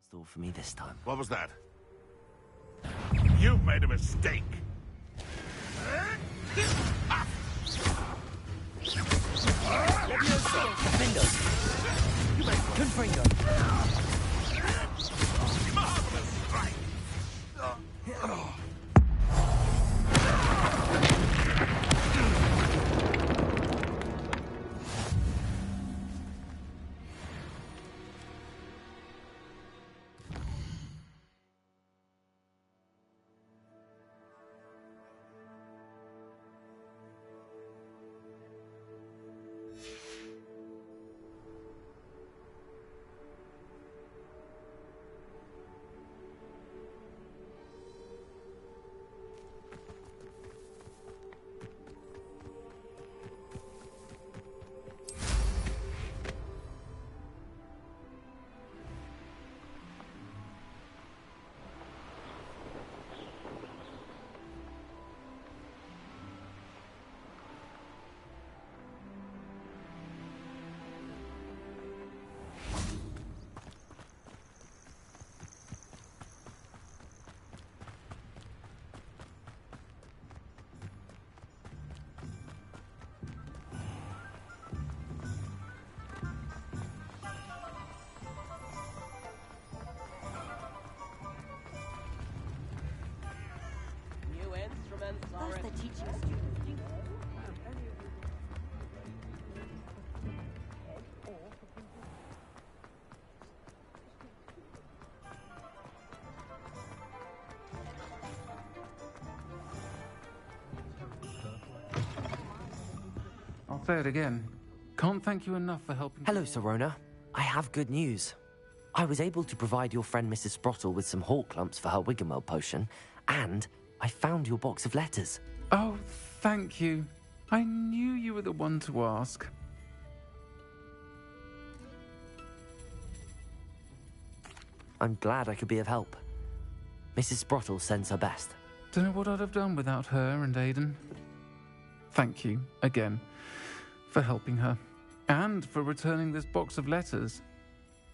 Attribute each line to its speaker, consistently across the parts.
Speaker 1: Stall for me this time.
Speaker 2: What was that? You've made a mistake. Marvelous strike.
Speaker 3: First they're teaching students.
Speaker 4: I'll say it again. Can't thank you enough for helping.
Speaker 1: Hello, Sirona. I have good news. I was able to provide your friend Mrs. Sprottle with some hawk lumps for her Wiggenweld potion, and I found your box of letters.
Speaker 4: Oh, thank you. I knew you were the one to ask.
Speaker 1: I'm glad I could be of help. Mrs. Sprottle sends her best.
Speaker 4: Don't know what I'd have done without her and Aidan. Thank you, again, for helping her, and for returning this box of letters.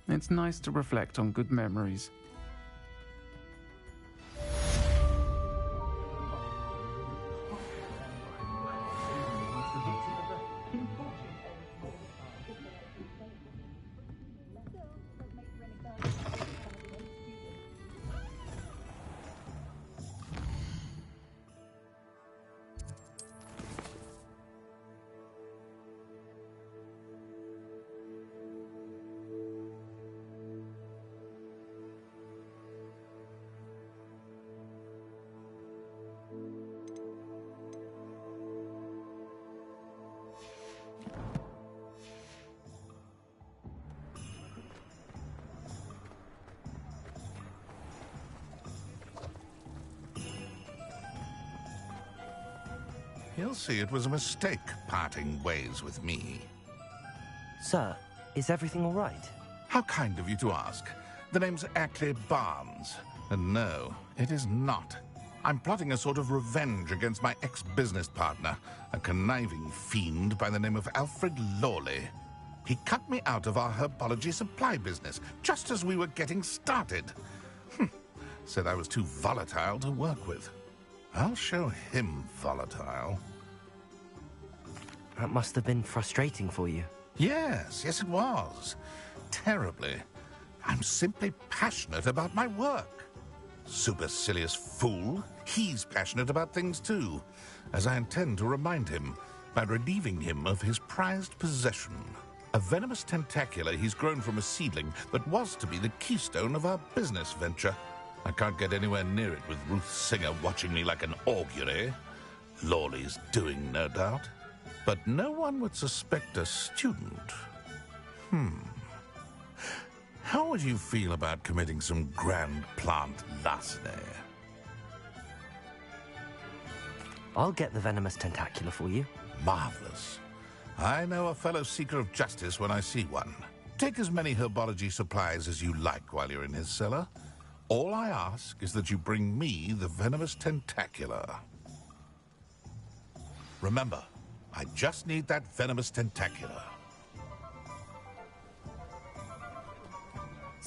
Speaker 4: It's nice to reflect on good memories.
Speaker 2: He'll see it was a mistake parting ways with me.
Speaker 1: Sir, is everything all right?
Speaker 2: How kind of you to ask. The name's Ackley Barnes. And no, it is not. I'm plotting a sort of revenge against my ex-business partner, a conniving fiend by the name of Alfred Lawley. He cut me out of our herbology supply business just as we were getting started. Said I was too volatile to work with. I'll show him volatile.
Speaker 1: That must have been frustrating for you.
Speaker 2: Yes, it was. Terribly. I'm simply passionate about my work. Supercilious fool. He's passionate about things too, as I intend to remind him by relieving him of his prized possession. A venomous tentacula he's grown from a seedling that was to be the keystone of our business venture. I can't get anywhere near it with Ruth Singer watching me like an augury. Lawley's doing, no doubt. But no one would suspect a student. How would you feel about committing some grand plant larceny?
Speaker 1: I'll get the venomous tentacula for you.
Speaker 2: Marvelous. I know a fellow seeker of justice when I see one. Take as many herbology supplies as you like while you're in his cellar. All I ask is that you bring me the venomous tentacula. Remember, I just need that venomous tentacula.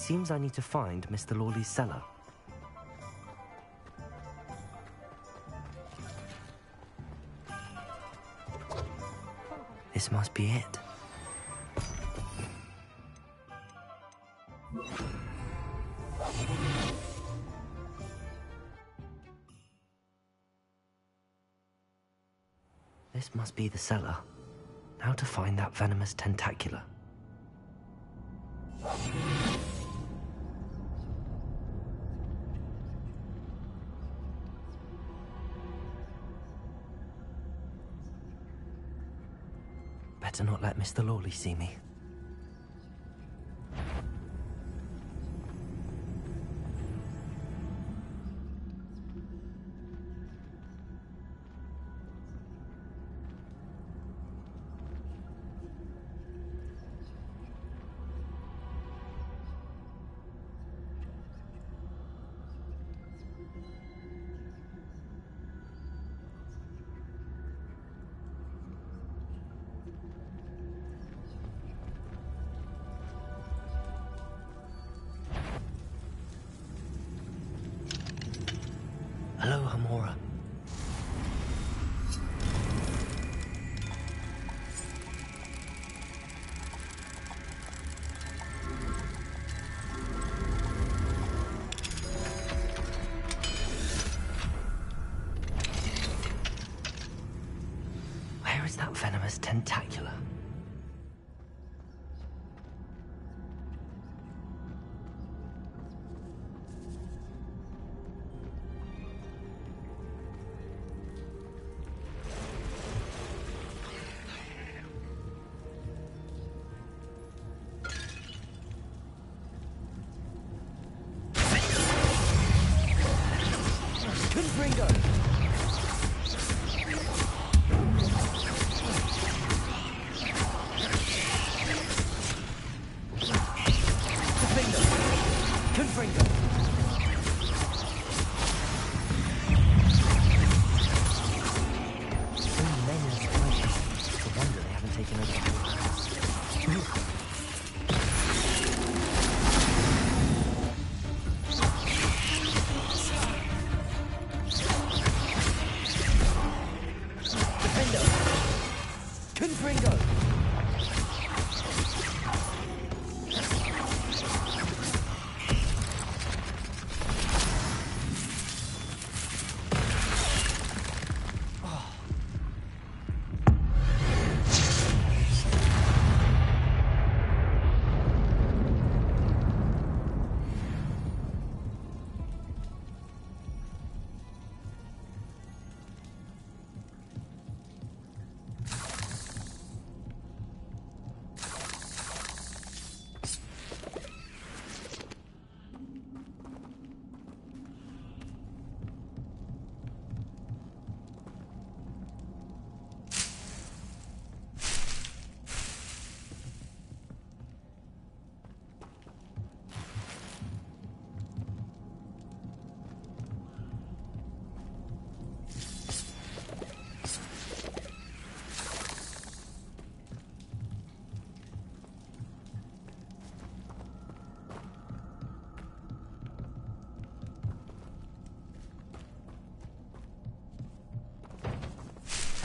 Speaker 1: seems I need to find Mr. Lawley's cellar. This must be it. This must be the cellar. Now to find that venomous tentacula. Better not let Mr. Lawley see me. Hello, Hamora. Where is that venomous tentacula?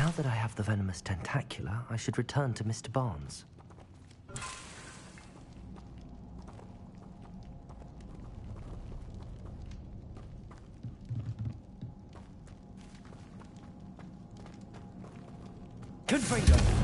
Speaker 1: Now that I have the venomous tentacula, I should return to Mr. Barnes. Confringo!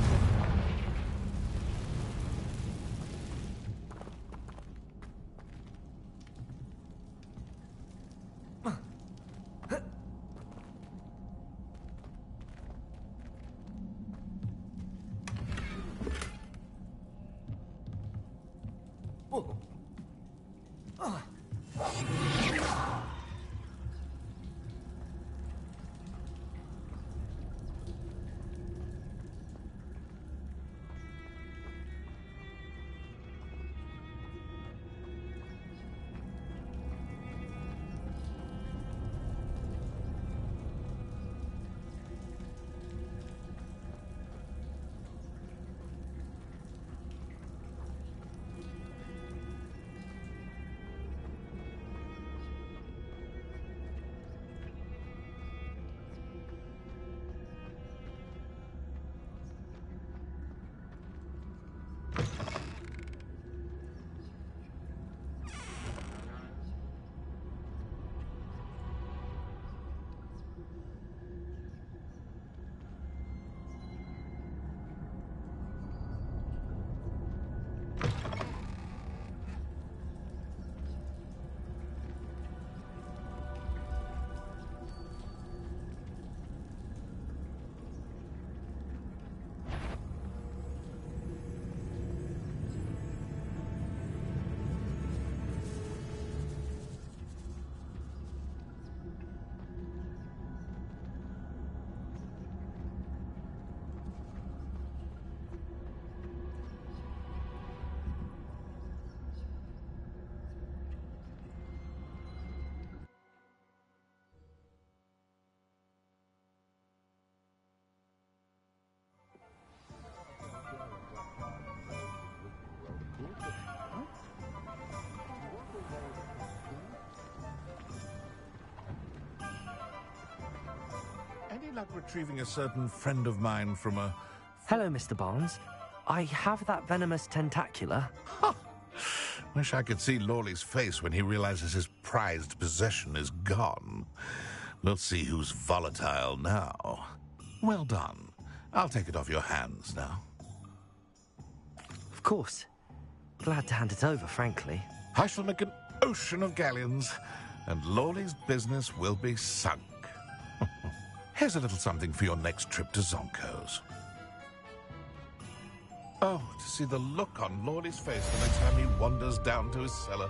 Speaker 2: luck retrieving a certain friend of mine from a...
Speaker 1: Hello, Mr. Barnes. I have that venomous tentacula.
Speaker 2: Ha! Wish I could see Lawley's face when he realizes his prized possession is gone. We'll see who's volatile now. Well done. I'll take it off your hands now.
Speaker 1: Of course. Glad to hand it over, frankly.
Speaker 2: I shall make an ocean of galleons, and Lawley's business will be sunk. Here's a little something for your next trip to Zonko's. Oh, to see the look on Lawley's face the next time he wanders down to his cellar.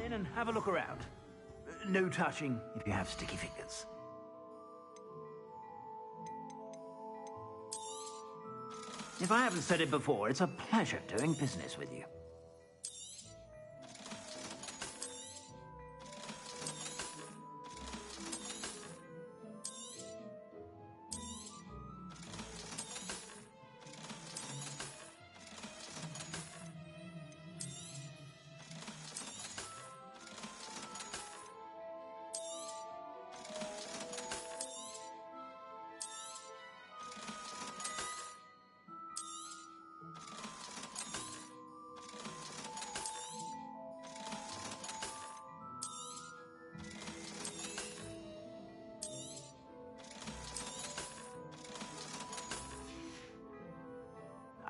Speaker 5: In and have a look around. No touching if you have sticky fingers. If I haven't said it before, it's a pleasure doing business with you.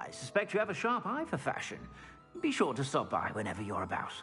Speaker 5: I suspect you have a sharp eye for fashion. Be sure to stop by whenever you're about.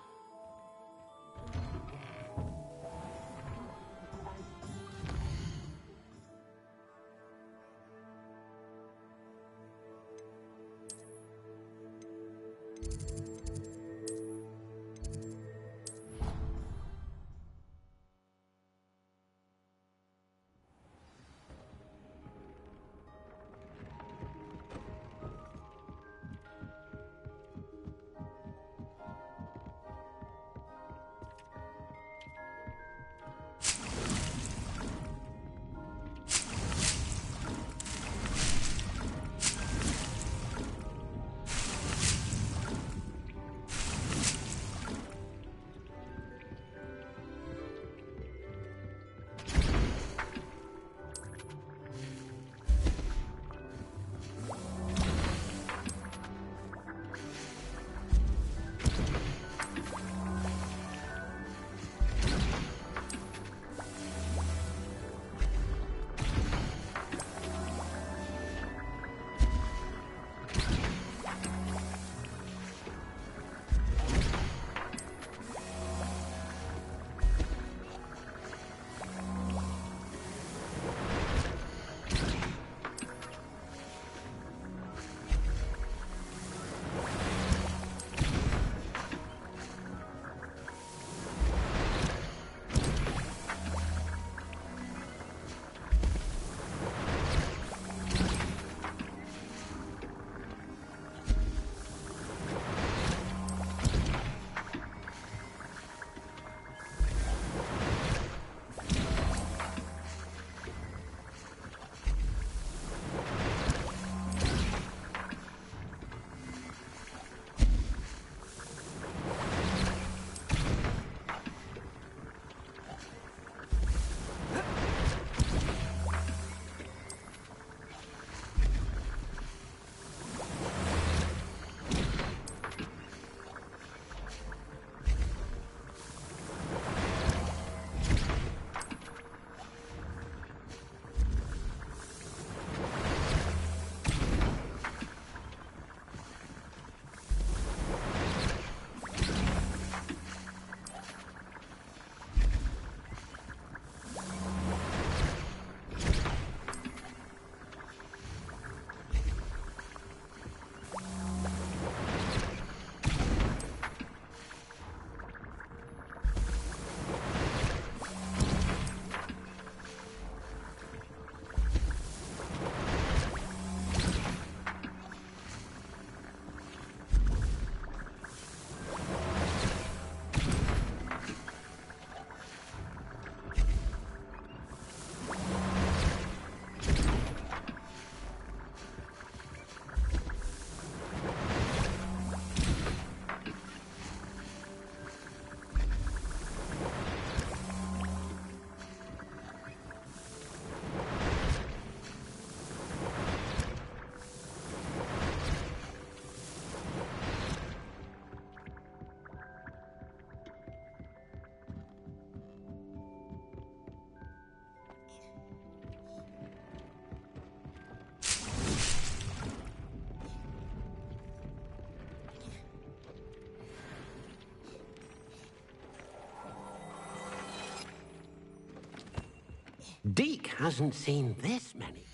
Speaker 6: Deke hasn't seen this many.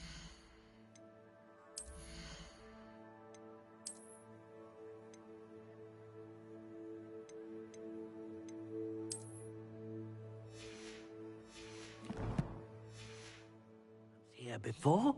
Speaker 6: Here before?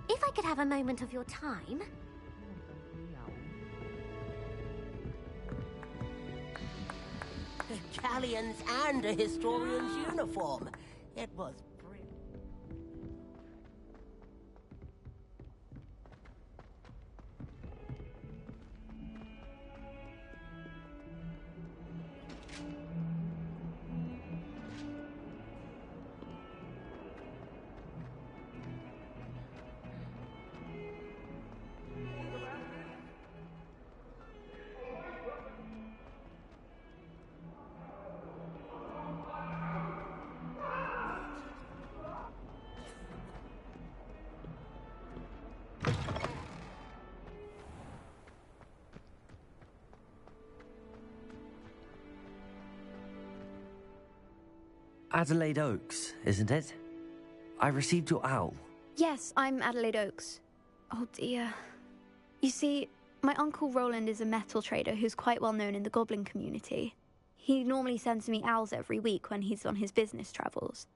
Speaker 7: If I could have a moment of your time...
Speaker 6: Galleons and a historian's uniform. It was brilliant.
Speaker 1: Adelaide Oaks, isn't it? I received your owl.
Speaker 8: Yes, I'm Adelaide Oaks. Oh dear. You see, my Uncle Roland is a metal trader who's quite well known in the goblin community. He normally sends me owls every week when he's on his business travels.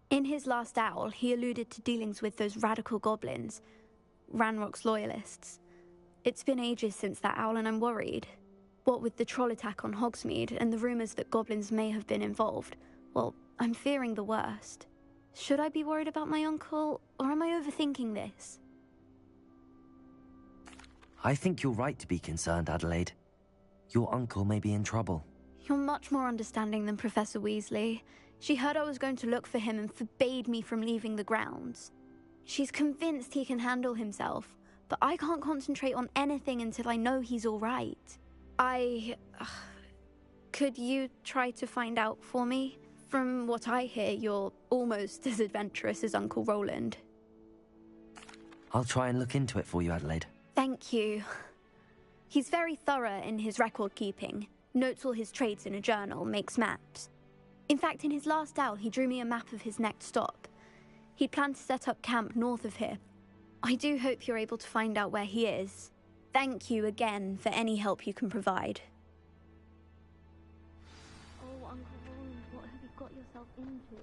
Speaker 8: In his last owl, he alluded to dealings with those radical goblins, Ranrock's loyalists. It's been ages since that owl and I'm worried. What with the troll attack on Hogsmeade and the rumours that goblins may have been involved, well, I'm fearing the worst. Should I be worried about my uncle, or am I overthinking this?
Speaker 1: I think you're right to be concerned, Adelaide. Your uncle may be in trouble.
Speaker 8: You're much more understanding than Professor Weasley. She heard I was going to look for him and forbade me from leaving the grounds. She's convinced he can handle himself, but I can't concentrate on anything until I know he's all right. Could you try to find out for me? From what I hear, you're almost as adventurous as Uncle Roland.
Speaker 1: I'll try and look into it for you, Adelaide.
Speaker 8: Thank you. He's very thorough in his record keeping, notes all his trades in a journal, makes maps. In fact, in his last owl, he drew me a map of his next stop. He'd planned to set up camp north of here. I do hope you're able to find out where he is. Thank you again for any help you can provide.
Speaker 7: Oh, Uncle Roland, what have you got yourself into?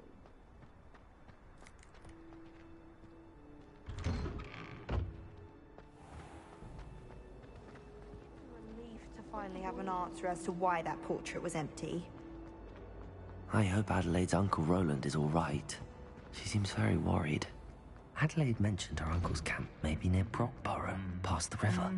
Speaker 3: Relieved to finally have an answer as to why that portrait was empty.
Speaker 1: I hope Adelaide's Uncle Roland is all right. She seems very worried. Adelaide mentioned her uncle's camp may be near Brockborough, past the river.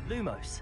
Speaker 1: Lumos.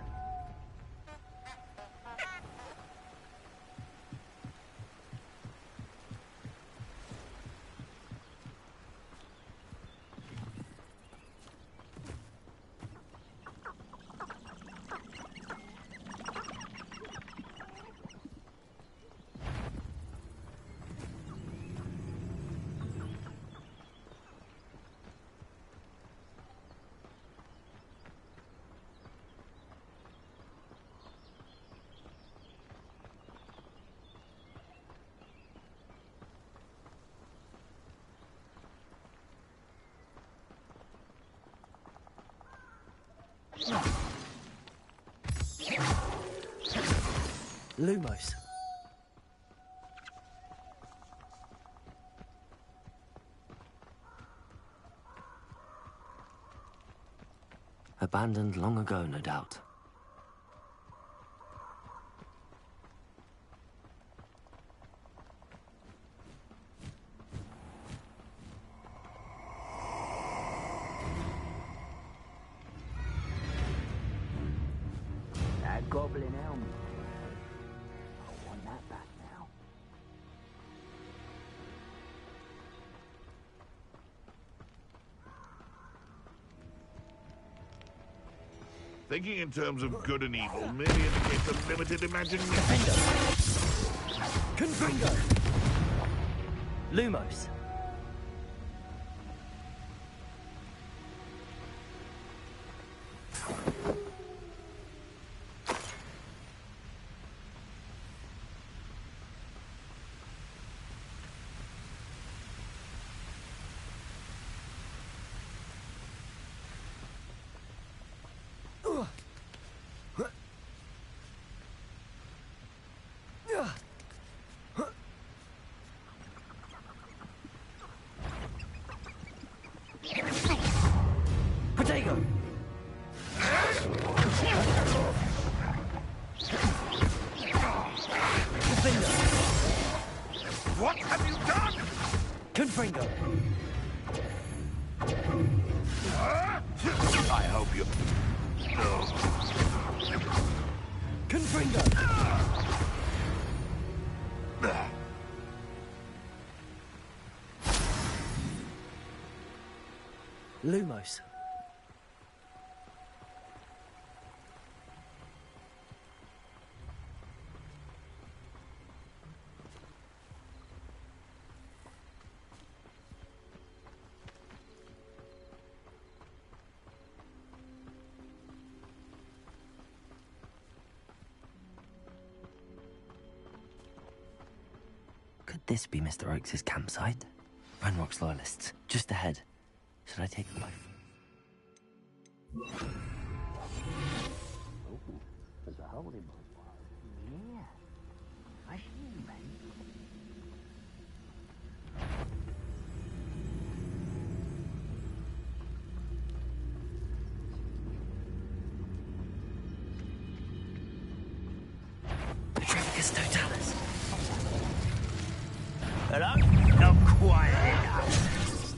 Speaker 1: Lumos. Abandoned long ago, no doubt.
Speaker 5: That goblin helmet. I want that back now.
Speaker 2: Thinking in terms of good and evil merely indicates a limited imagination.
Speaker 1: Confringo! Lumos. Protego!
Speaker 2: What have you done?
Speaker 1: Confringo!
Speaker 2: I hope you...
Speaker 1: Confringo! Lumos. Could this be Mr. Oakes' campsite? Renrock's loyalists, just ahead. Should I take a look?
Speaker 5: Oh, there's a hole in my wall. Yeah. I see you, mate.
Speaker 1: Petrificus totalis.
Speaker 5: Hello? Not quite enough.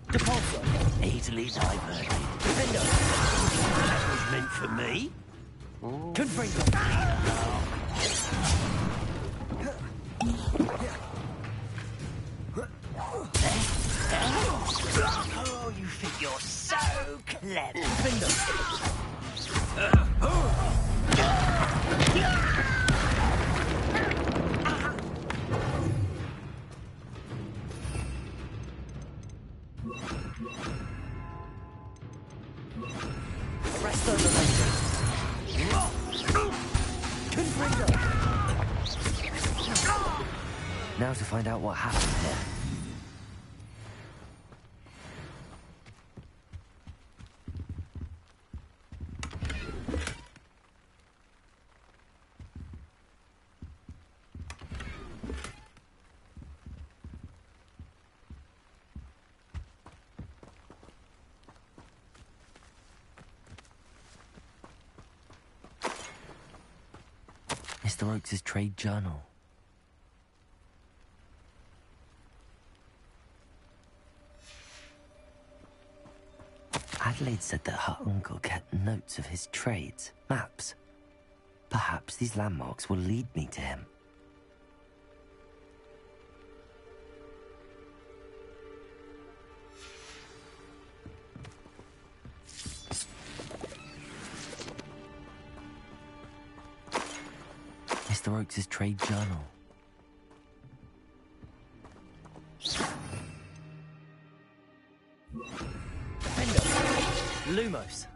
Speaker 1: Depulso.
Speaker 5: Easily diverted.
Speaker 1: Defendo.
Speaker 5: That was meant for me.
Speaker 1: Confringo.
Speaker 5: Oh, you think you're so clever.
Speaker 1: Defendo. Resto Memento. Confringo. Now to find out what happened here. Mr. Oakes' trade journal. Adelaide said that her uncle kept notes of his trades, maps. Perhaps these landmarks will lead me to him. Mr. Oakes' trade journal. Lumos.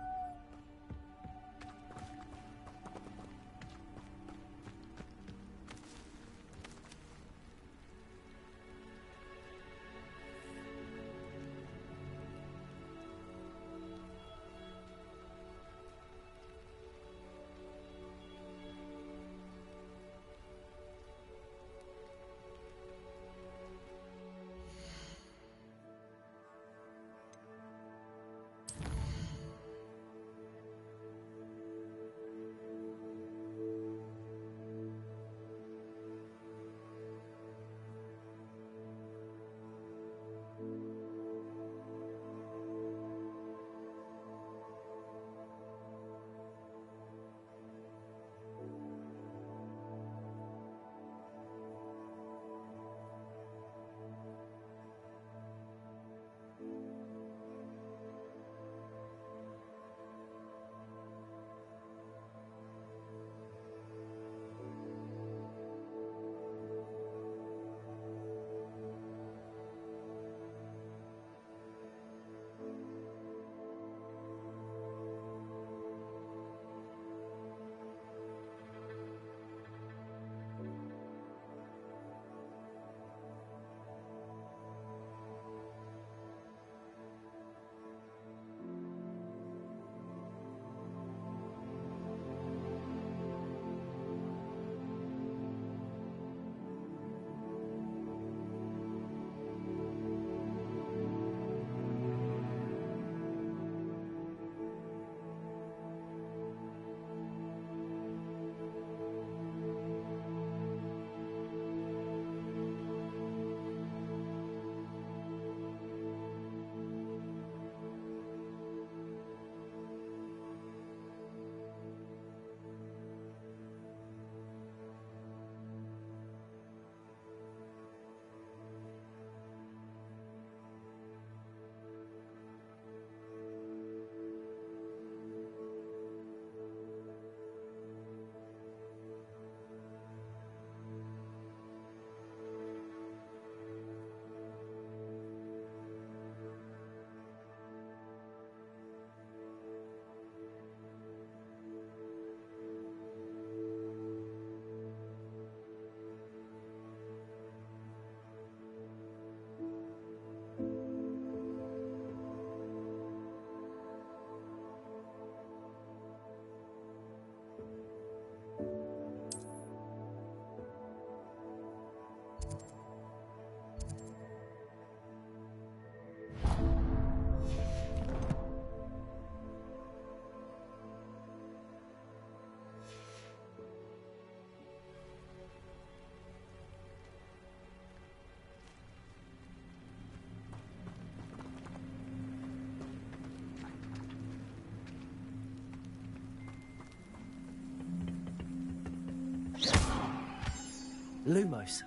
Speaker 1: Lumos.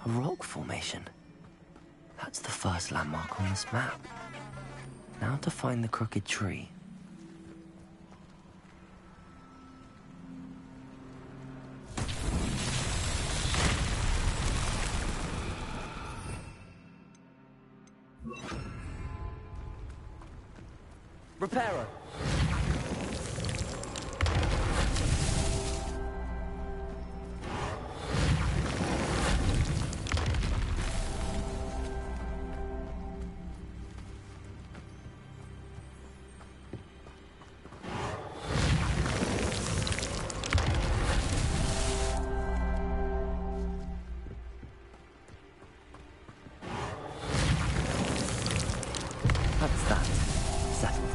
Speaker 1: A rock formation. That's the first landmark on this map. Now to find the crooked tree. Reparo. That's that. Settled.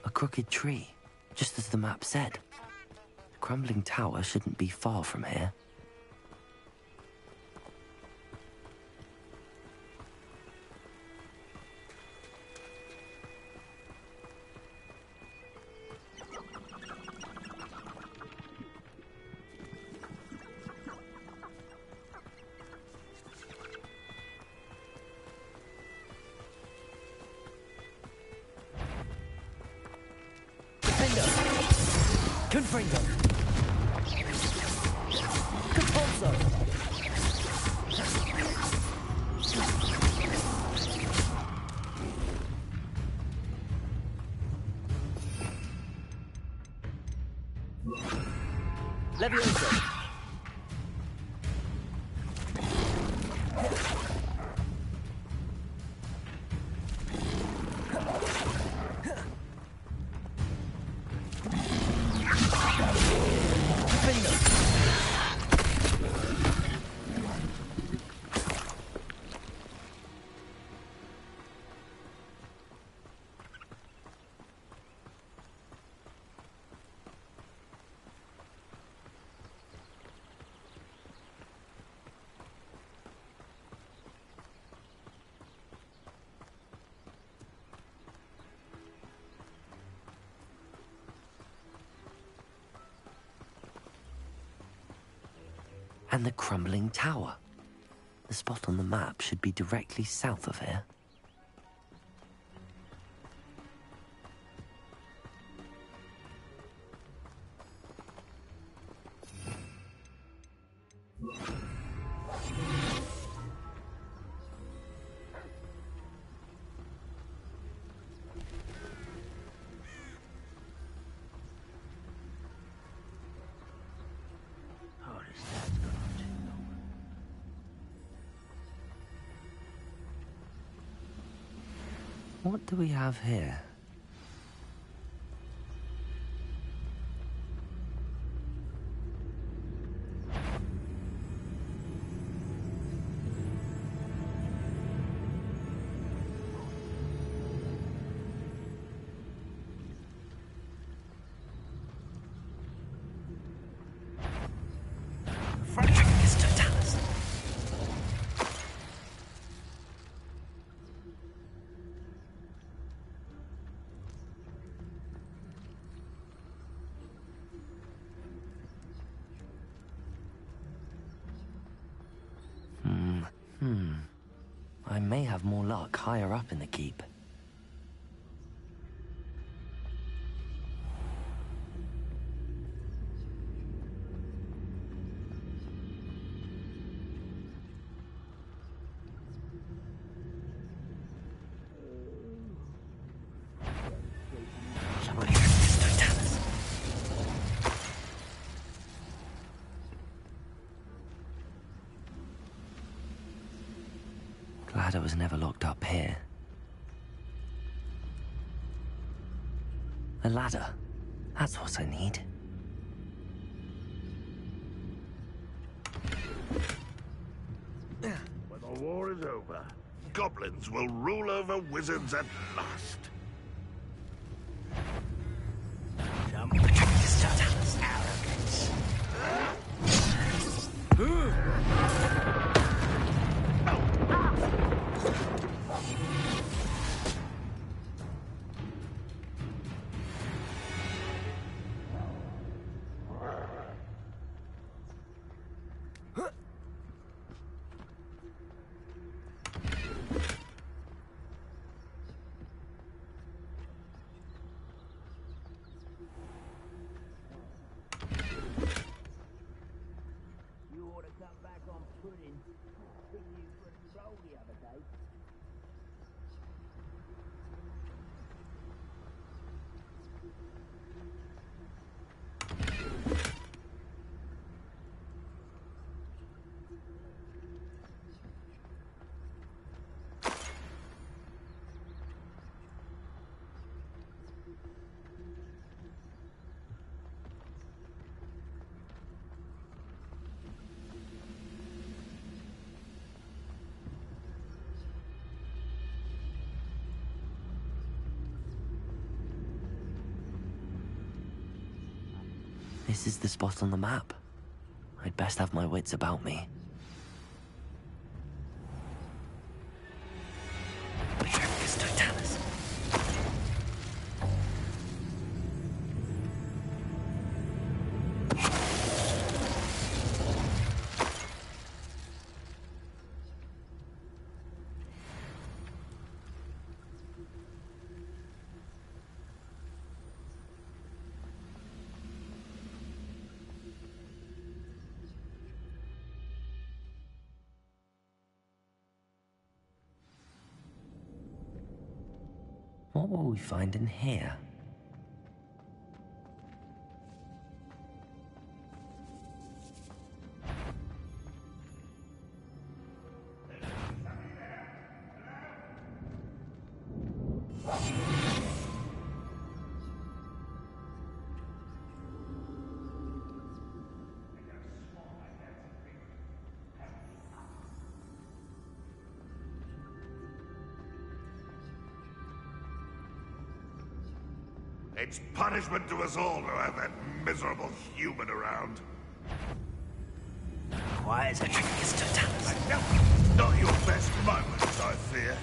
Speaker 1: A crooked tree, just as the map said. The crumbling tower shouldn't be far from here. Confringo. Compulso. Levioso. And the crumbling tower. The spot on the map should be directly south of here. What do we have here? I may have more luck higher up in the keep. Glad I was never locked up here. A ladder. That's what I need.
Speaker 9: was over.
Speaker 2: Goblins will rule over wizards at last.
Speaker 9: Some
Speaker 6: Arrogance.
Speaker 9: You ought to come back on pudding. Think you pretty roll the other day.
Speaker 1: This is the spot on the map. I'd best have my wits about me. Petrificus totalis. What will we find in here?
Speaker 2: It's punishment to us all to have that miserable human around.
Speaker 9: Why is it?
Speaker 1: Petrificus totalis.
Speaker 2: Not your best moments, I fear.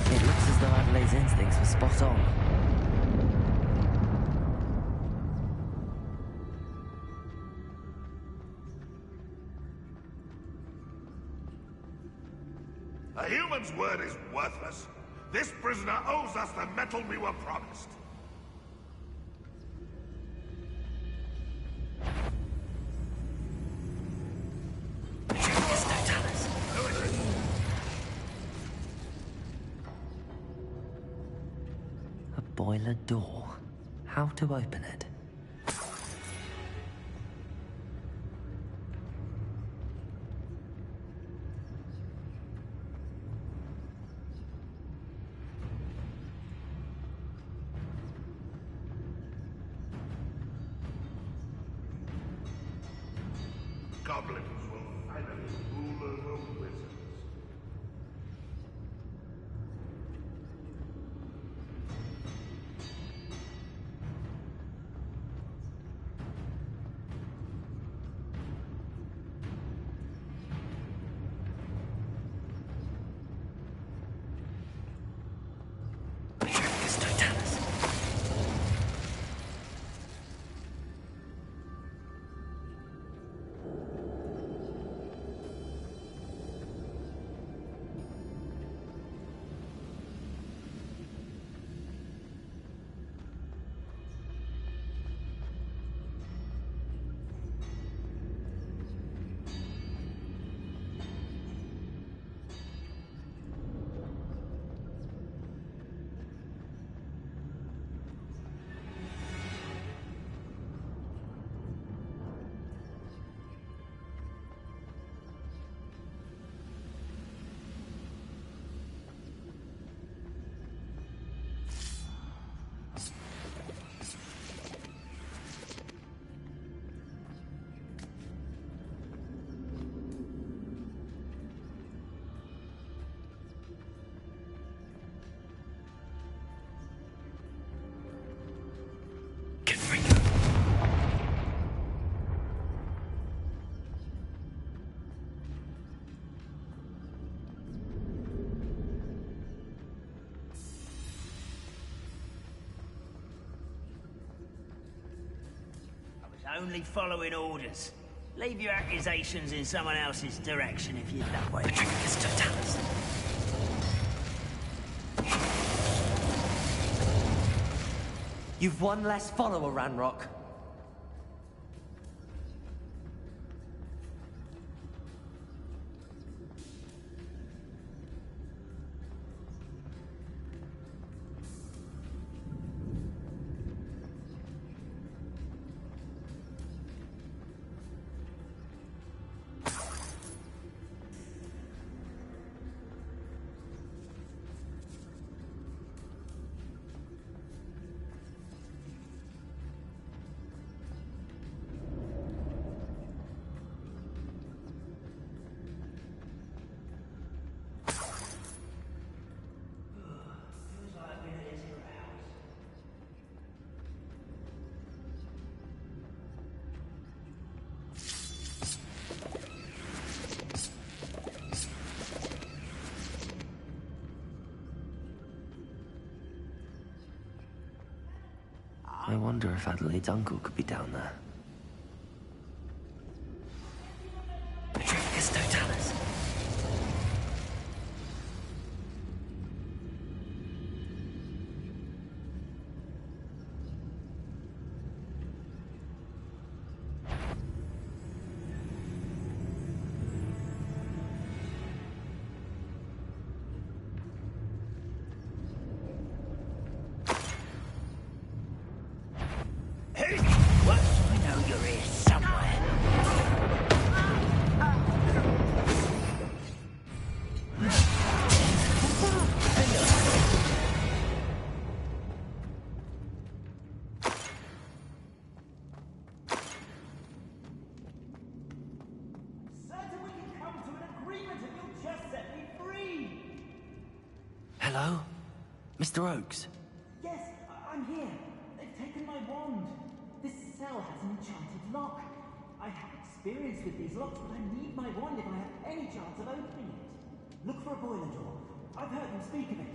Speaker 1: It looks as though Adelaide's instincts were spot on.
Speaker 2: A human's word is worthless. This prisoner owes us the metal we were promised.
Speaker 1: Petrificus totalis. A boiler door. How to open it?
Speaker 2: Goblins will finally rule over wizards.
Speaker 1: Petrificus totalis.
Speaker 9: only following orders. Leave your accusations in someone else's direction if you don't.
Speaker 1: Petrificus totalis. You've one less follower, Ranrock. I wonder if Adelaide's uncle could be down there. Petrificus totalis.
Speaker 9: What? I know you're here somewhere.
Speaker 5: Certain we can come to an agreement if you'll just set me free.
Speaker 1: Hello? Mr. Oakes?
Speaker 5: Yes, I'm here. They've taken my wand. This cell has an enchanted lock. I have experience with these locks, but I need my wand if I have any chance of opening it. Look for a boiler door. I've heard them speak of it.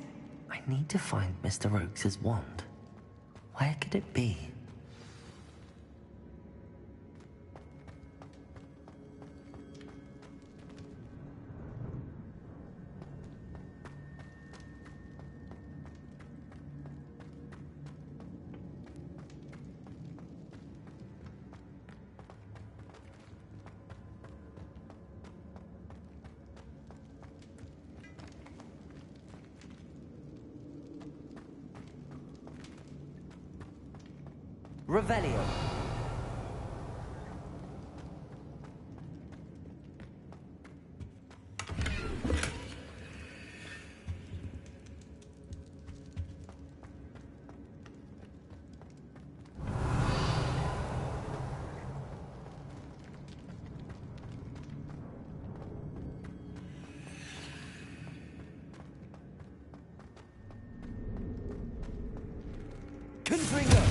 Speaker 1: I need to find Mr. Oakes' wand. Where could it be? Revelio. Confringo.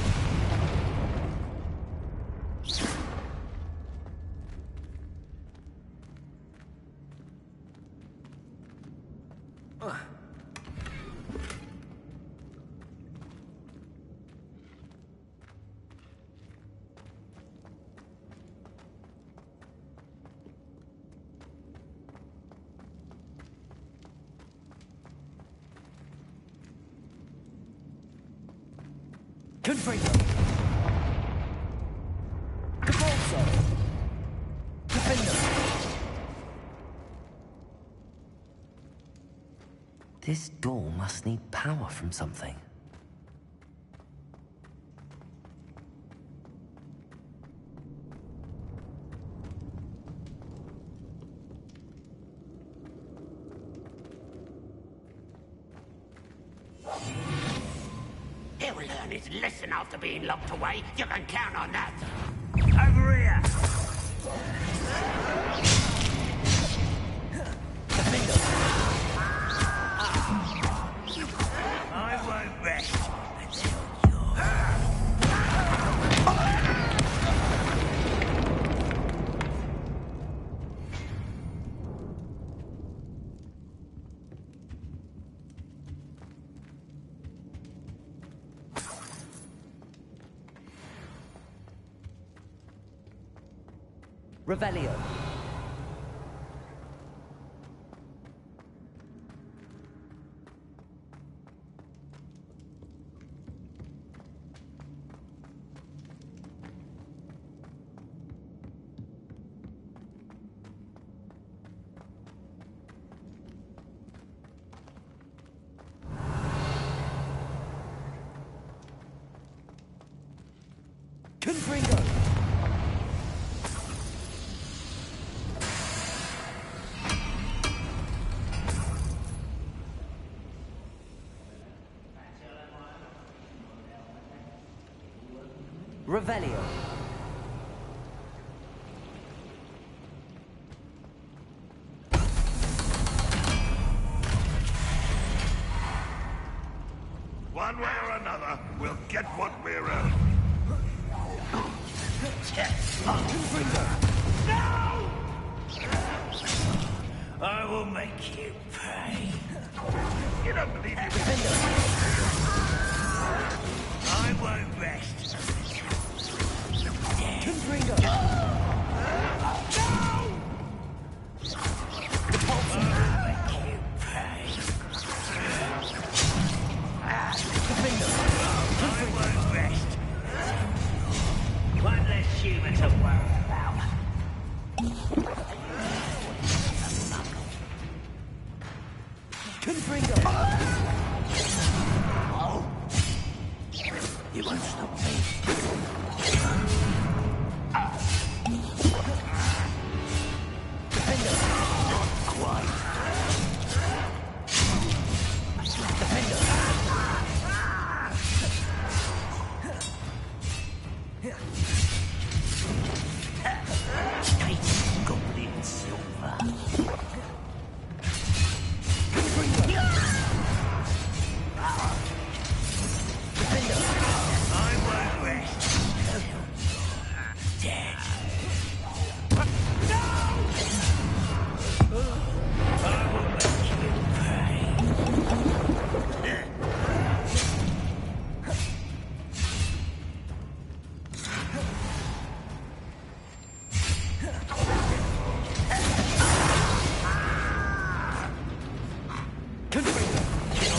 Speaker 1: Confringo. Cabalzo. Defender. This door must need power from something.
Speaker 6: He'll learn his lesson after being locked away. You can count on that.
Speaker 9: Over here. I won't rest until
Speaker 1: Revelio. Confringo! Revelio.
Speaker 10: One way or another, we'll get what we're owed.
Speaker 9: No! I will make you pay.
Speaker 10: You don't believe me?
Speaker 9: I won't rest.
Speaker 1: Confringo.
Speaker 9: No! I will make you pay. I won't rest. One less human to worry about.
Speaker 1: Confringo.
Speaker 9: You won't stop me. Goblin silver. I won't rest. Dead. No! I will make you pay. Kill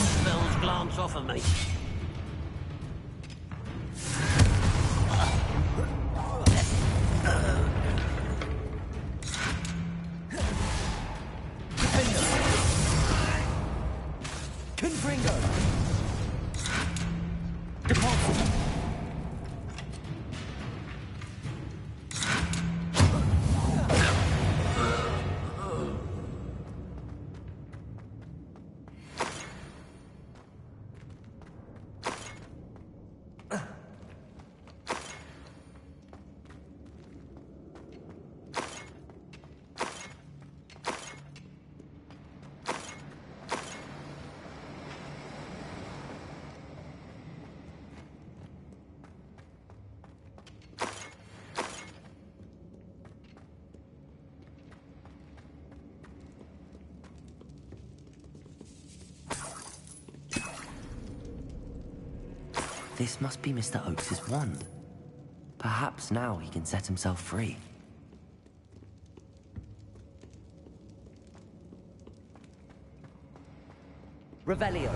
Speaker 9: spells glance off of me.
Speaker 1: Confringo. Deposit. This must be Mr. Oakes's wand. Perhaps now he can set himself free. Revelio.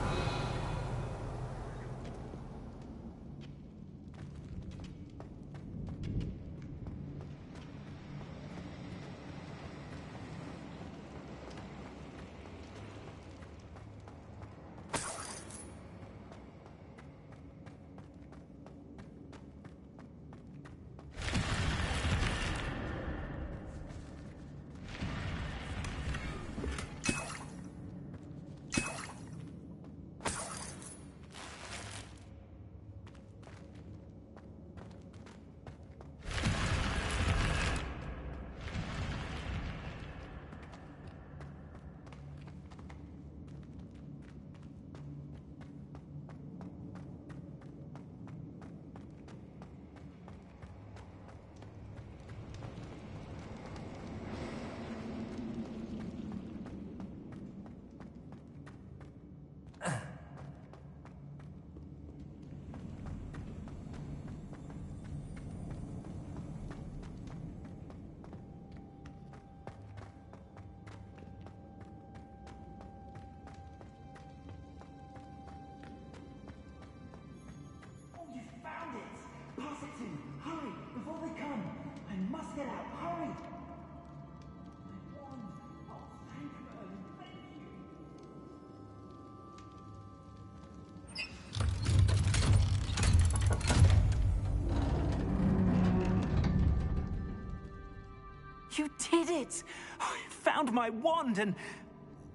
Speaker 5: You did it! I found my wand and...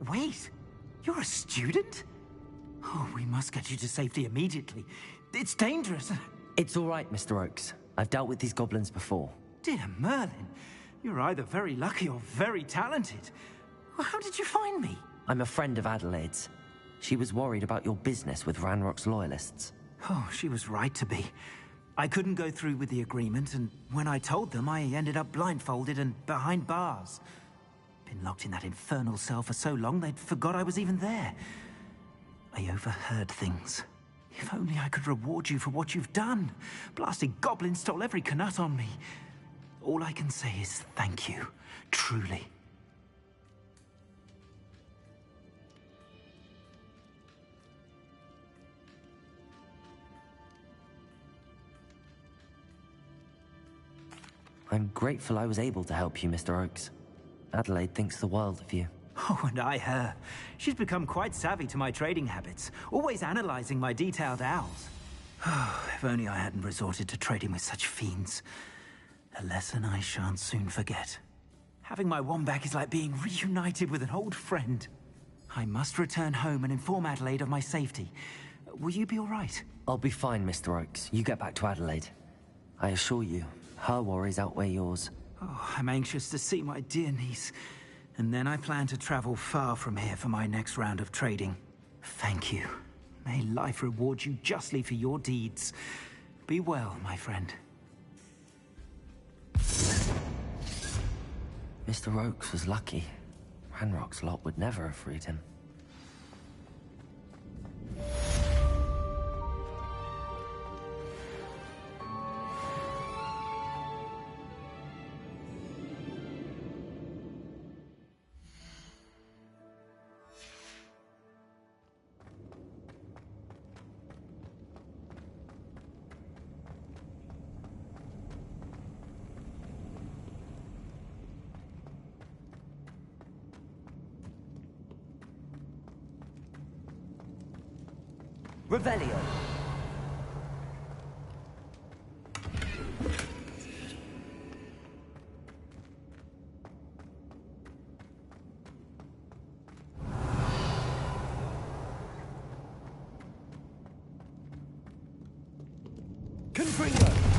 Speaker 5: Wait, you're a student? Oh, we must get you to safety immediately. It's dangerous.
Speaker 1: It's all right, Mr. Oakes. I've dealt with these goblins before.
Speaker 5: Dear Merlin, you're either very lucky or very talented. Well, how did you find me?
Speaker 1: I'm a friend of Adelaide's. She was worried about your business with Ranrock's loyalists.
Speaker 5: Oh, she was right to be. I couldn't go through with the agreement, and when I told them, I ended up blindfolded and behind bars. Been locked in that infernal cell for so long, they'd forgot I was even there. I overheard things. If only I could reward you for what you've done. Blasted goblin stole every Knut on me. All I can say is thank you, truly.
Speaker 1: I'm grateful I was able to help you, Mr. Oakes. Adelaide thinks the world of you.
Speaker 5: Oh, and I her. She's become quite savvy to my trading habits, always analyzing my detailed owls. Oh, if only I hadn't resorted to trading with such fiends. A lesson I shan't soon forget. Having my wand back is like being reunited with an old friend. I must return home and inform Adelaide of my safety. Will you be all right?
Speaker 1: I'll be fine, Mr. Oakes. You get back to Adelaide. I assure you, her worries outweigh yours.
Speaker 5: Oh, I'm anxious to see my dear niece. And then I plan to travel far from here for my next round of trading. Thank you. May life reward you justly for your deeds. Be well, my friend.
Speaker 1: Mr. Oakes was lucky. Ranrock's lot would never have freed him. Revelio. Confringo.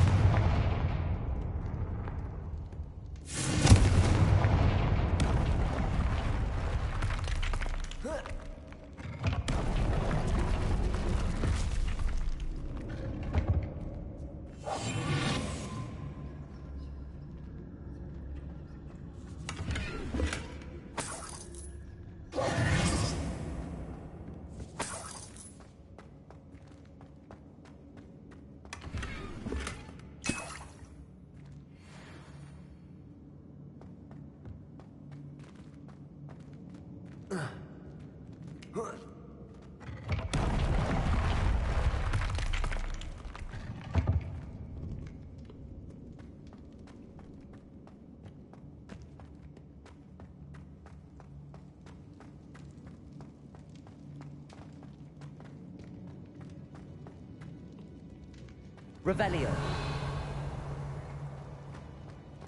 Speaker 1: Revelio.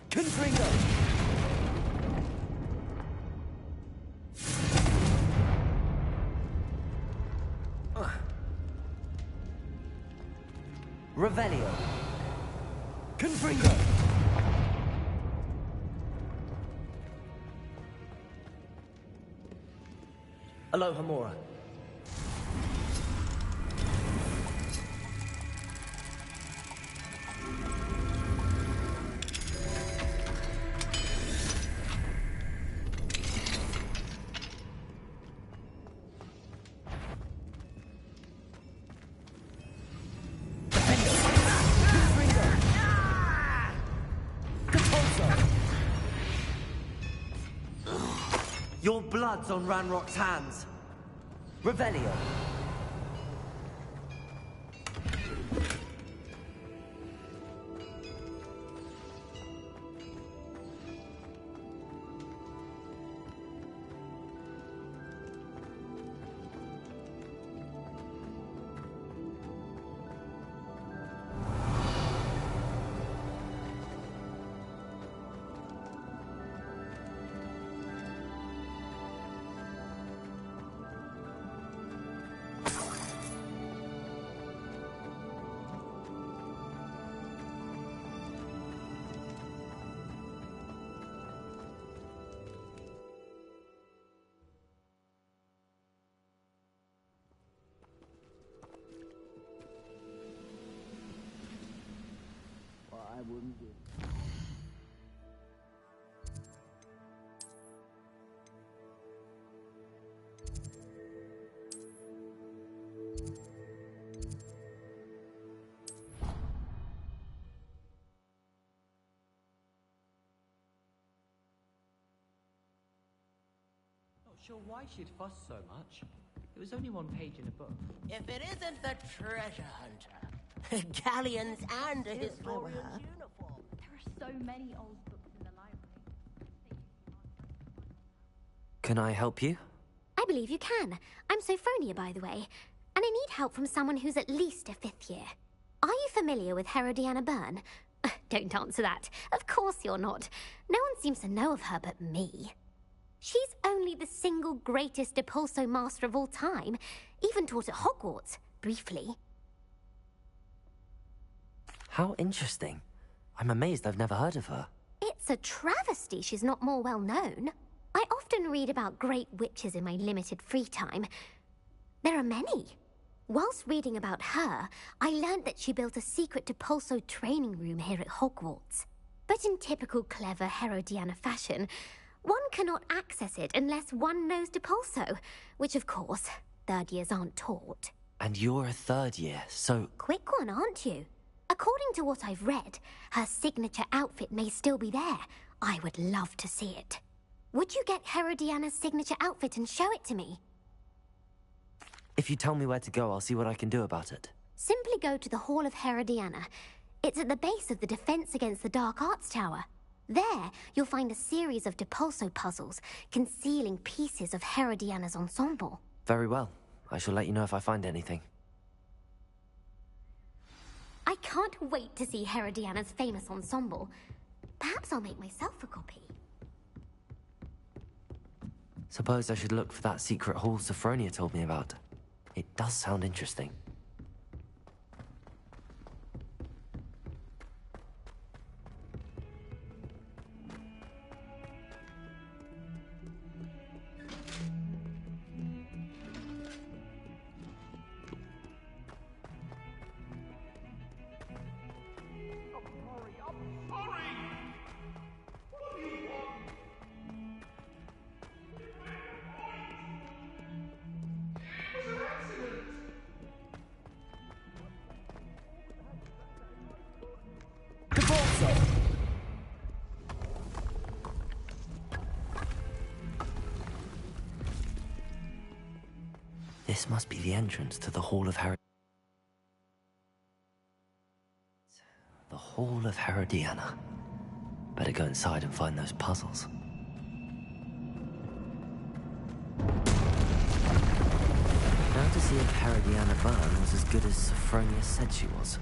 Speaker 1: Confringo. Revelio. Confringo. Aloha Mora. Your blood's on Ranrock's hands. Revelio.
Speaker 5: wouldn't do.
Speaker 11: Not sure why she'd fuss so much. It was only one page in a book.
Speaker 6: If it isn't the treasure hunter. Galleons and a historian's uniform.
Speaker 7: There are so many old books in the library.
Speaker 1: Can I help you?
Speaker 12: I believe you can. I'm Sophronia, by the way, and I need help from someone who's at least a 5th year. Are you familiar with Herodiana Byrne? Don't answer that. Of course you're not. No one seems to know of her but me. She's only the single greatest Depulso master of all time, even taught at Hogwarts, briefly.
Speaker 1: How interesting. I'm amazed I've never heard of her.
Speaker 12: It's a travesty she's not more well known. I often read about great witches in my limited free time. There are many. Whilst reading about her, I learned that she built a secret Depulso training room here at Hogwarts. But in typical clever Herodiana fashion, one cannot access it unless one knows Depulso, which of course, 3rd years aren't taught.
Speaker 1: And you're a 3rd year, so...
Speaker 12: Quick one, aren't you? According to what I've read, her signature outfit may still be there. I would love to see it. Would you get Herodiana's signature outfit and show it to me?
Speaker 1: If you tell me where to go, I'll see what I can do about it.
Speaker 12: Simply go to the Hall of Herodiana. It's at the base of the Defense Against the Dark Arts Tower. There, you'll find a series of Depulso puzzles concealing pieces of Herodiana's ensemble.
Speaker 1: Very well. I shall let you know if I find anything.
Speaker 12: I can't wait to see Herodiana's famous ensemble. Perhaps I'll make myself a copy.
Speaker 1: Suppose I should look for that secret hall Sophronia told me about. It does sound interesting. This must be the entrance to the Hall of Herodiana. The Hall of Herodiana. Better go inside and find those puzzles. Now to see if Herodiana Byrne was as good as Sophronia said she was.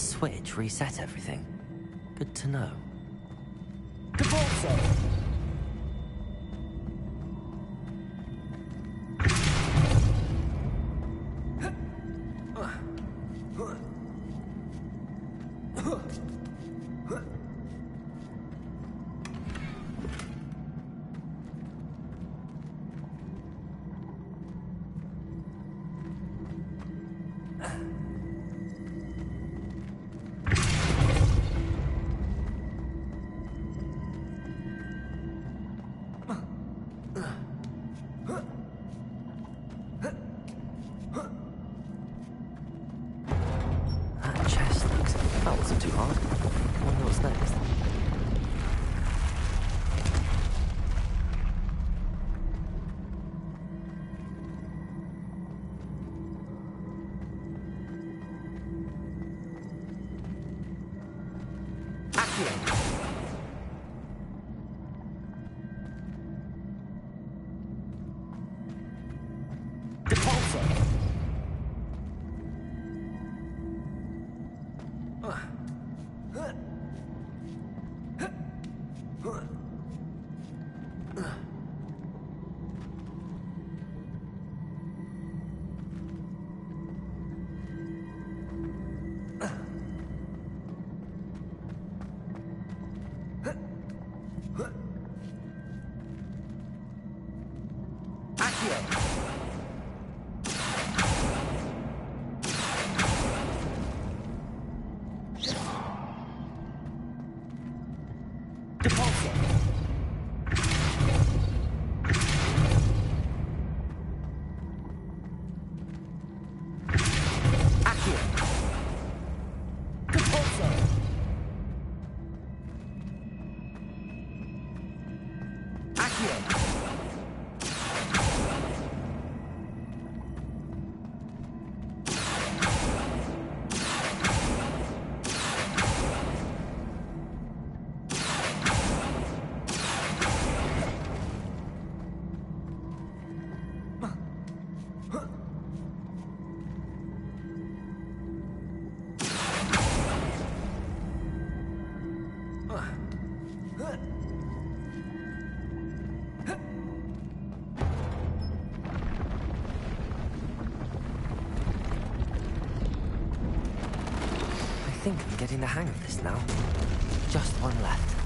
Speaker 1: Switch reset everything. Good to know. I think I'm getting the hang of this now. Just one left.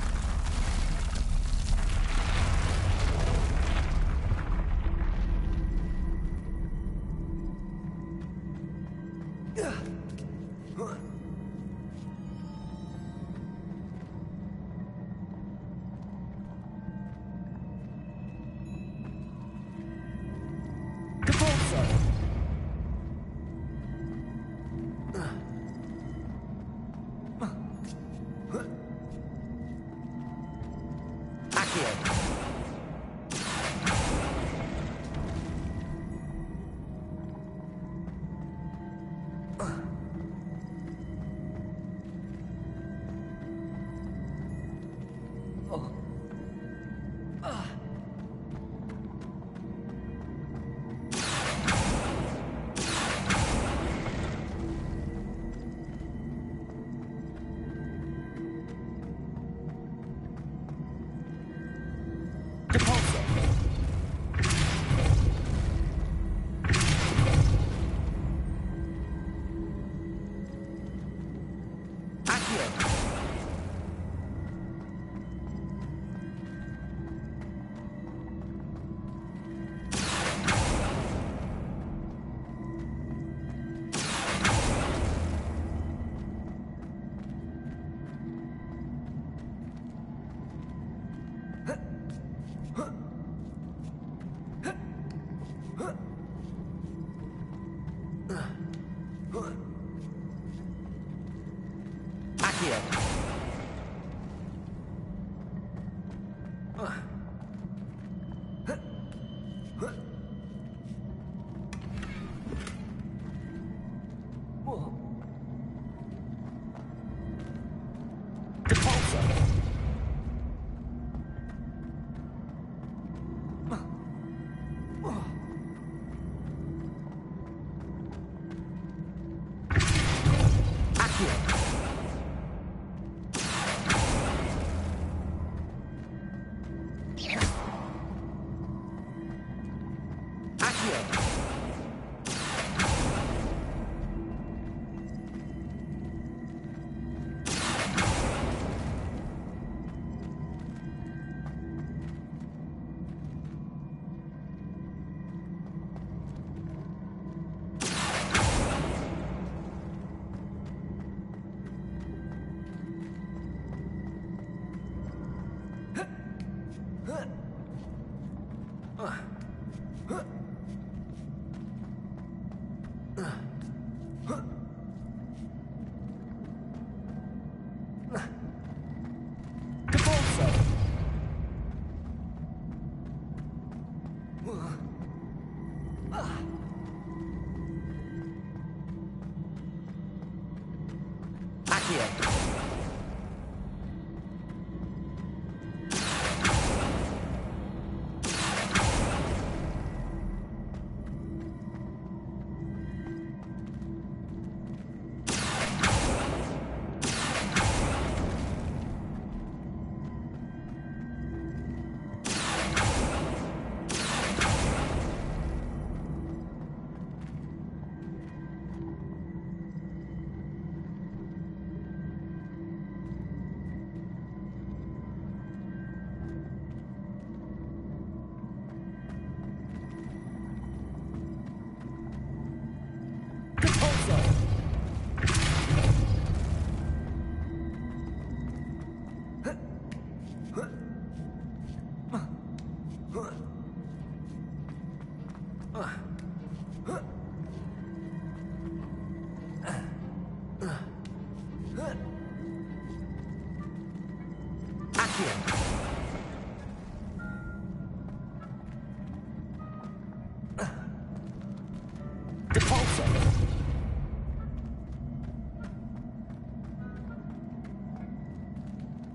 Speaker 1: Depulso!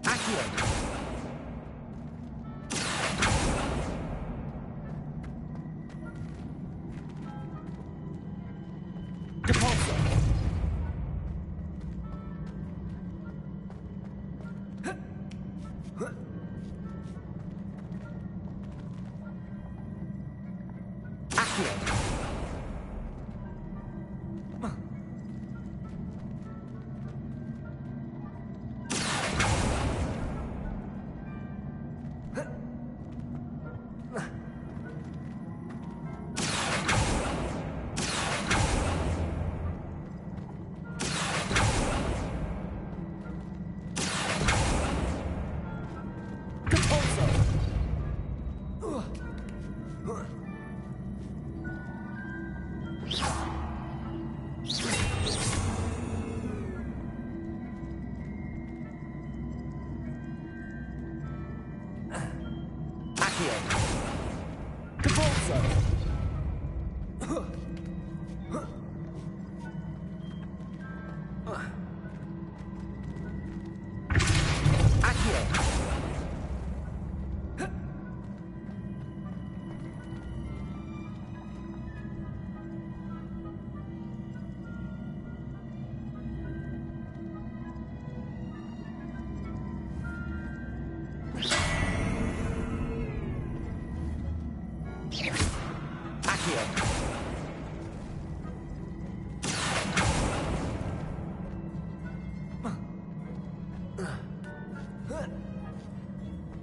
Speaker 1: Accio! Depulso! Accio!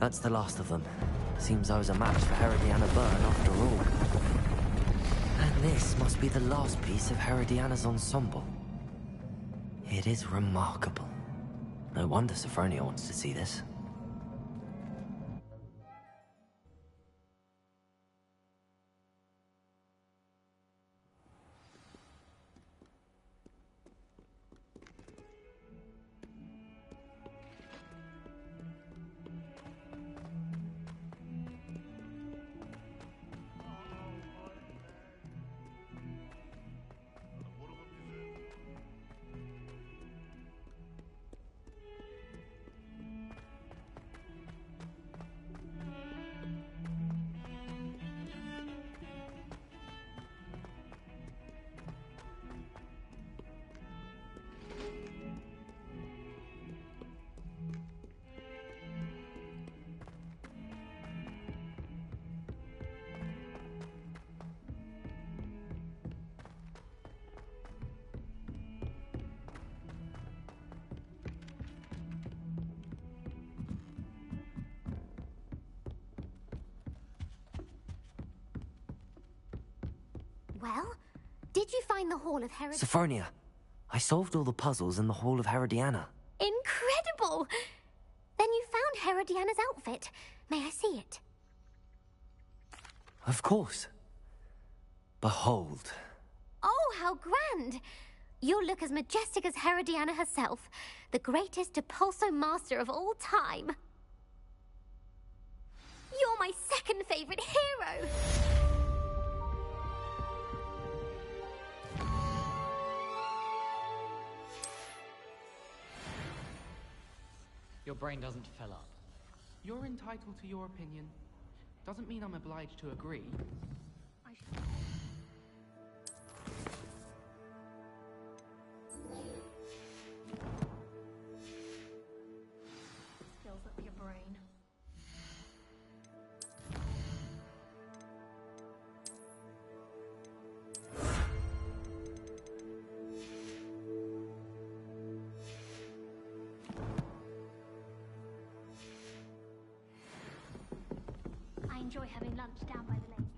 Speaker 1: That's the last of them. Seems I was a match for Herodiana Byrne after all. And this must be the last piece of Herodiana's ensemble. It is remarkable. No wonder Sophronia wants to see this.
Speaker 12: Well, did you find the Hall of Herod...
Speaker 1: Sophronia, I solved all the puzzles in the Hall of Herodiana.
Speaker 12: Incredible! Then you found Herodiana's outfit. May I see it?
Speaker 1: Of course. Behold.
Speaker 12: Oh, how grand! You'll look as majestic as Herodiana herself, the greatest Depulso master of all time. You're my second favorite hero!
Speaker 11: Your brain doesn't fill up.
Speaker 4: You're entitled to your opinion. Doesn't mean I'm obliged to agree.
Speaker 7: Fills up your brain. I enjoy having lunch down by the lake.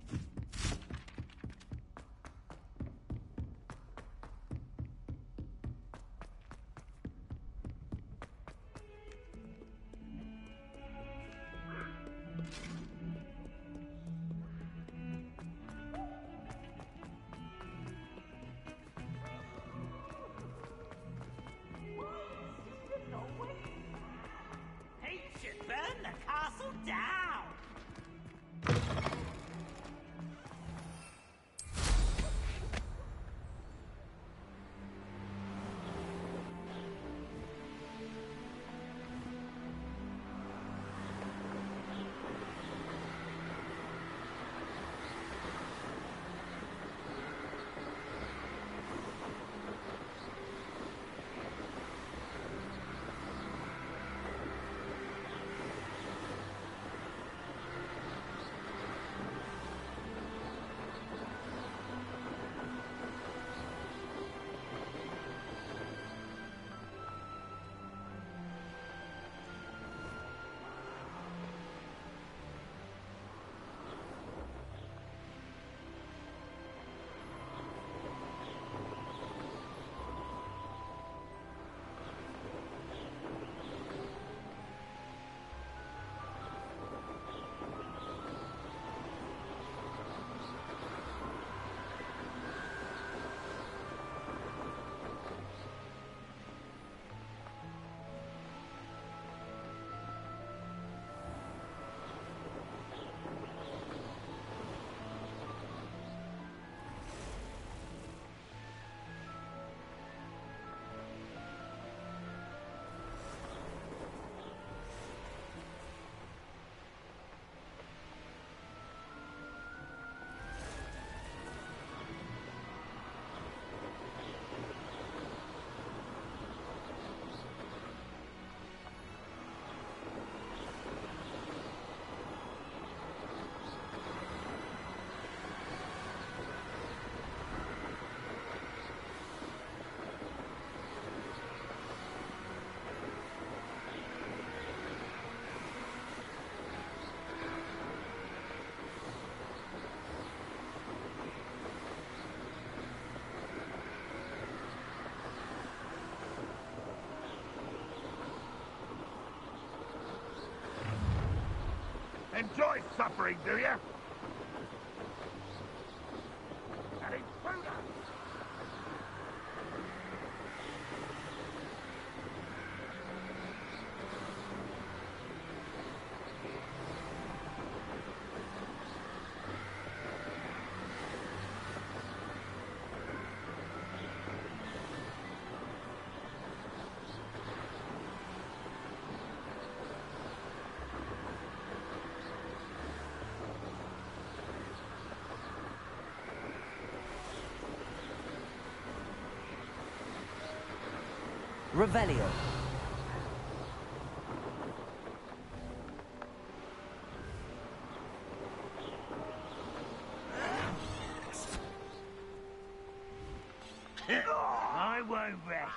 Speaker 9: He should burn the castle down!
Speaker 10: Enjoy suffering, do you? An intruder!
Speaker 1: Revelio.
Speaker 9: I won't rest.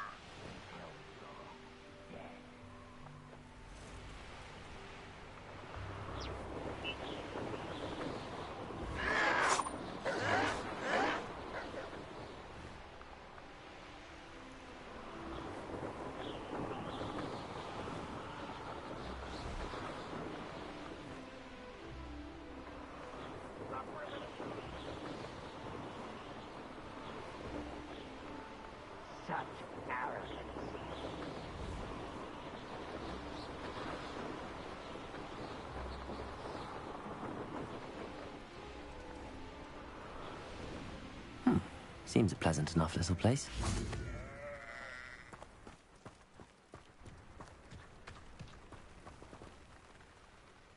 Speaker 9: Such arrogance.
Speaker 1: Seems a pleasant enough little place.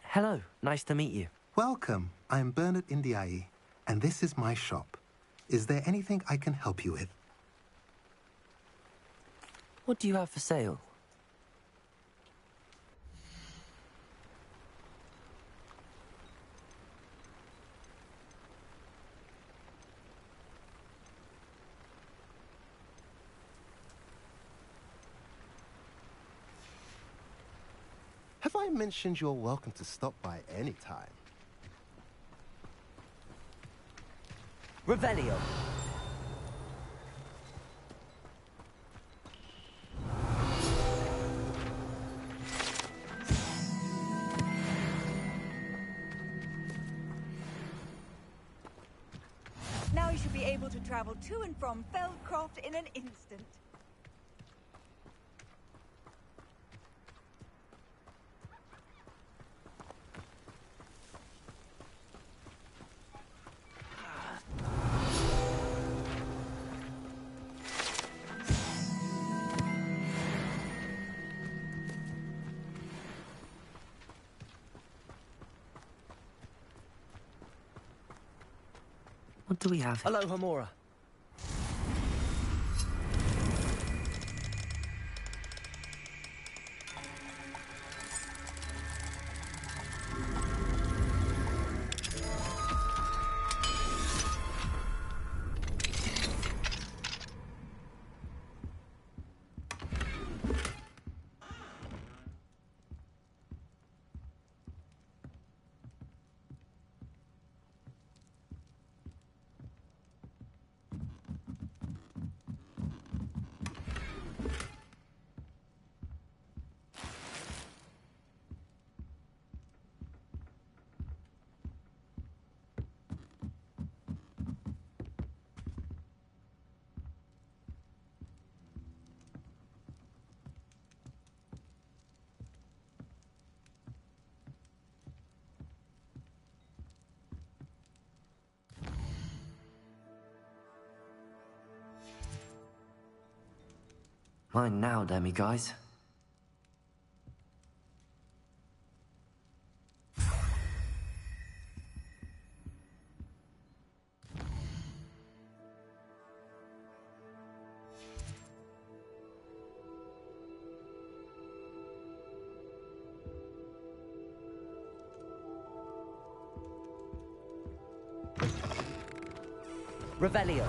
Speaker 1: Hello, nice to meet you.
Speaker 13: Welcome. I'm Bernard Indiaye, and this is my shop. Is there anything I can help you with?
Speaker 1: What do you have for sale?
Speaker 13: Have I mentioned you're welcome to stop by any time?
Speaker 1: Revelio.
Speaker 14: Now you should be able to travel to and from Feldcroft in an instant.
Speaker 1: What do we have? Hello, Hamora. Mine now, Demi guys. Revelio.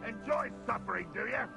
Speaker 10: Enjoy suffering, do you?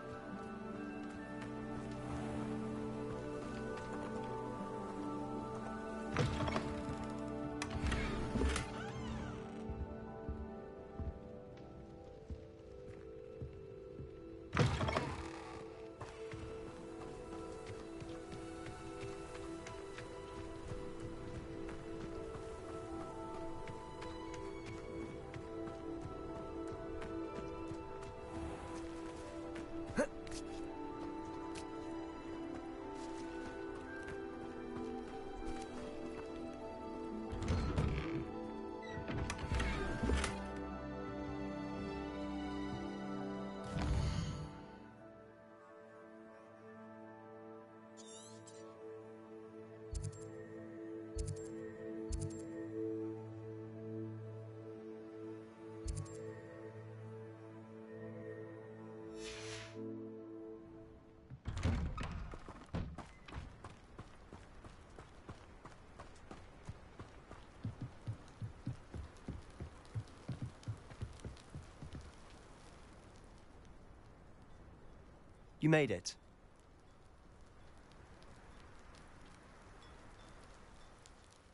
Speaker 15: You made it.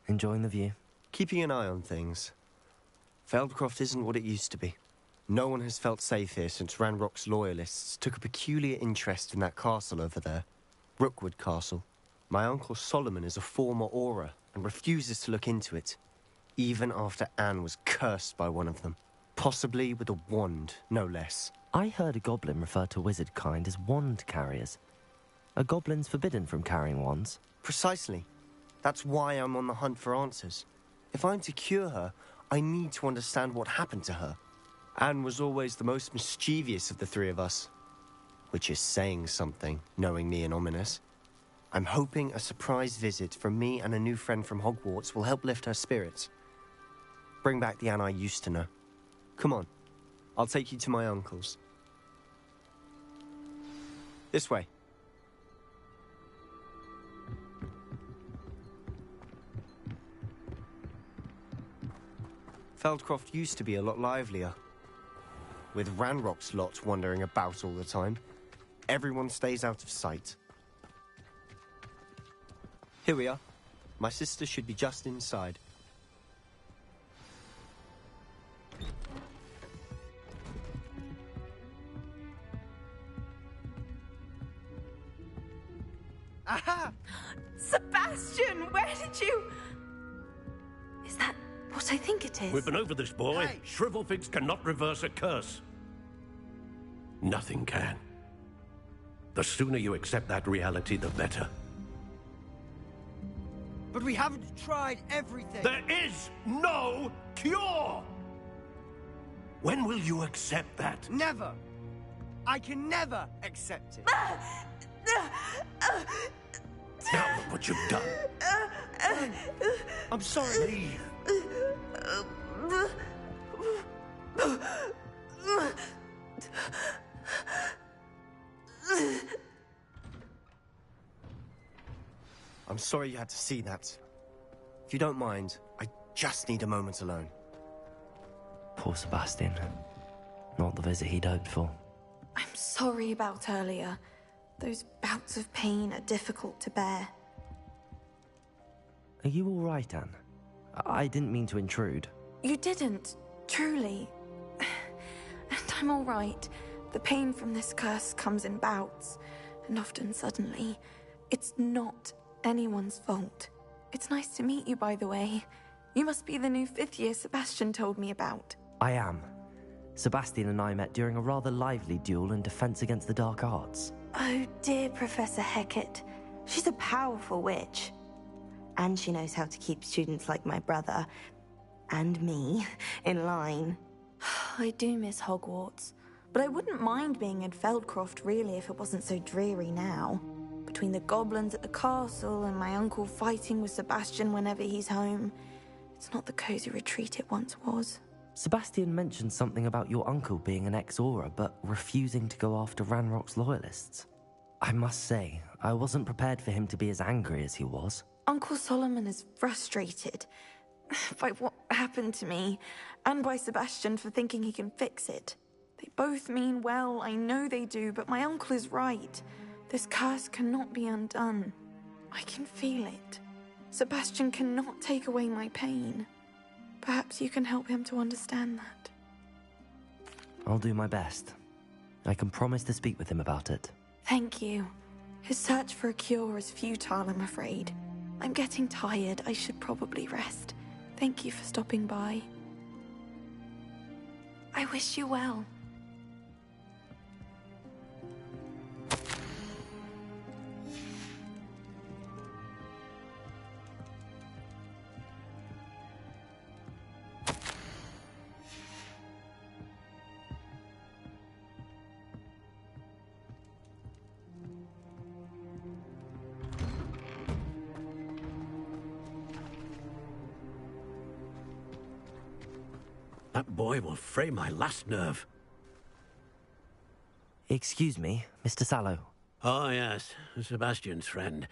Speaker 1: Enjoying the view?
Speaker 15: Keeping an eye on things. Feldcroft isn't what it used to be. No one has felt safe here since Ranrock's loyalists took a peculiar interest in that castle over there. Rookwood Castle. My Uncle Solomon is a former Auror and refuses to look into it, even after Anne was cursed by one of them. Possibly with a wand, no less.
Speaker 1: I heard a goblin refer to wizard kind as wand carriers. Are goblins forbidden from carrying wands?
Speaker 15: Precisely. That's why I'm on the hunt for answers. If I'm to cure her, I need to understand what happened to her. Anne was always the most mischievous of the three of us. Which is saying something, knowing me and ominous. I'm hoping a surprise visit from me and a new friend from Hogwarts will help lift her spirits. Bring back the Anne I used to know. Come on, I'll take you to my uncle's. This way. Feldcroft used to be a lot livelier. With Ranrock's lot wandering about all the time, everyone stays out of sight. Here we are. My sister should be just inside.
Speaker 14: Aha! Sebastian, where did you... Is that what I think it is?
Speaker 16: We've been over this, boy. Hey. Shrivelfigs cannot reverse a curse. Nothing can. The sooner you accept that reality, the better.
Speaker 17: But we haven't tried everything.
Speaker 16: There is no cure! When will you accept that?
Speaker 17: Never! I can never accept it.
Speaker 16: Now look what you've done.
Speaker 15: I'm sorry. I'm sorry you had to see that. If you don't mind, I just need a moment alone.
Speaker 1: Poor Sebastian. Not the visit he'd hoped for.
Speaker 3: I'm sorry about earlier. Those bouts of pain are difficult to bear.
Speaker 1: Are you all right, Anne? I didn't mean to intrude.
Speaker 3: You didn't, truly. And I'm all right. The pain from this curse comes in bouts, and often suddenly. It's not anyone's fault. It's nice to meet you, by the way. You must be the new 5th year Sebastian told me about.
Speaker 1: I am. Sebastian and I met during a rather lively duel in Defense Against the Dark Arts.
Speaker 3: Oh, dear Professor Hecat. She's a powerful witch. And she knows how to keep students like my brother, and me, in line. I do miss Hogwarts, but I wouldn't mind being in Feldcroft, really, if it wasn't so dreary now. Between the goblins at the castle and my uncle fighting with Sebastian whenever he's home, it's not the cozy retreat it once was.
Speaker 1: Sebastian mentioned something about your uncle being an ex-Auror, but refusing to go after Ranrock's loyalists. I must say, I wasn't prepared for him to be as angry as he was.
Speaker 3: Uncle Solomon is frustrated by what happened to me, and by Sebastian for thinking he can fix it. They both mean well, I know they do, but my uncle is right. This curse cannot be undone. I can feel it. Sebastian cannot take away my pain. Perhaps you can help him to understand that.
Speaker 1: I'll do my best. I can promise to speak with him about it.
Speaker 3: Thank you. His search for a cure is futile, I'm afraid. I'm getting tired. I should probably rest. Thank you for stopping by. I wish you well.
Speaker 16: That boy will fray my last nerve.
Speaker 1: Excuse me, Mr. Sallow.
Speaker 16: Oh, yes, Sebastian's friend.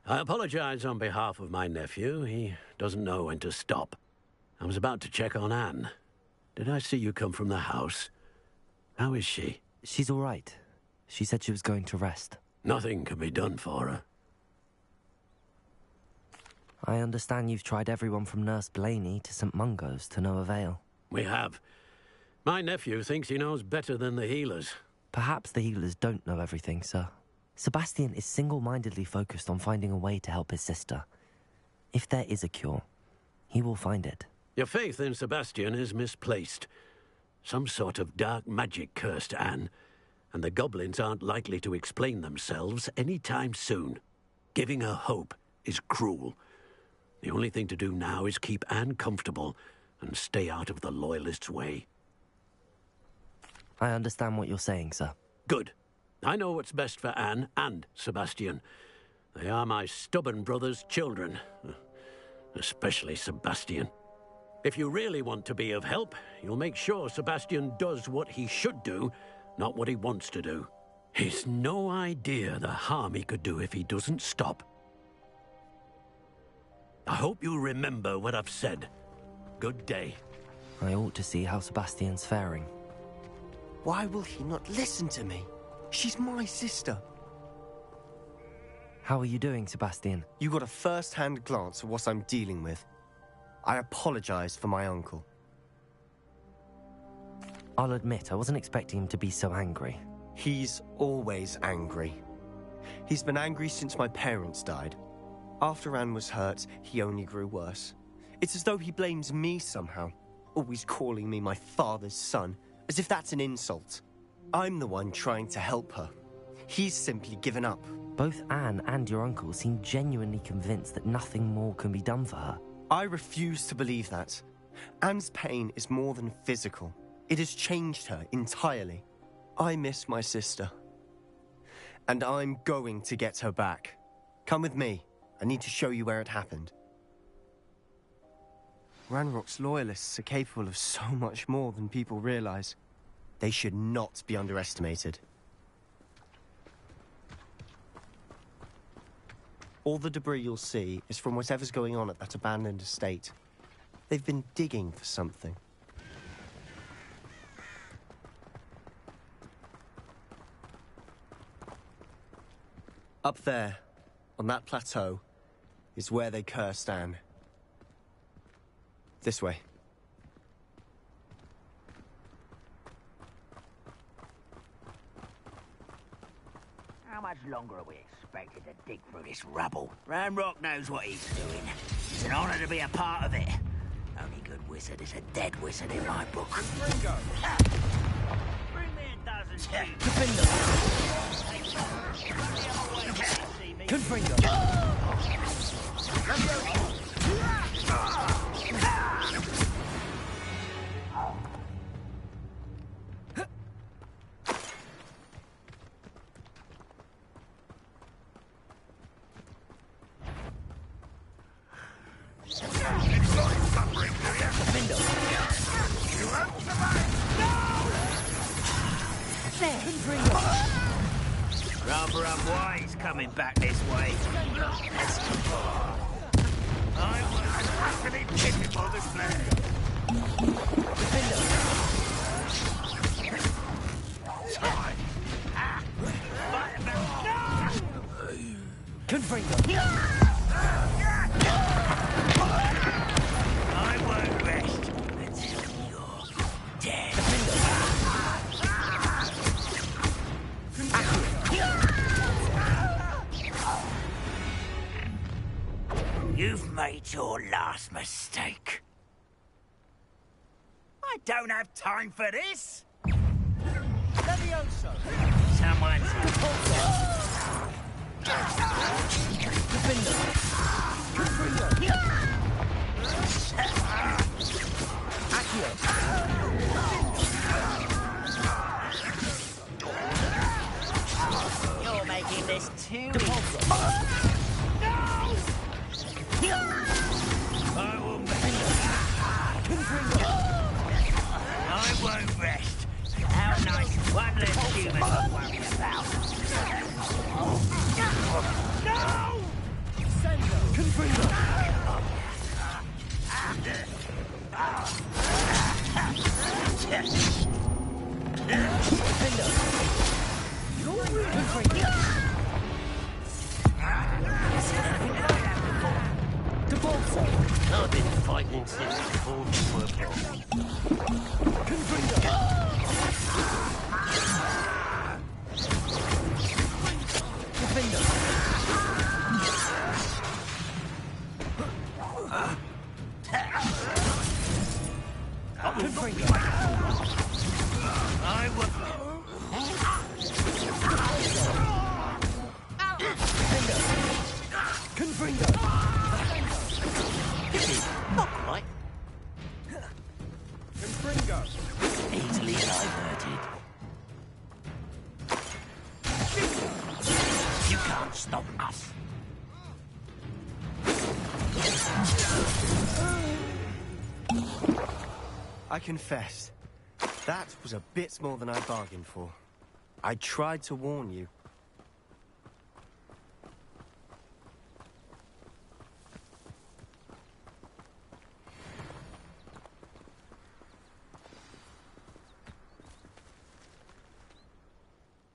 Speaker 16: I apologize on behalf of my nephew. He doesn't know when to stop. I was about to check on Anne. Did I see you come from the house? How is she?
Speaker 1: She's all right. She said she was going to rest.
Speaker 16: Nothing can be done for her.
Speaker 1: I understand you've tried everyone from Nurse Blaney to St. Mungo's to no avail.
Speaker 16: We have. My nephew thinks he knows better than the healers.
Speaker 1: Perhaps the healers don't know everything, sir. Sebastian is single-mindedly focused on finding a way to help his sister. If there is a cure, he will find it.
Speaker 16: Your faith in Sebastian is misplaced. Some sort of dark magic cursed Anne, and the goblins aren't likely to explain themselves any time soon. Giving her hope is cruel. The only thing to do now is keep Anne comfortable and stay out of the Loyalists' way.
Speaker 1: I understand what you're saying, sir.
Speaker 16: Good. I know what's best for Anne and Sebastian. They are my stubborn brother's children. Especially Sebastian. If you really want to be of help, you'll make sure Sebastian does what he should do, not what he wants to do. He's no idea the harm he could do if he doesn't stop. I hope you remember what I've said. Good day.
Speaker 1: I ought to see how Sebastian's faring.
Speaker 15: Why will he not listen to me? She's my sister.
Speaker 1: How are you doing, Sebastian?
Speaker 15: You got a first-hand glance at what I'm dealing with. I apologize for my uncle.
Speaker 1: I'll admit, I wasn't expecting him to be so angry.
Speaker 15: He's always angry. He's been angry since my parents died. After Anne was hurt, he only grew worse. It's as though he blames me somehow, always calling me my father's son, as if that's an insult. I'm the one trying to help her. He's simply given up.
Speaker 1: Both Anne and your uncle seem genuinely convinced that nothing more can be done for her.
Speaker 15: I refuse to believe that. Anne's pain is more than physical. It has changed her entirely. I miss my sister. And I'm going to get her back. Come with me. I need to show you where it happened. Ranrock's Loyalists are capable of so much more than people realize. They should not be underestimated. All the debris you'll see is from whatever's going on at that abandoned estate. They've been digging for something. Up there, on that plateau, is where they cursed Anne. This way.
Speaker 9: How much longer are we expected to dig through this rubble? Ranrock knows what he's doing. It's an honor to be a part of it. Only good wizard is a dead wizard in my book.
Speaker 10: Ringo!
Speaker 9: Bring me a dozen sheep.
Speaker 17: Confringo!
Speaker 9: Rather unwise coming back this way.
Speaker 10: I was utterly pitiful this man.
Speaker 9: I won't rest until you're dead. You've made your last mistake. I don't have time for this.
Speaker 17: Levioso!
Speaker 9: Someone's You're making this too easy. I will I won't rest. How nice one less human to worry about. No!
Speaker 16: I've been fighting since before we were born. Not quite. Easily diverted. You can't stop us.
Speaker 15: I confess, that was a bit more than I bargained for. I tried to warn you.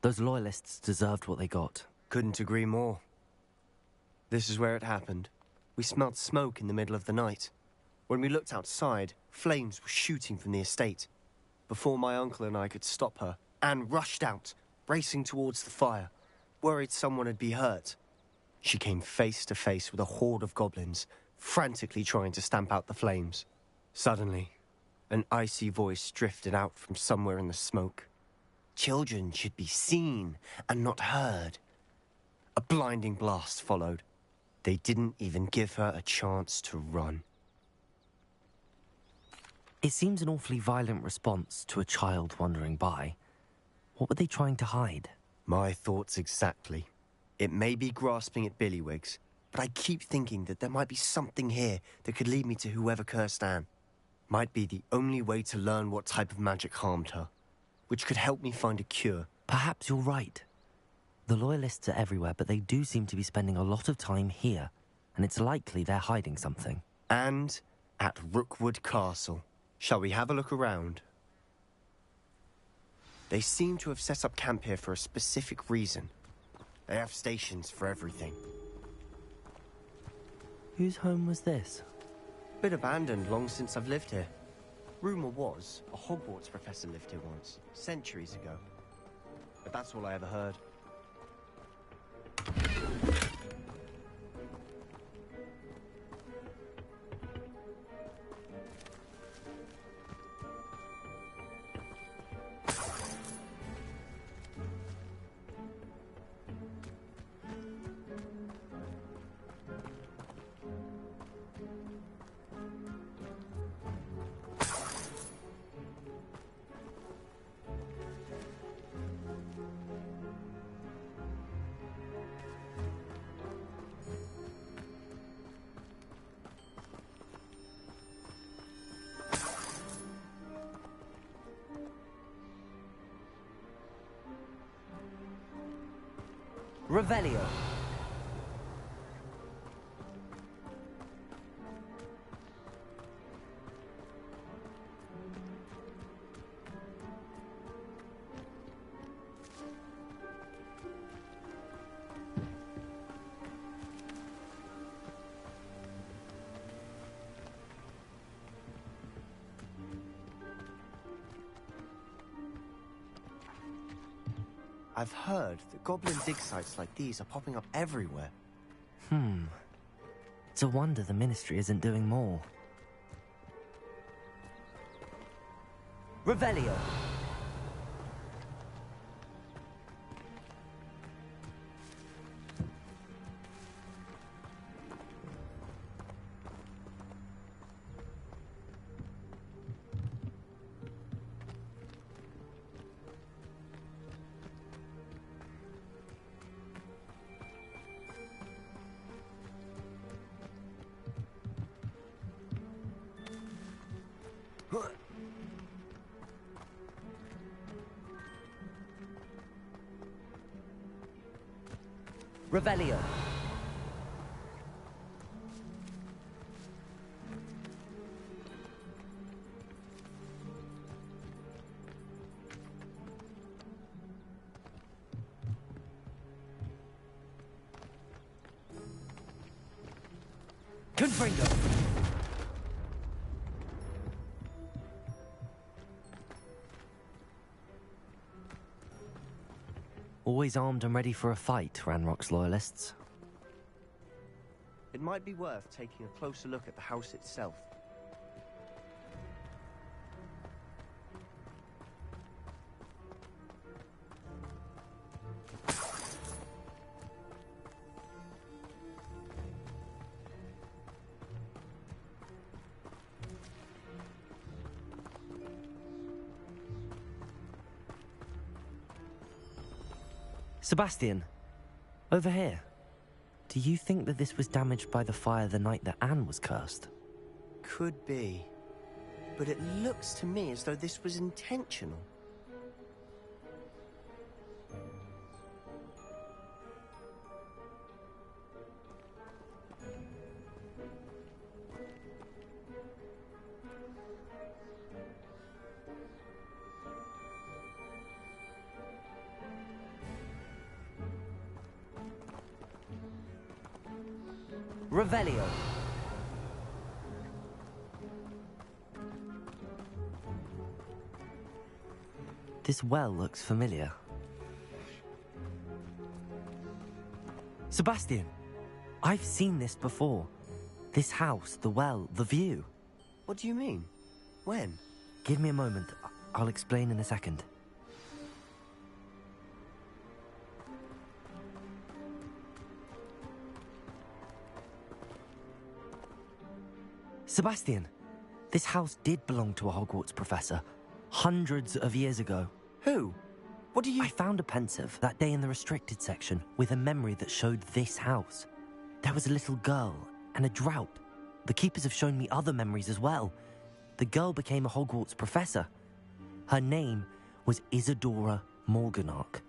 Speaker 1: Those loyalists deserved what they got.
Speaker 15: Couldn't agree more. This is where it happened. We smelled smoke in the middle of the night. When we looked outside, flames were shooting from the estate. Before my uncle and I could stop her, Anne rushed out, racing towards the fire, worried someone would be hurt. She came face to face with a horde of goblins, frantically trying to stamp out the flames. Suddenly, an icy voice drifted out from somewhere in the smoke. Children should be seen and not heard. A blinding blast followed. They didn't even give her a chance to run.
Speaker 1: It seems an awfully violent response to a child wandering by. What were they trying to hide?
Speaker 15: My thoughts exactly. It may be grasping at Billywigs, but I keep thinking that there might be something here that could lead me to whoever cursed Anne. Might be the only way to learn what type of magic harmed her, which could help me find a cure.
Speaker 1: Perhaps you're right. The Loyalists are everywhere, but they do seem to be spending a lot of time here, and it's likely they're hiding something.
Speaker 15: And at Rookwood Castle. Shall we have a look around? They seem to have set up camp here for a specific reason. They have stations for everything.
Speaker 1: Whose home was this?
Speaker 15: Bit abandoned long since I've lived here. Rumour was, a Hogwarts professor lived here once, centuries ago. But that's all I ever heard.
Speaker 1: Revelio.
Speaker 15: I've heard that goblin dig sites like these are popping up everywhere.
Speaker 1: It's a wonder the Ministry isn't doing more. Revelio. Revelio. Confringo! Always armed and ready for a fight, Ranrock's loyalists.
Speaker 15: It might be worth taking a closer look at the house itself.
Speaker 1: Sebastian, over here. Do you think that this was damaged by the fire the night that Anne was cursed?
Speaker 15: Could be. But it looks to me as though this was intentional.
Speaker 1: Revelio. This well looks familiar. Sebastian, I've seen this before. This house, the well, the view.
Speaker 15: What do you mean? When?
Speaker 1: Give me a moment. I'll explain in a second. Sebastian, this house did belong to a Hogwarts professor, hundreds of years ago.
Speaker 15: Who? What do you...
Speaker 1: I found a pensive that day in the restricted section with a memory that showed this house. There was a little girl and a drought. The keepers have shown me other memories as well. The girl became a Hogwarts professor. Her name was Isadora Morganach.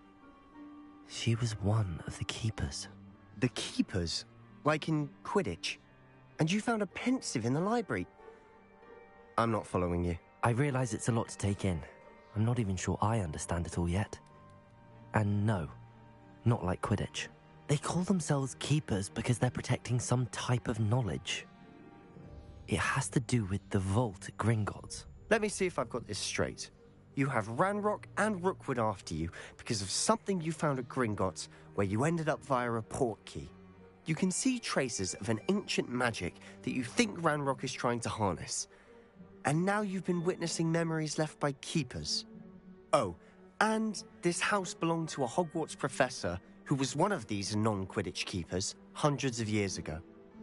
Speaker 1: She was one of the keepers.
Speaker 15: The keepers? Like in Quidditch? And you found a pensive in the library? I'm not following you.
Speaker 1: I realize it's a lot to take in. I'm not even sure I understand it all yet. And no, not like Quidditch. They call themselves keepers because they're protecting some type of knowledge. It has to do with the vault at Gringotts.
Speaker 15: Let me see if I've got this straight. You have Ranrock and Rookwood after you because of something you found at Gringotts where you ended up via a port key. You can see traces of an ancient magic that you think Ranrock is trying to harness. And now you've been witnessing memories left by keepers. Oh, and this house belonged to a Hogwarts professor who was one of these non-Quidditch keepers hundreds of years ago.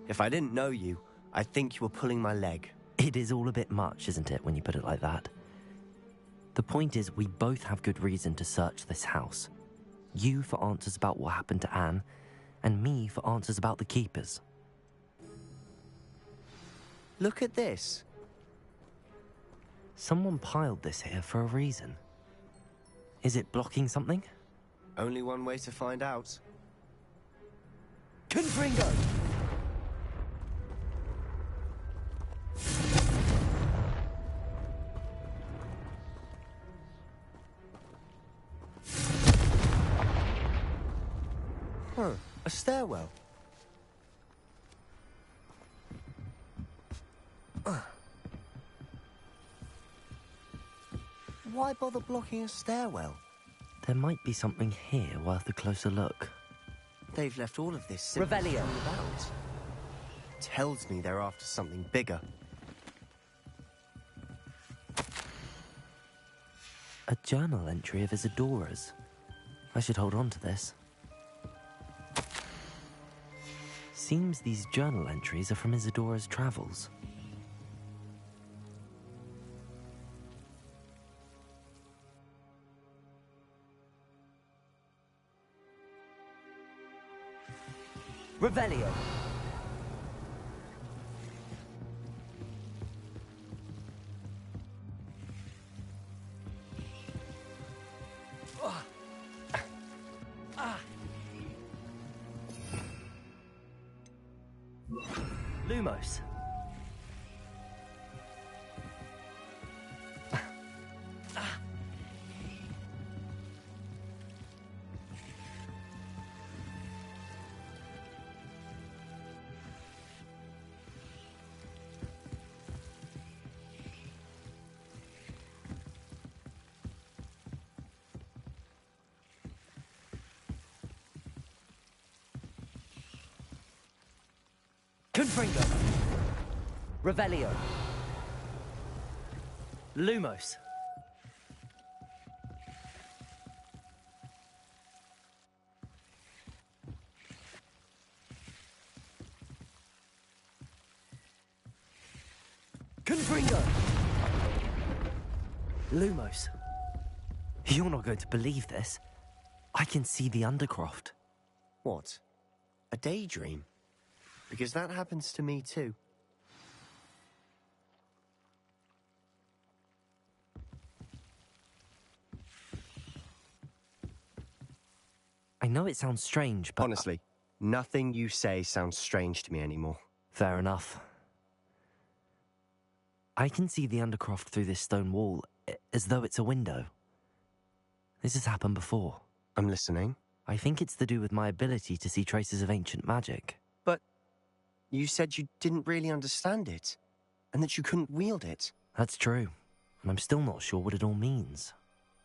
Speaker 15: If I didn't know you, I'd think you were pulling my leg.
Speaker 1: It is all a bit much, isn't it, when you put it like that? The point is, we both have good reason to search this house. You for answers about what happened to Anne, and me for answers about the keepers.
Speaker 15: Look at this.
Speaker 1: Someone piled this here for a reason. Is it blocking something?
Speaker 15: Only one way to find out.
Speaker 1: Confringo!
Speaker 15: Huh, a stairwell. Why bother blocking a stairwell?
Speaker 1: There might be something here worth a closer look.
Speaker 15: They've left all of this simply
Speaker 1: Revelio.
Speaker 15: about. Tells me they're after something bigger.
Speaker 1: A journal entry of Isadora's. I should hold on to this. Seems these journal entries are from Isadora's travels. Revelio. Lumos.
Speaker 18: Confringo. Revelio. Lumos. Confringo. Lumos.
Speaker 1: You're not going to believe this. I can see the Undercroft.
Speaker 15: What? A daydream? Because that happens to me too.
Speaker 1: I know it sounds strange, but...
Speaker 15: Honestly, nothing you say sounds strange to me anymore.
Speaker 1: Fair enough. I can see the Undercroft through this stone wall, as though it's a window. This has happened before.
Speaker 15: I'm listening.
Speaker 1: I think it's to do with my ability to see traces of ancient magic.
Speaker 15: But you said you didn't really understand it, and that you couldn't wield it.
Speaker 1: That's true, and I'm still not sure what it all means.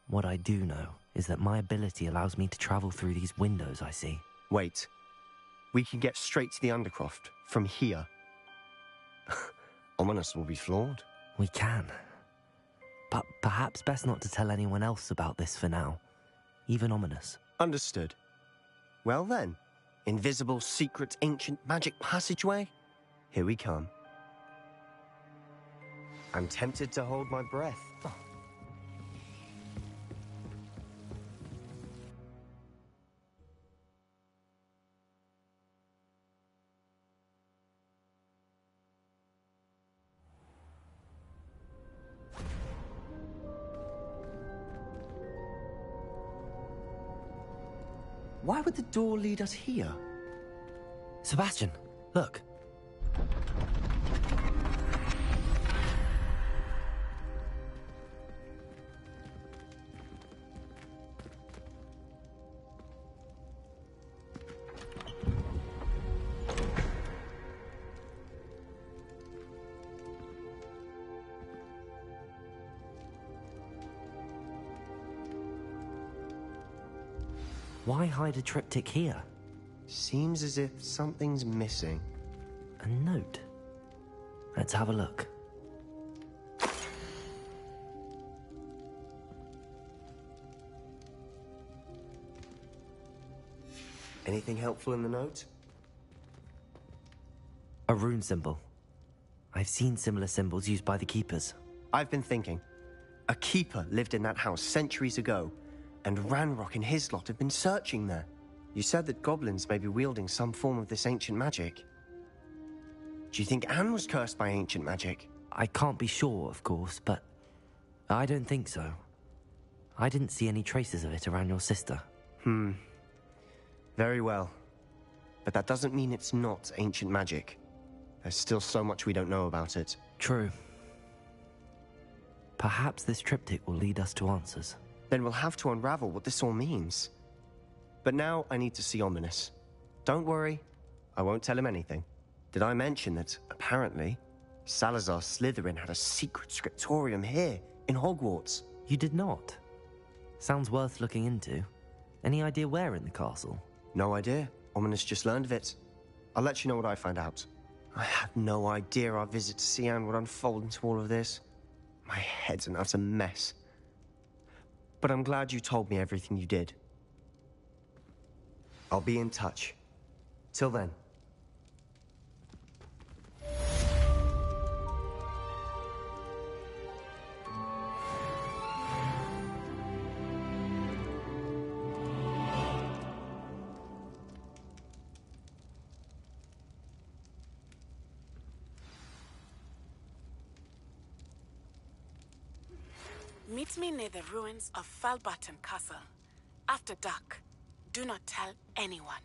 Speaker 1: What I do know is that my ability allows me to travel through these windows I see.
Speaker 15: Wait. We can get straight to the Undercroft from here. Ominous will be flawed.
Speaker 1: We can. But perhaps best not to tell anyone else about this for now. Even Ominous.
Speaker 15: Understood. Well then, invisible, secret, ancient magic passageway? Here we come. I'm tempted to hold my breath. Why would the door lead us here?
Speaker 1: Sebastian, look. Why hide a triptych here?
Speaker 15: Seems as if something's missing.
Speaker 1: A note. Let's have a look.
Speaker 15: Anything helpful in the note?
Speaker 1: A rune symbol. I've seen similar symbols used by the keepers.
Speaker 15: I've been thinking. A keeper lived in that house centuries ago, and Ranrock and his lot have been searching there. You said that goblins may be wielding some form of this ancient magic. Do you think Anne was cursed by ancient magic?
Speaker 1: I can't be sure, of course, but I don't think so. I didn't see any traces of it around your sister.
Speaker 15: Very well. But that doesn't mean it's not ancient magic. There's still so much we don't know about it.
Speaker 1: True. Perhaps this triptych will lead us to answers.
Speaker 15: Then we'll have to unravel what this all means. But now I need to see Ominous. Don't worry, I won't tell him anything. Did I mention that, apparently, Salazar Slytherin had a secret scriptorium here, in Hogwarts?
Speaker 1: You did not? Sounds worth looking into. Any idea where in the castle?
Speaker 15: No idea. Ominous just learned of it. I'll let you know what I find out. I had no idea our visit to Cian would unfold into all of this. My head's an utter mess. But I'm glad you told me everything you did. I'll be in touch. Till then.
Speaker 19: Meet me near the ruins of Falbaton Castle. After dark. Do not tell anyone.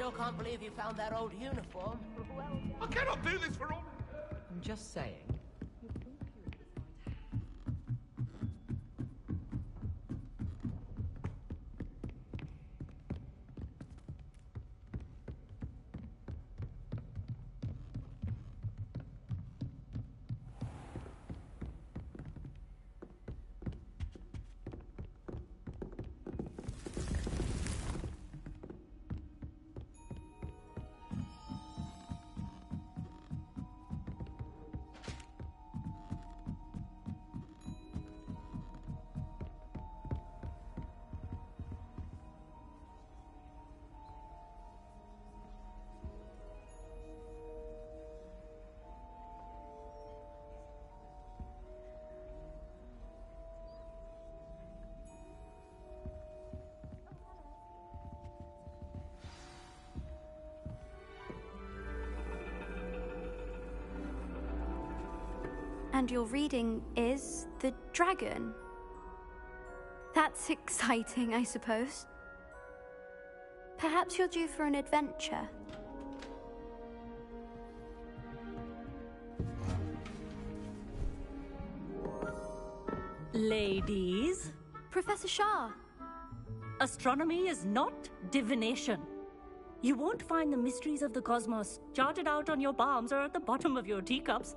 Speaker 6: still can't believe you found that old uniform.
Speaker 10: I cannot do this for all.
Speaker 11: I'm just saying.
Speaker 8: And your reading is The Dragon. That's exciting, I suppose. Perhaps you're due for an adventure.
Speaker 20: Ladies,
Speaker 8: Professor Shah.
Speaker 20: astronomy is not divination. You won't find the mysteries of the cosmos charted out on your palms or at the bottom of your teacups.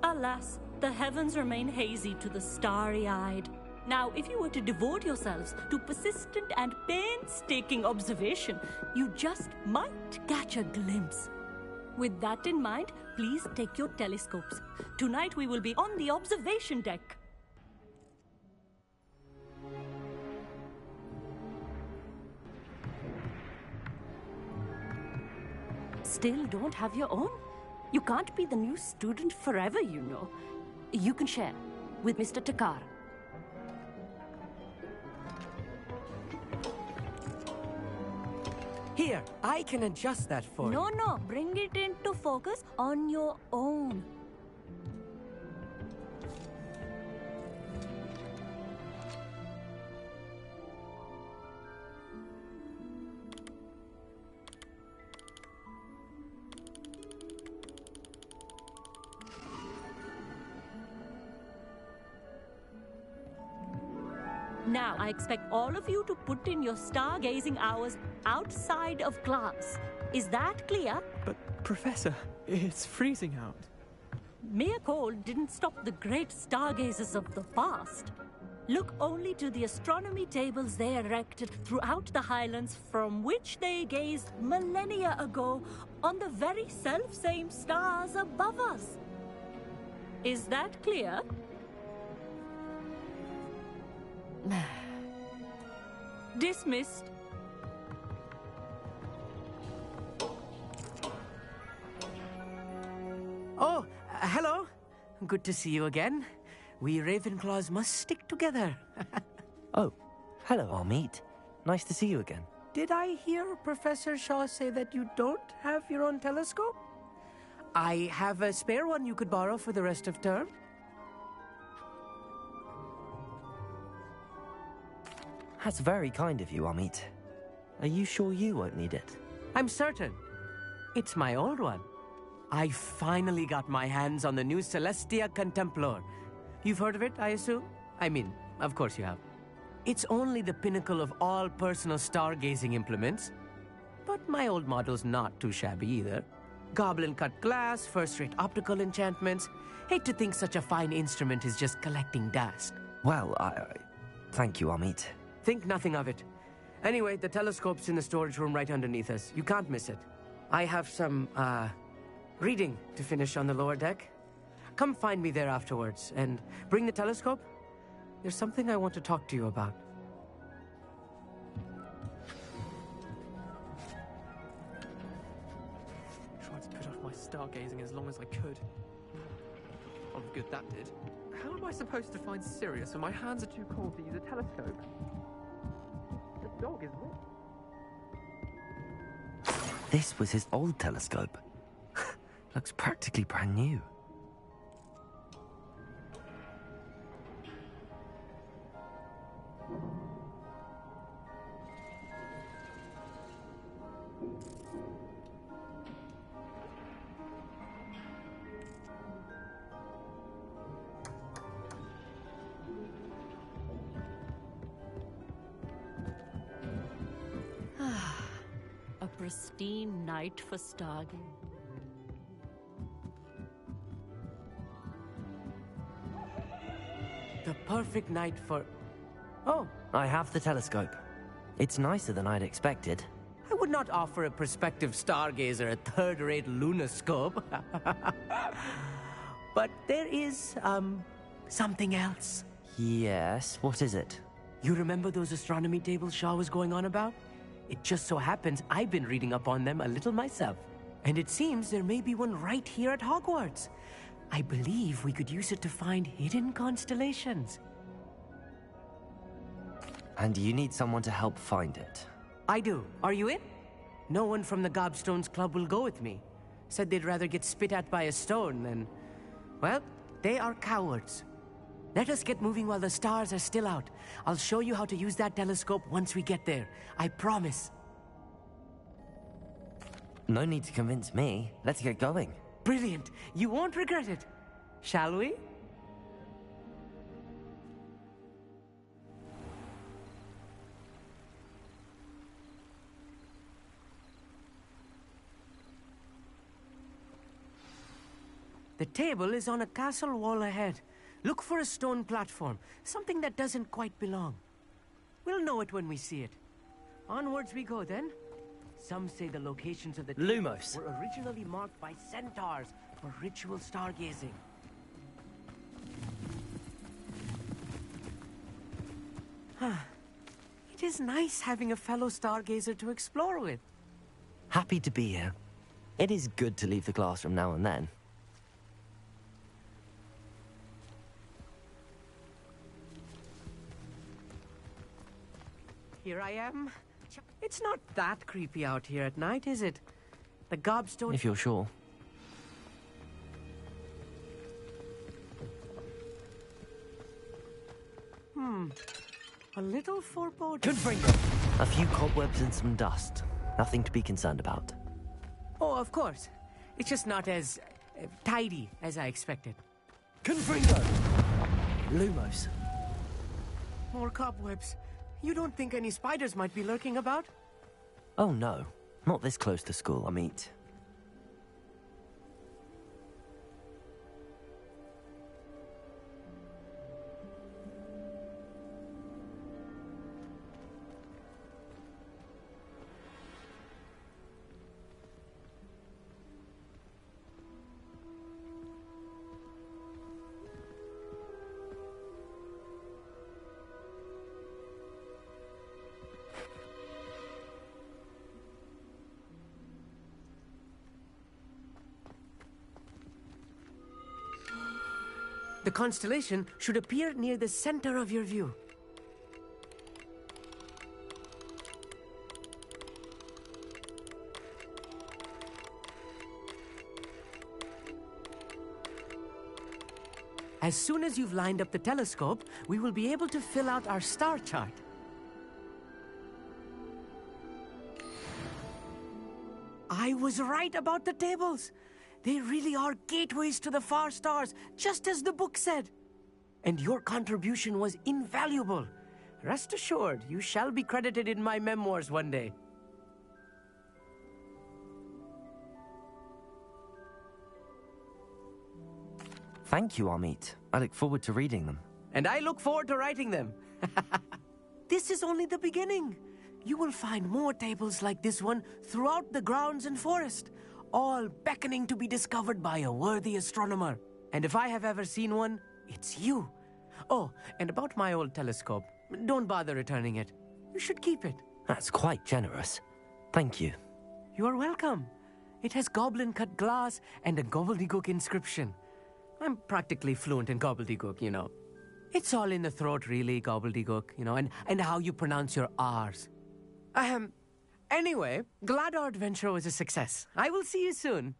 Speaker 20: Alas, the heavens remain hazy to the starry-eyed. Now, if you were to devote yourselves to persistent and painstaking observation, you just might catch a glimpse. With that in mind, please take your telescopes. Tonight we will be on the observation deck. Still don't have your own? You can't be the new student forever, you know. You can share with Mr. Takar.
Speaker 18: Here, I can adjust that for you.
Speaker 20: No, bring it into focus on your own. Now, I expect all of you to put in your stargazing hours outside of class. Is that clear?
Speaker 21: But, Professor, it's freezing out.
Speaker 20: Mere cold didn't stop the great stargazers of the past. Look only to the astronomy tables they erected throughout the highlands from which they gazed millennia ago on the very self-same stars above us. Is that clear? Dismissed.
Speaker 18: Oh, hello. Good to see you again. We Ravenclaws must stick together.
Speaker 1: Oh, hello, Amit. Nice to see you again.
Speaker 18: Did I hear Professor Shaw say that you don't have your own telescope? I have a spare one you could borrow for the rest of term.
Speaker 1: That's very kind of you, Amit. Are you sure you won't need it?
Speaker 18: I'm certain. It's my old one. I finally got my hands on the new Celestia Contemplar. You've heard of it, I assume? I mean, of course you have. It's only the pinnacle of all personal stargazing implements. But my old model's not too shabby either. Goblin-cut glass, first-rate optical enchantments. Hate to think such a fine instrument is just collecting dust.
Speaker 1: Well, thank you, Amit.
Speaker 18: Think nothing of it. Anyway, the telescope's in the storage room right underneath us. You can't miss it. I have some, reading to finish on the lower deck. Come find me there afterwards, and bring the telescope. There's something I want to talk to you about.
Speaker 21: Tried to put off my stargazing as long as I could. Oh, good that did. How am I supposed to find Sirius when my hands are too cold to use a telescope? The dog is wet.
Speaker 1: This was his old telescope. Looks practically brand new.
Speaker 20: pristine night for stargazing.
Speaker 18: The perfect night for...
Speaker 1: Oh, I have the telescope. It's nicer than I'd expected.
Speaker 18: I would not offer a prospective stargazer a third-rate lunoscope. But there is, something else.
Speaker 1: Yes, what is it?
Speaker 18: You remember those astronomy tables Shaw was going on about? It just so happens I've been reading up on them a little myself. And it seems there may be one right here at Hogwarts. I believe we could use it to find hidden constellations.
Speaker 1: And you need someone to help find it.
Speaker 18: I do. Are you in? No one from the Gobstones Club will go with me. Said they'd rather get spit at by a stone than... Well, they are cowards. Let us get moving while the stars are still out. I'll show you how to use that telescope once we get there. I promise.
Speaker 1: No need to convince me. Let's get going.
Speaker 18: Brilliant. You won't regret it. Shall we? The table is on a castle wall ahead. Look for a stone platform, something that doesn't quite belong. We'll know it when we see it. Onwards we go then. Some say the locations of the
Speaker 1: Lumos
Speaker 18: were originally marked by centaurs for ritual stargazing. It is nice having a fellow stargazer to explore with.
Speaker 1: Happy to be here. It is good to leave the classroom now and then.
Speaker 18: Here I am. It's not that creepy out here at night, is it? The Gobstone...
Speaker 1: If you're sure.
Speaker 18: A little foreboding.
Speaker 1: Could bring them. A few cobwebs and some dust. Nothing to be concerned about.
Speaker 18: Oh, of course. It's just not as tidy as I expected.
Speaker 1: Confringo! Lumos.
Speaker 18: More cobwebs. You don't think any spiders might be lurking about?
Speaker 1: Oh no. Not this close to school, I mean.
Speaker 18: The constellation should appear near the center of your view. As soon as you've lined up the telescope, we will be able to fill out our star chart. I was right about the tables. They really are gateways to the far stars, just as the book said. And your contribution was invaluable. Rest assured, you shall be credited in my memoirs one day.
Speaker 1: Thank you, Amit. I look forward to reading them.
Speaker 18: And I look forward to writing them. This is only the beginning. You will find more tables like this one throughout the grounds and forest, all beckoning to be discovered by a worthy astronomer. And if I have ever seen one, it's you. Oh, and about my old telescope, don't bother returning it. You should keep it.
Speaker 1: That's quite generous. Thank you.
Speaker 18: You are welcome. It has goblin-cut glass and a gobbledygook inscription. I'm practically fluent in gobbledygook, you know. It's all in the throat, really, gobbledygook, you know, and how you pronounce your R's. Anyway, glad our adventure was a success. I will see you soon.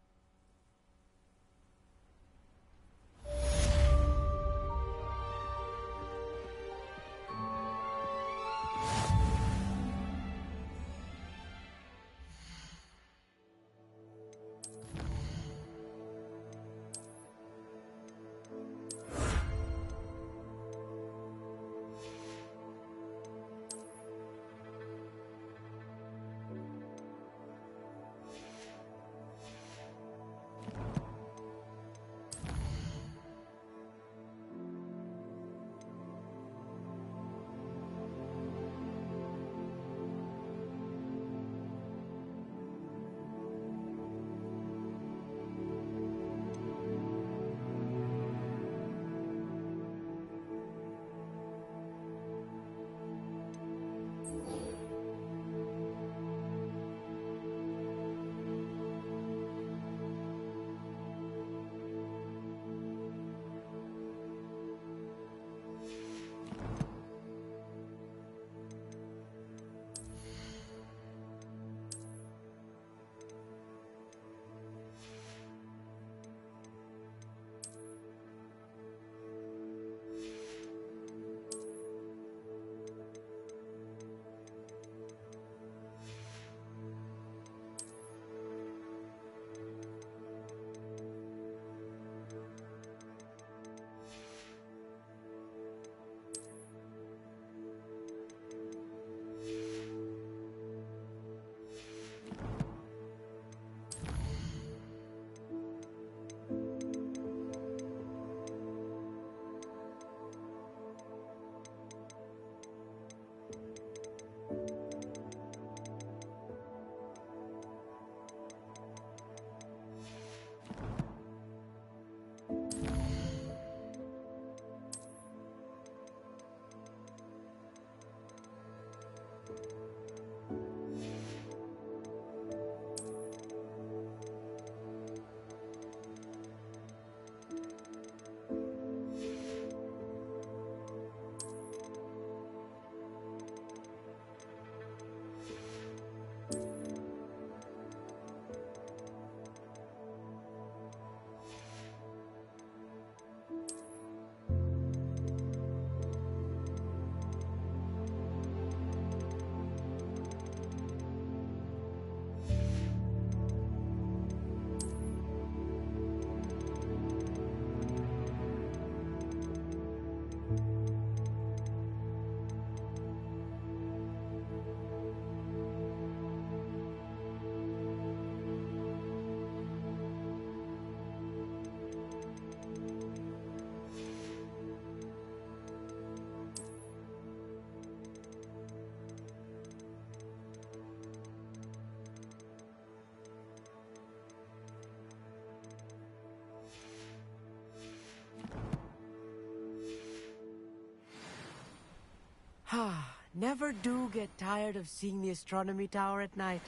Speaker 6: Never do get tired of seeing the astronomy tower at night.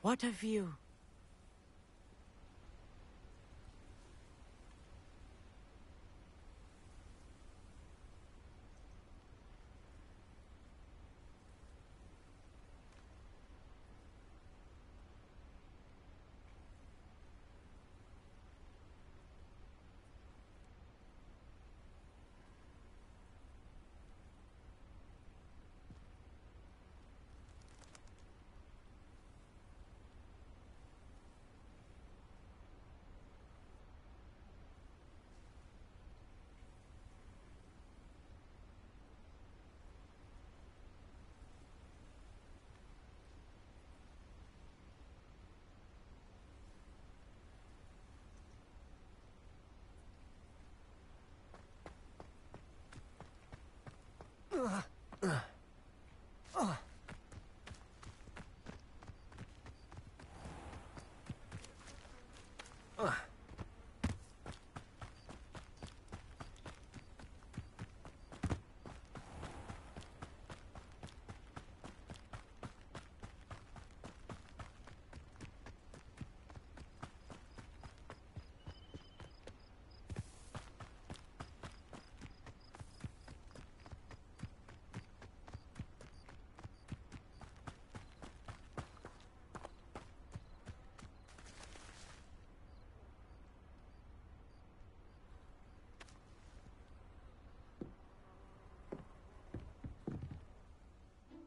Speaker 6: What a view.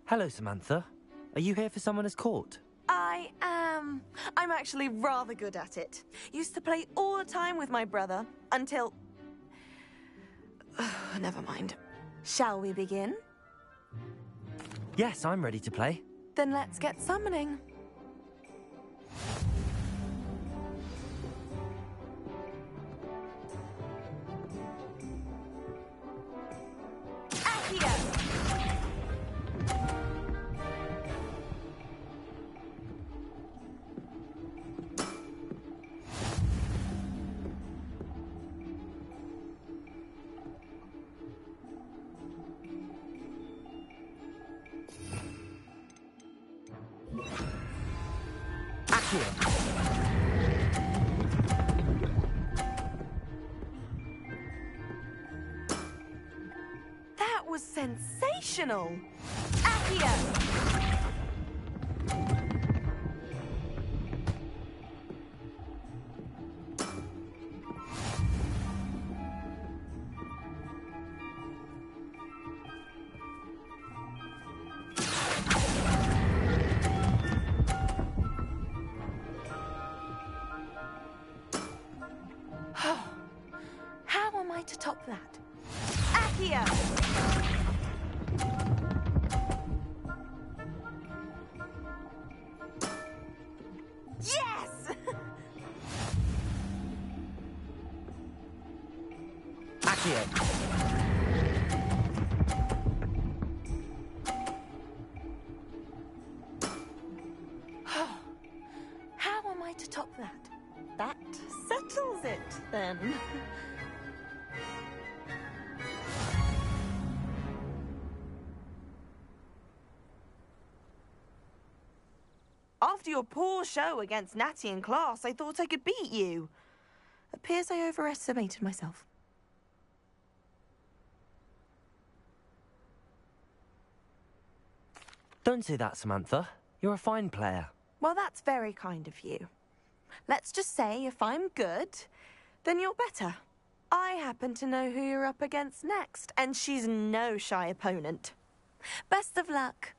Speaker 1: Hello, Samantha. Are you here for Summoner's Court?
Speaker 14: I am. I'm actually rather good at it. Used to play all the time with my brother until... Never mind. Shall we begin?
Speaker 1: Yes, I'm ready to play.
Speaker 14: Then let's get summoning. That was sensational! Accio! How am I to top that? Accio! Yes!
Speaker 1: Accio!
Speaker 14: How am I to top that? That settles it, then. After your poor show against Natty in class, I thought I could beat you. Appears I overestimated myself.
Speaker 1: Don't say that, Samantha. You're a fine player.
Speaker 14: Well, that's very kind of you. Let's just say if I'm good, then you're better. I happen to know who you're up against next, and she's no shy opponent. Best of luck.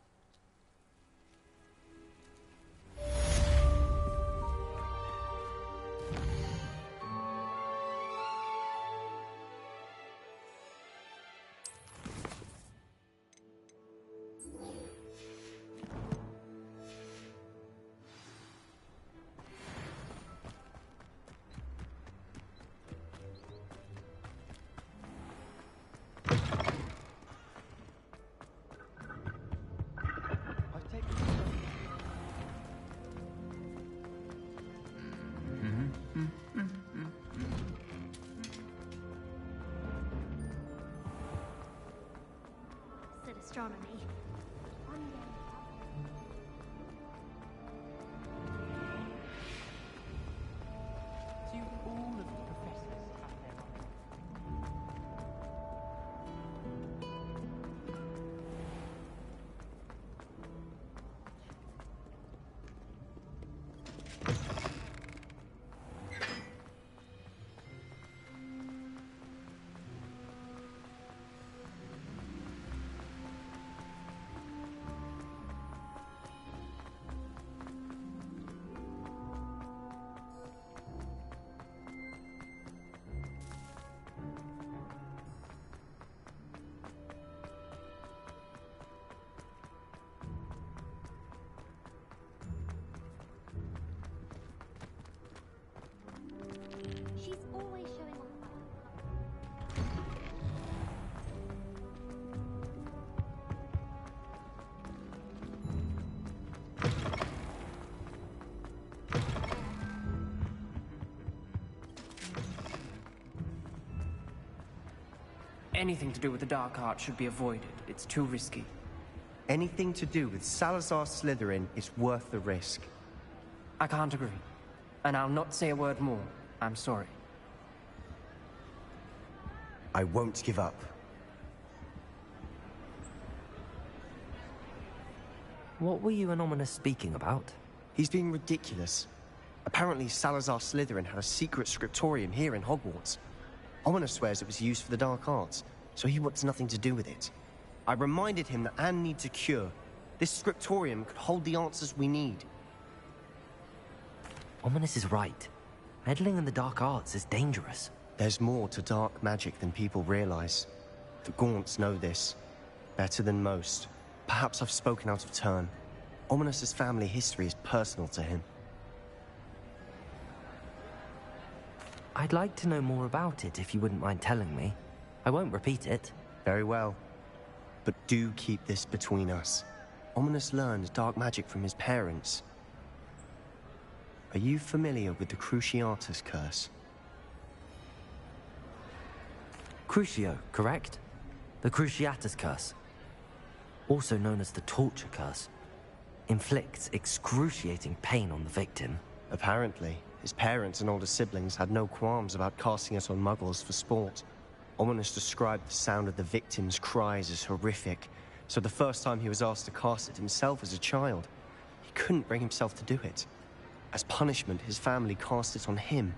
Speaker 7: astronomy.
Speaker 11: Do all of the professors have their own?
Speaker 7: She's always showing off.
Speaker 2: Anything to do with the dark art should be avoided. It's too risky.
Speaker 15: Anything to do with Salazar Slytherin is worth the risk.
Speaker 2: I can't agree. And I'll not say a word more. I'm sorry.
Speaker 15: I won't give up.
Speaker 1: What were you and Ominous speaking about?
Speaker 15: He's being ridiculous. Apparently Salazar Slytherin had a secret scriptorium here in Hogwarts. Ominous swears it was used for the dark arts, so he wants nothing to do with it. I reminded him that Anne needs a cure. This scriptorium could hold the answers we need.
Speaker 1: Ominous is right. Meddling in the dark arts is dangerous.
Speaker 15: There's more to dark magic than people realize. The Gaunts know this. Better than most. Perhaps I've spoken out of turn. Ominous's family history is personal to him.
Speaker 1: I'd like to know more about it if you wouldn't mind telling me. I won't repeat it.
Speaker 15: Very well. But do keep this between us. Ominous learned dark magic from his parents. Are you familiar with the Cruciatus curse?
Speaker 1: Crucio, correct? The Cruciatus curse. Also known as the torture curse. Inflicts excruciating pain on the victim.
Speaker 15: Apparently, his parents and older siblings had no qualms about casting it on muggles for sport. Ominous described the sound of the victim's cries as horrific, so the first time he was asked to cast it himself as a child, he couldn't bring himself to do it. As punishment, his family cast it on him.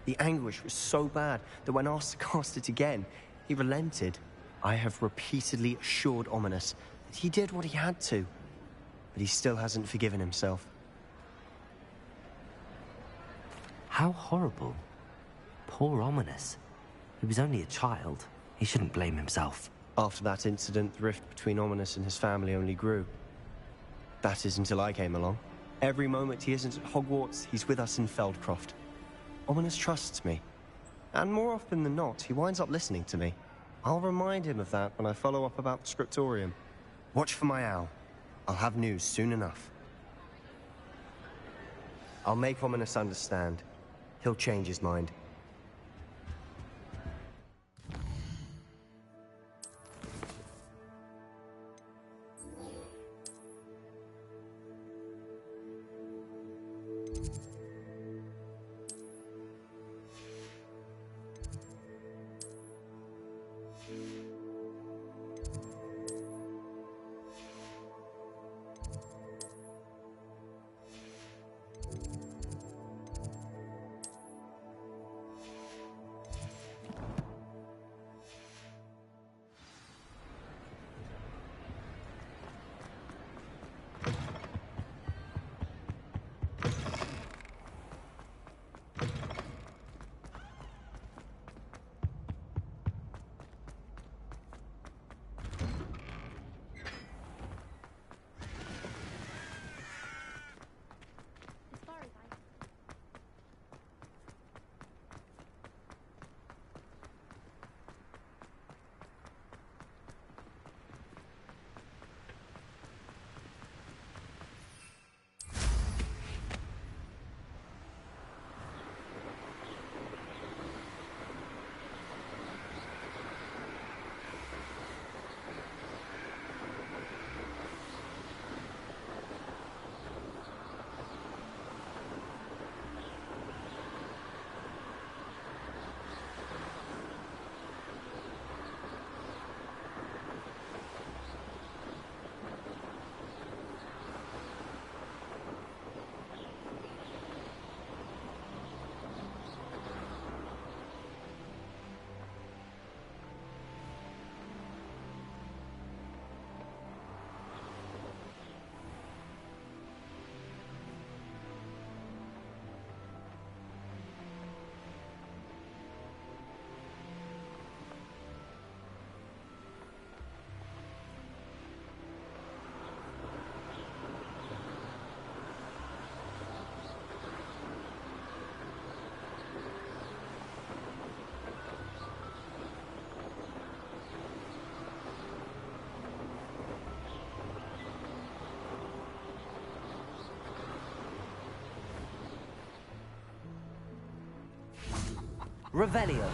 Speaker 15: The anguish was so bad that when asked to cast it again, he relented. I have repeatedly assured Ominous that he did what he had to, but he still hasn't forgiven himself.
Speaker 1: How horrible. Poor Ominous. He was only a child. He shouldn't blame himself.
Speaker 15: After that incident, the rift between Ominous and his family only grew. That is until I came along. Every moment he isn't at Hogwarts, he's with us in Feldcroft. Ominous trusts me. And more often than not, he winds up listening to me. I'll remind him of that when I follow up about the scriptorium. Watch for my owl. I'll have news soon enough. I'll make Ominous understand. He'll change his mind.
Speaker 1: Revelio.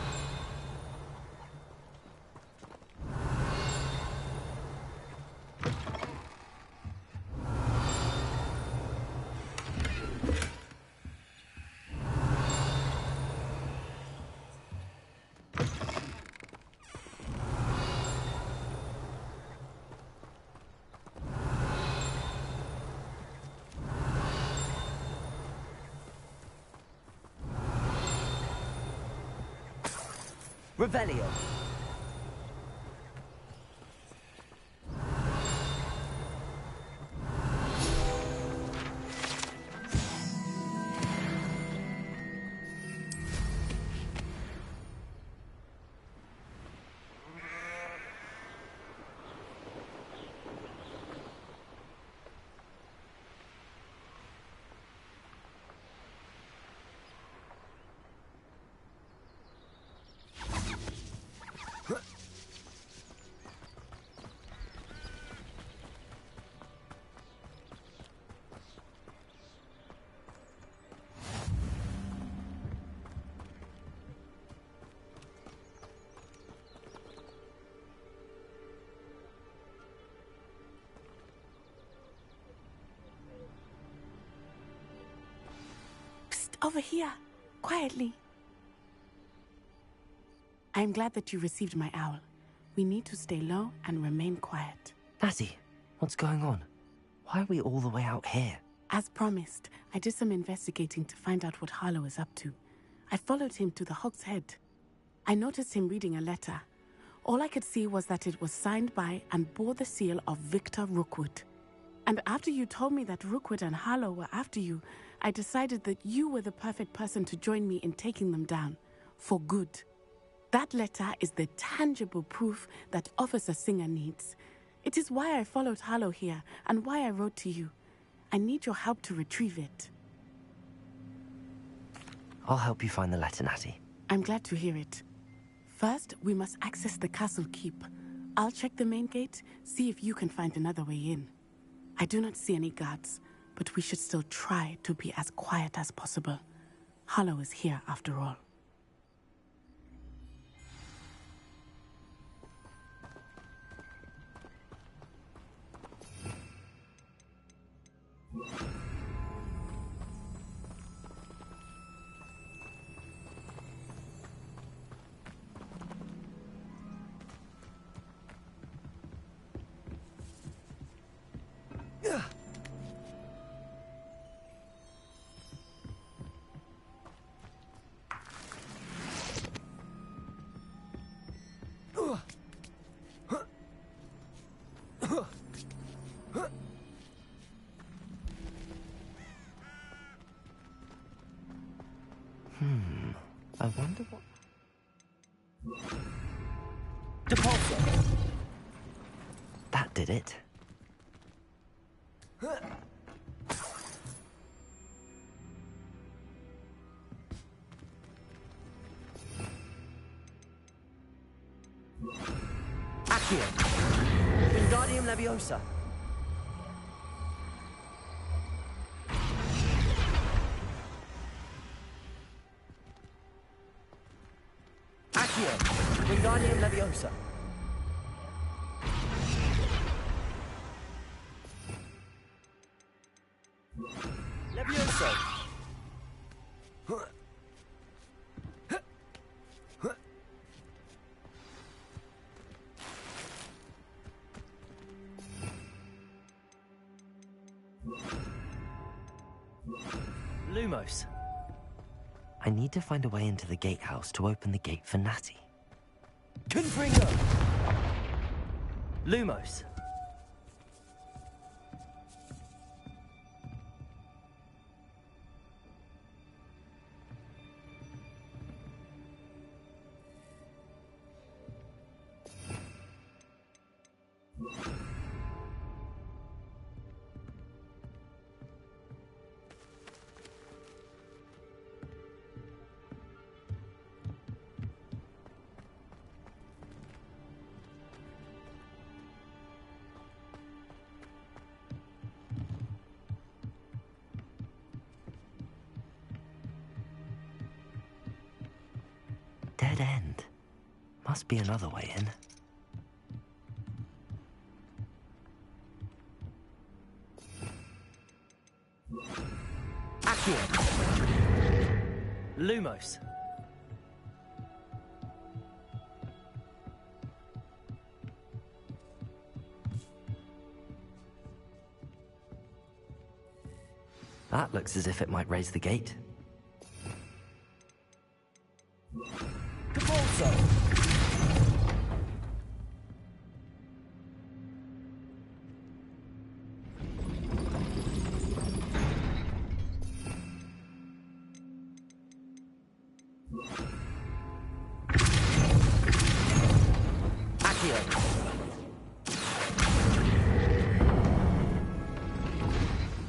Speaker 1: Revelio.
Speaker 19: Over here, quietly. I'm glad that you received my owl. We need to stay low and remain quiet.
Speaker 1: Natty, what's going on? Why are we all the way out here?
Speaker 19: As promised, I did some investigating to find out what Harlow is up to. I followed him to the Hog's Head. I noticed him reading a letter. All I could see was that it was signed by and bore the seal of Victor Rookwood. And after you told me that Rookwood and Harlow were after you, I decided that you were the perfect person to join me in taking them down. For good. That letter is the tangible proof that Officer Singer needs. It is why I followed Harlow here and why I wrote to you. I need your help to retrieve it.
Speaker 1: I'll help you find the letter, Natty.
Speaker 19: I'm glad to hear it. First, we must access the castle keep. I'll check the main gate, see if you can find another way in. I do not see any guards, but we should still try to be as quiet as possible. Harlow is here after all.
Speaker 1: I wonder what... Depulso! That did it. Accio! Wingardium Leviosa! Accio! Wingardium Leviosa! Levioso! Lumos. I need to find a way into the gatehouse to open the gate for Natty. Confringo! Lumos. Dead end. Must be another way in. Accio. Lumos. That looks as if it might raise the gate. Capolso!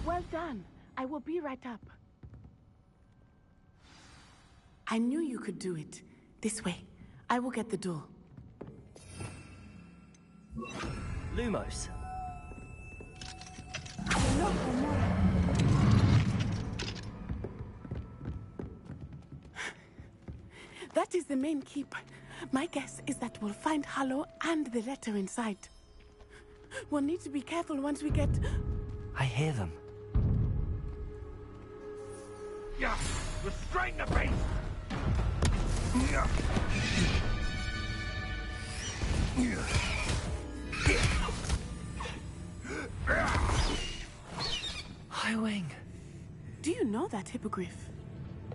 Speaker 19: Well done. I will be right up. I knew you could do it. This way. I will get the door.
Speaker 1: Lumos.
Speaker 19: That is the main keep. My guess is that we'll find Harlow and the letter inside. We'll need to be careful once we get...
Speaker 1: I hear them.
Speaker 10: Yeah, restrain the beast! Yeah.
Speaker 1: Highwing.
Speaker 19: Do you know that hippogriff?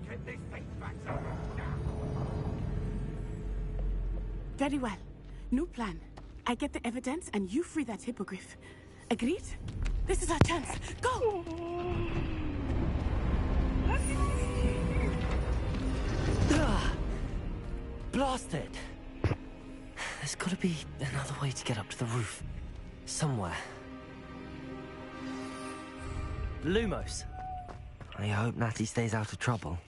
Speaker 10: Get this thing back up.
Speaker 19: Very well. New plan. I get the evidence and you free that hippogriff. Agreed? This is our chance. Go!
Speaker 1: Blasted! There's gotta be another way to get up to the roof. Somewhere. Lumos. I hope Natty stays out of trouble.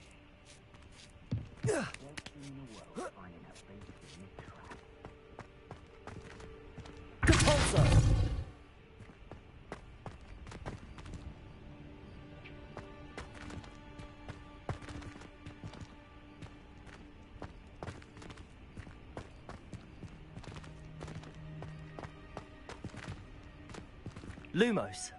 Speaker 1: Capolso! Lumos.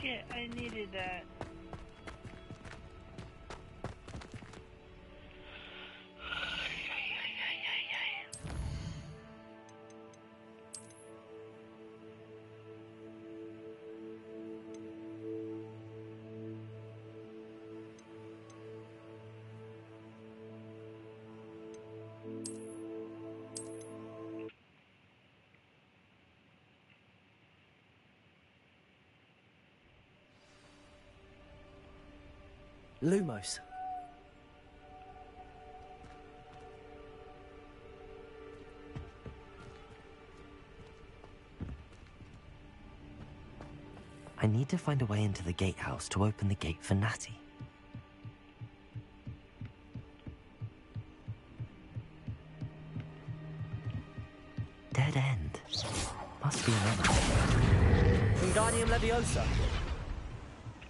Speaker 5: Shit, I needed that.
Speaker 1: Lumos. I need to find a way into the gatehouse to open the gate for Natty. Dead end. Must be another. Wingardium Leviosa.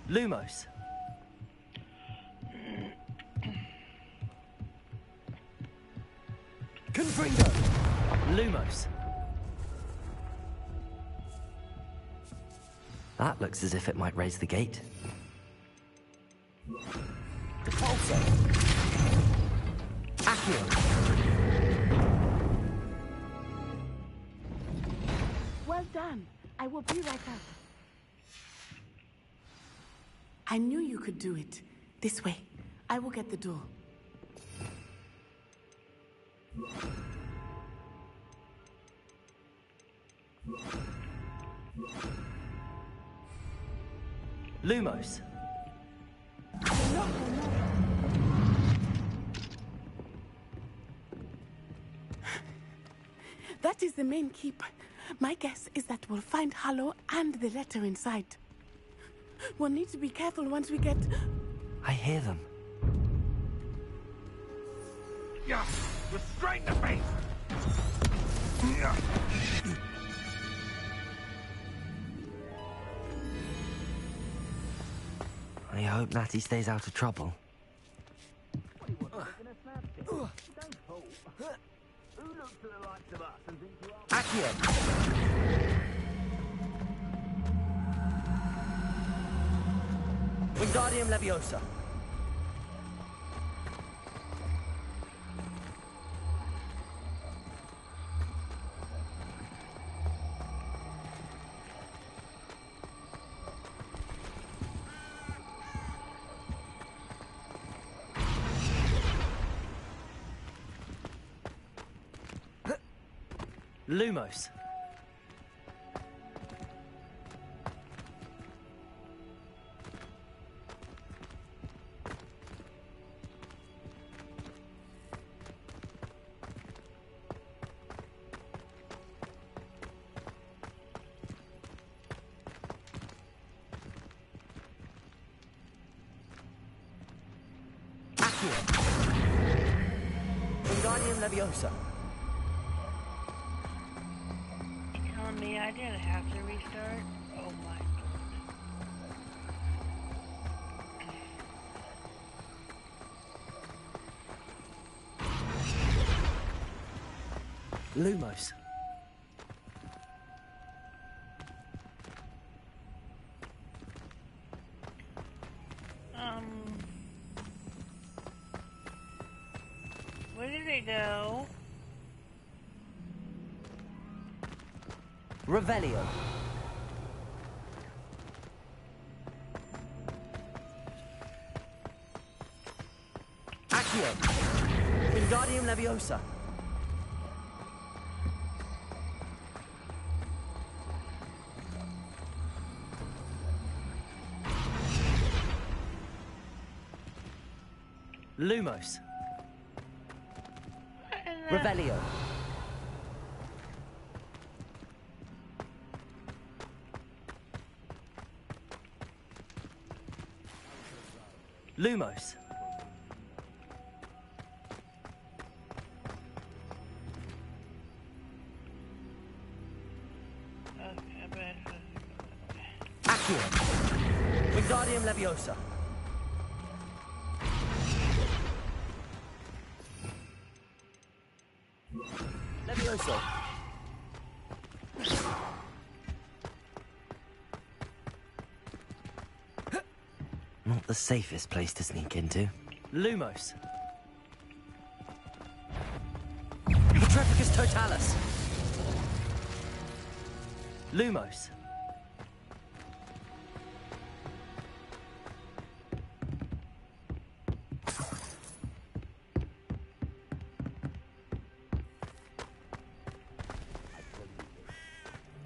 Speaker 1: Lumos. Confringo! Lumos. That looks as if it might raise the gate. Depulso. Accio.
Speaker 19: Well done. I will be right up. I knew you could do it. This way. I will get the door.
Speaker 1: Lumos.
Speaker 19: That is the main keep. My guess is that we'll find Harlow and the letter inside. We'll need to be careful once we get...
Speaker 1: I hear them.
Speaker 10: Yeah, restrain the beast!
Speaker 1: I hope Natty stays out of trouble.
Speaker 15: Accio! Wingardium Leviosa. Lumos. Accio. Wingardium Leviosa.
Speaker 5: Telling me I didn't have to restart? Oh my
Speaker 15: Lumos.
Speaker 5: Where did it go?
Speaker 15: Revelio. Accio. Wingardium Leviosa. Lumos. Revelio. Lumos. Accio. Wingardium Leviosa. Levioso.
Speaker 1: Not the safest place to sneak into.
Speaker 15: Lumos. Petrificus Totalis. Lumos.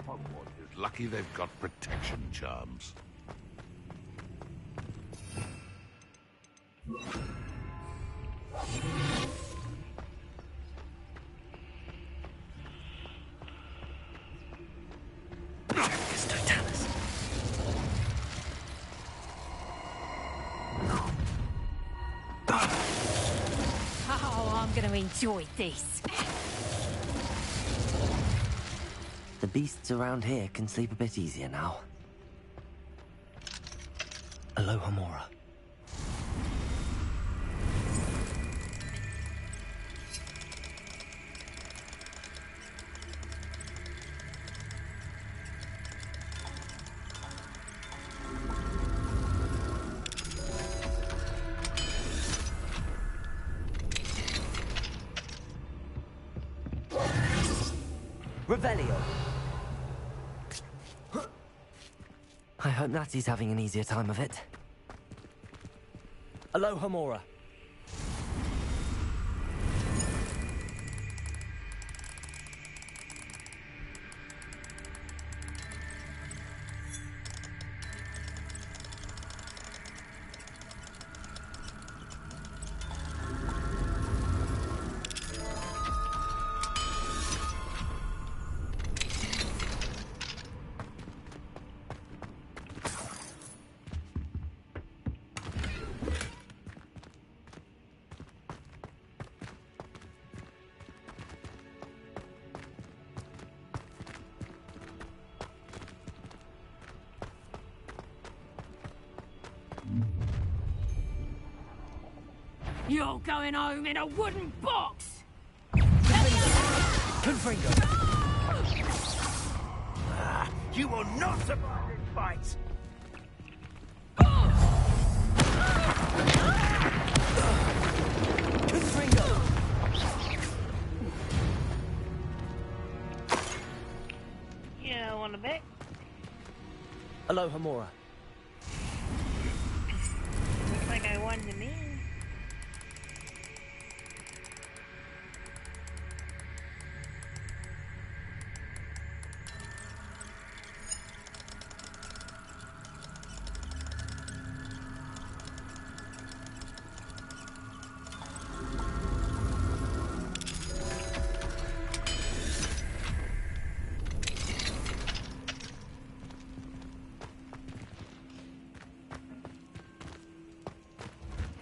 Speaker 10: Hogwarts is lucky they've got protection charms.
Speaker 20: Oh, I'm gonna enjoy this.
Speaker 1: The beasts around here can sleep a bit easier now. Alohomora.
Speaker 15: Revelio.
Speaker 1: I hope Natty's having an easier time of it.
Speaker 15: Alohomora.
Speaker 6: You're going home in a wooden box!
Speaker 9: Confringo! You will not survive this fight! Confringo!
Speaker 5: Yeah, I want to bet.
Speaker 9: Aloha Mora.
Speaker 5: Looks like I won to me.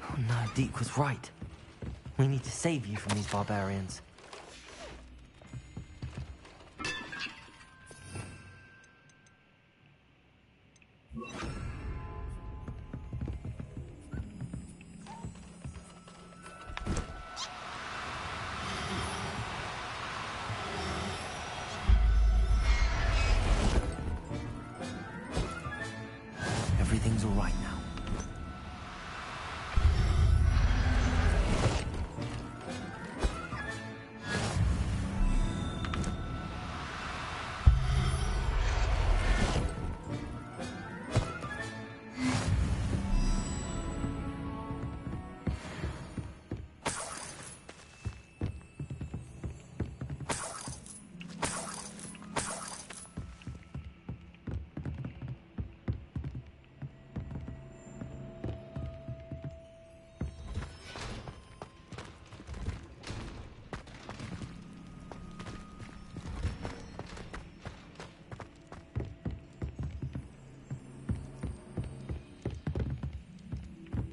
Speaker 1: Oh no, Deke was right. We need to save you from these barbarians. Everything's all right now.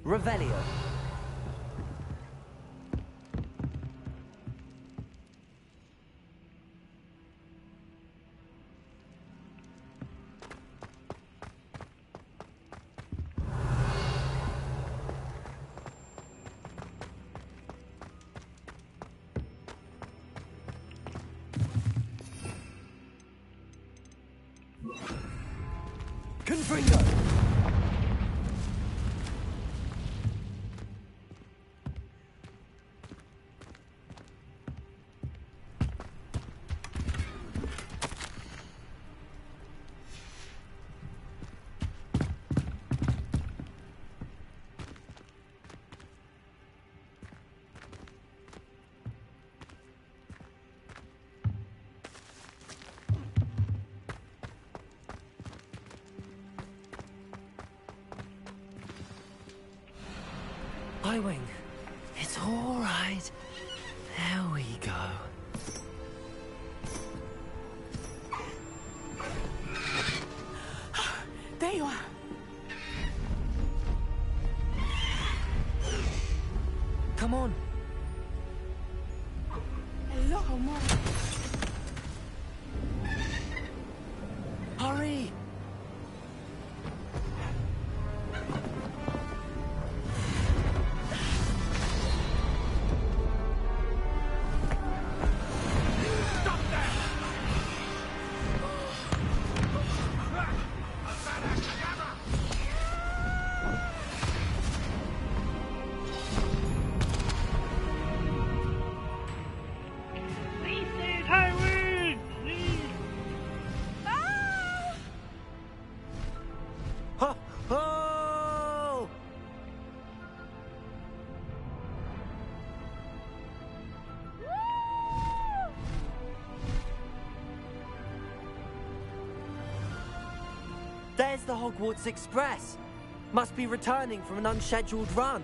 Speaker 1: Revelio.
Speaker 9: Confringo!
Speaker 1: Highwing, it's all right. There we go.
Speaker 19: There you are.
Speaker 1: Come on.
Speaker 19: Hello, Mom.
Speaker 1: Hurry!
Speaker 5: Please save Highway! Please!
Speaker 15: Ha! Oh!
Speaker 1: There's the Hogwarts Express. Must be returning from an unscheduled run.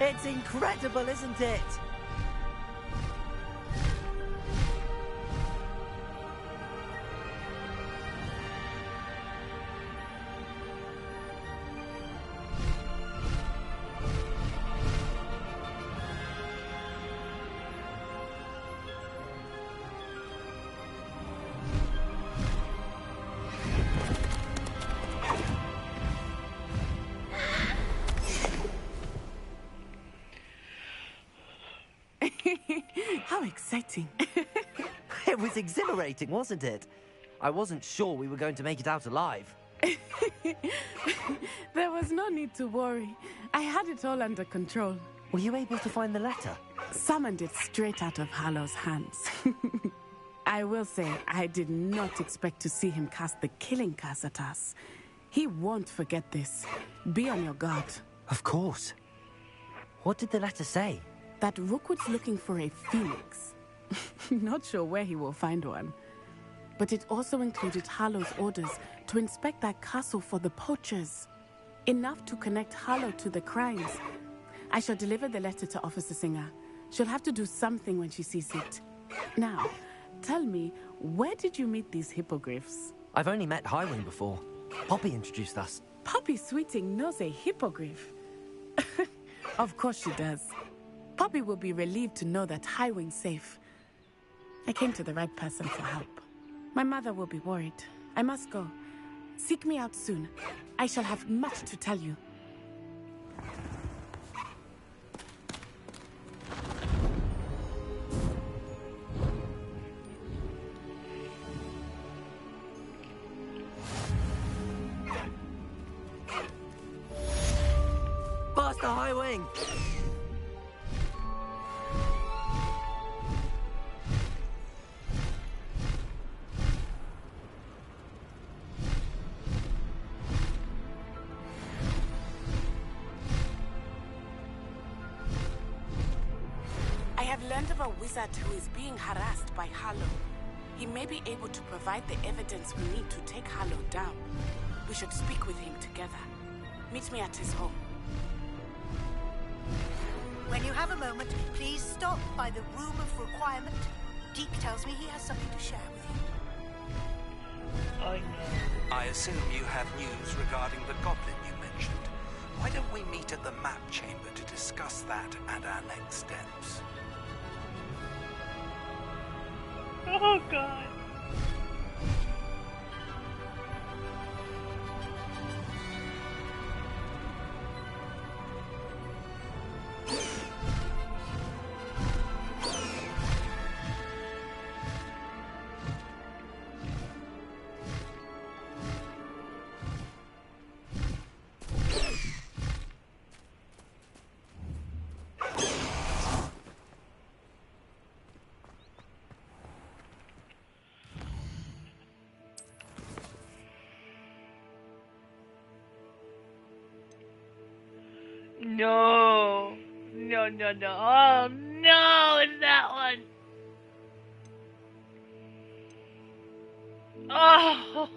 Speaker 9: It's incredible, isn't it?
Speaker 19: How exciting.
Speaker 1: It was exhilarating, wasn't it? I wasn't sure we were going to make it out alive.
Speaker 19: There was no need to worry. I had it all under control.
Speaker 1: Were you able to find the letter?
Speaker 19: Summoned it straight out of Harlow's hands. I will say, I did not expect to see him cast the killing curse at us. He won't forget this. Be on your guard.
Speaker 1: Of course. What did the letter say?
Speaker 19: That Rookwood's looking for a phoenix. Not sure where he will find one. But it also included Harlow's orders to inspect that castle for the poachers. Enough to connect Harlow to the crimes. I shall deliver the letter to Officer Singer. She'll have to do something when she sees it. Now, tell me, where did you meet these hippogriffs?
Speaker 1: I've only met Highwing before. Poppy introduced us.
Speaker 19: Poppy Sweeting knows a hippogriff. Of course she does. Poppy will be relieved to know that Highwing's safe. I came to the right person for help. My mother will be worried. I must go. Seek me out soon. I shall have much to tell you.
Speaker 1: Faster, Highwing!
Speaker 19: I have learned of a wizard who is being harassed by Harlow. He may be able to provide the evidence we need to take Harlow down. We should speak with him together. Meet me at his home.
Speaker 6: When you have a moment, please stop by the Room of Requirement. Deke tells me he has something to share with you.
Speaker 5: I know.
Speaker 12: I assume you have news regarding the goblin you mentioned. Why don't we meet at the map chamber to discuss that and our next steps?
Speaker 5: Oh, God. No. No, no, no. Oh, no, it's that one. Oh.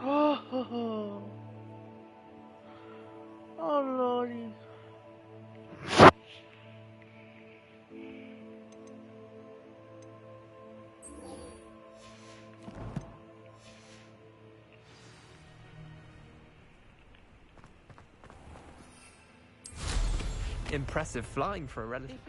Speaker 5: Oh. Oh, Lordy.
Speaker 21: Impressive flying for a relative.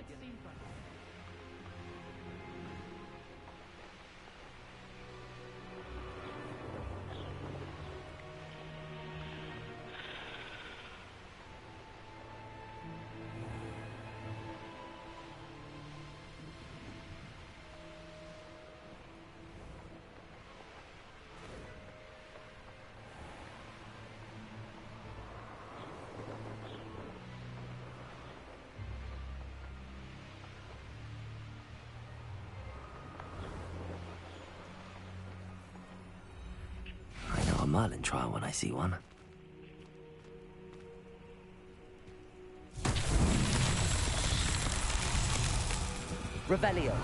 Speaker 1: Merlin trial when I see one. Revelio.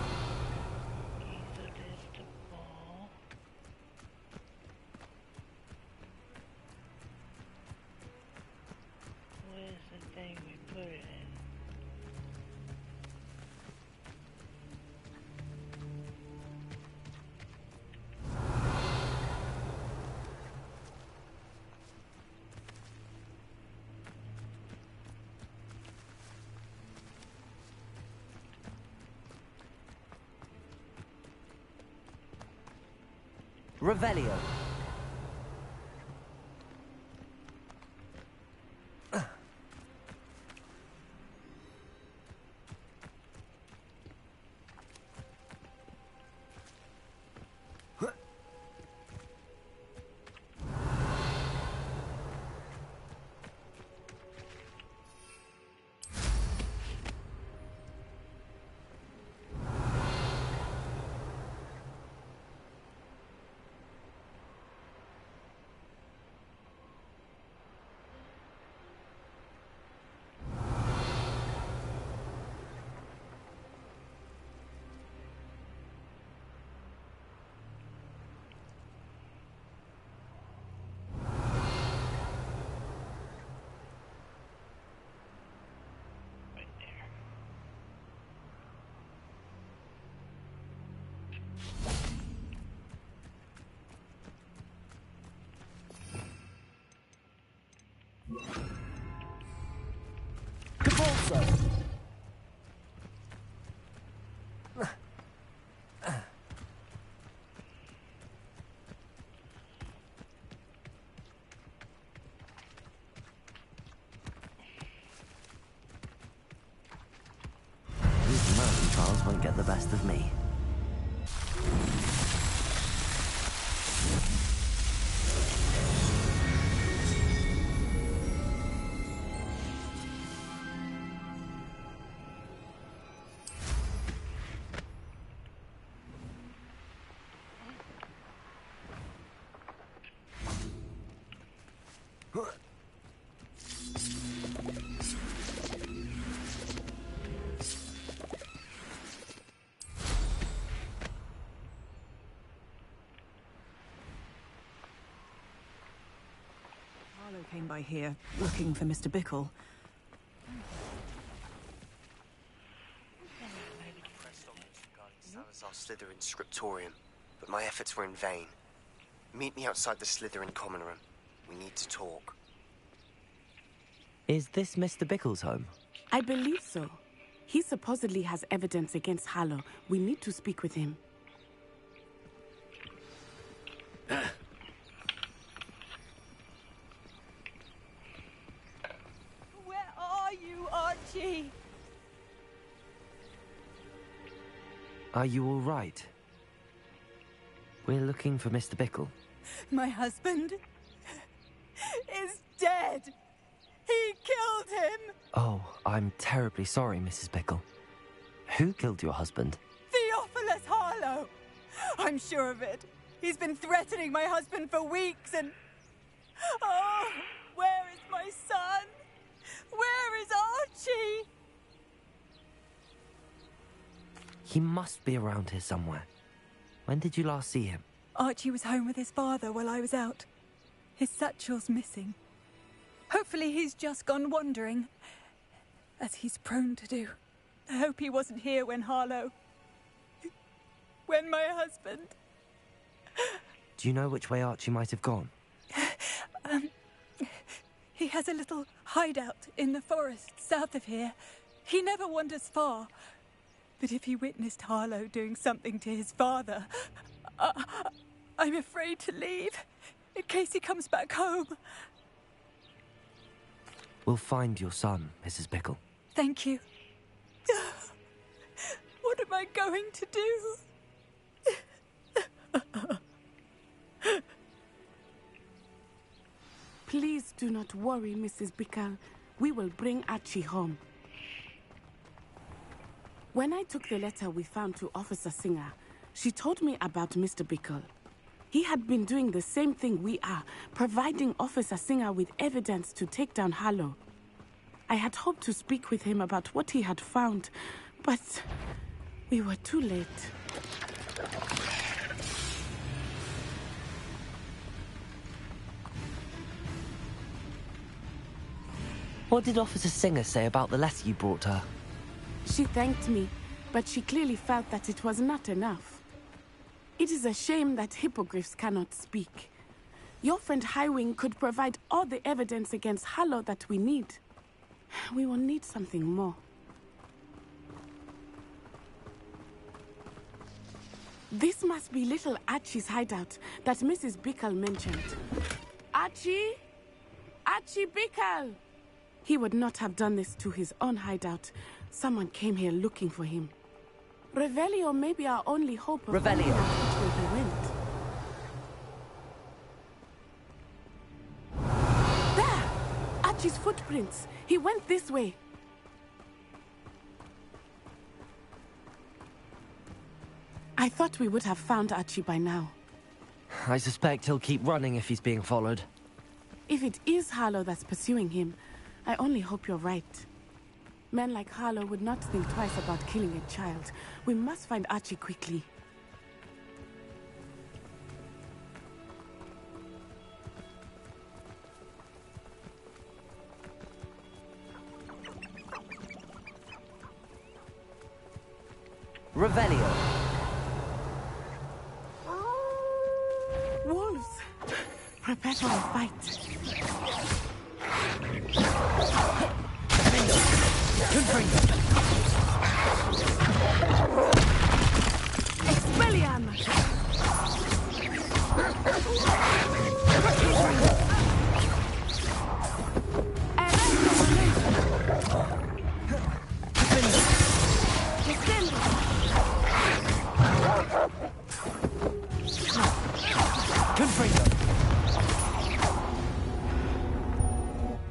Speaker 1: Revelio. These mountain trials won't get the best of me.
Speaker 4: Harlow came by here, looking for Mr. Bickle.
Speaker 15: Salazar's Slytherin scriptorium, but my efforts were in vain. Meet me outside the Slytherin common room. We need to talk.
Speaker 1: Is this Mr. Bickle's home?
Speaker 19: I believe so. He supposedly has evidence against Harlow. We need to speak with him.
Speaker 22: Where are you, Archie?
Speaker 1: Are you all right? We're looking for Mr. Bickle.
Speaker 22: My husband is dead. He killed him.
Speaker 1: Oh, I'm terribly sorry, Mrs. Bickle. Who killed your husband?
Speaker 22: Theophilus Harlow. I'm sure of it. He's been threatening my husband for weeks and... Oh, where is my son? Where is Archie?
Speaker 1: He must be around here somewhere. When did you last see him?
Speaker 22: Archie was home with his father while I was out. His satchel's missing. Hopefully he's just gone wandering, as he's prone to do. I hope he wasn't here when Harlow... when my husband...
Speaker 1: Do you know which way Archie might have gone?
Speaker 22: He has a little hideout in the forest south of here. He never wanders far. But if he witnessed Harlow doing something to his father, I'm afraid to leave, in case he comes back home.
Speaker 1: We'll find your son, Mrs. Bickle.
Speaker 22: Thank you. What am I going to do?
Speaker 19: Please do not worry, Mrs. Bickle. We will bring Archie home. When I took the letter we found to Officer Singer, she told me about Mr. Bickle. He had been doing the same thing we are, providing Officer Singer with evidence to take down Harlow. I had hoped to speak with him about what he had found, but we were too late.
Speaker 1: What did Officer Singer say about the letter you brought her?
Speaker 19: She thanked me, but she clearly felt that it was not enough. It is a shame that hippogriffs cannot speak. Your friend Highwing could provide all the evidence against Harlow that we need. We will need something more. This must be little Archie's hideout that Mrs. Bickle mentioned. Archie? Archie Bickle! He would not have done this to his own hideout. Someone came here looking for him. Revelio may be our only hope of finding out which way he went. There! Archie's footprints. He went this way. I thought we would have found Archie by now.
Speaker 1: I suspect he'll keep running if he's being followed.
Speaker 19: If it is Harlow that's pursuing him, I only hope you're right. Men like Harlow would not think twice about killing a child. We must find Archie quickly.
Speaker 1: Revelio.
Speaker 19: Wolves! Prepare for a fight. Expelliarm!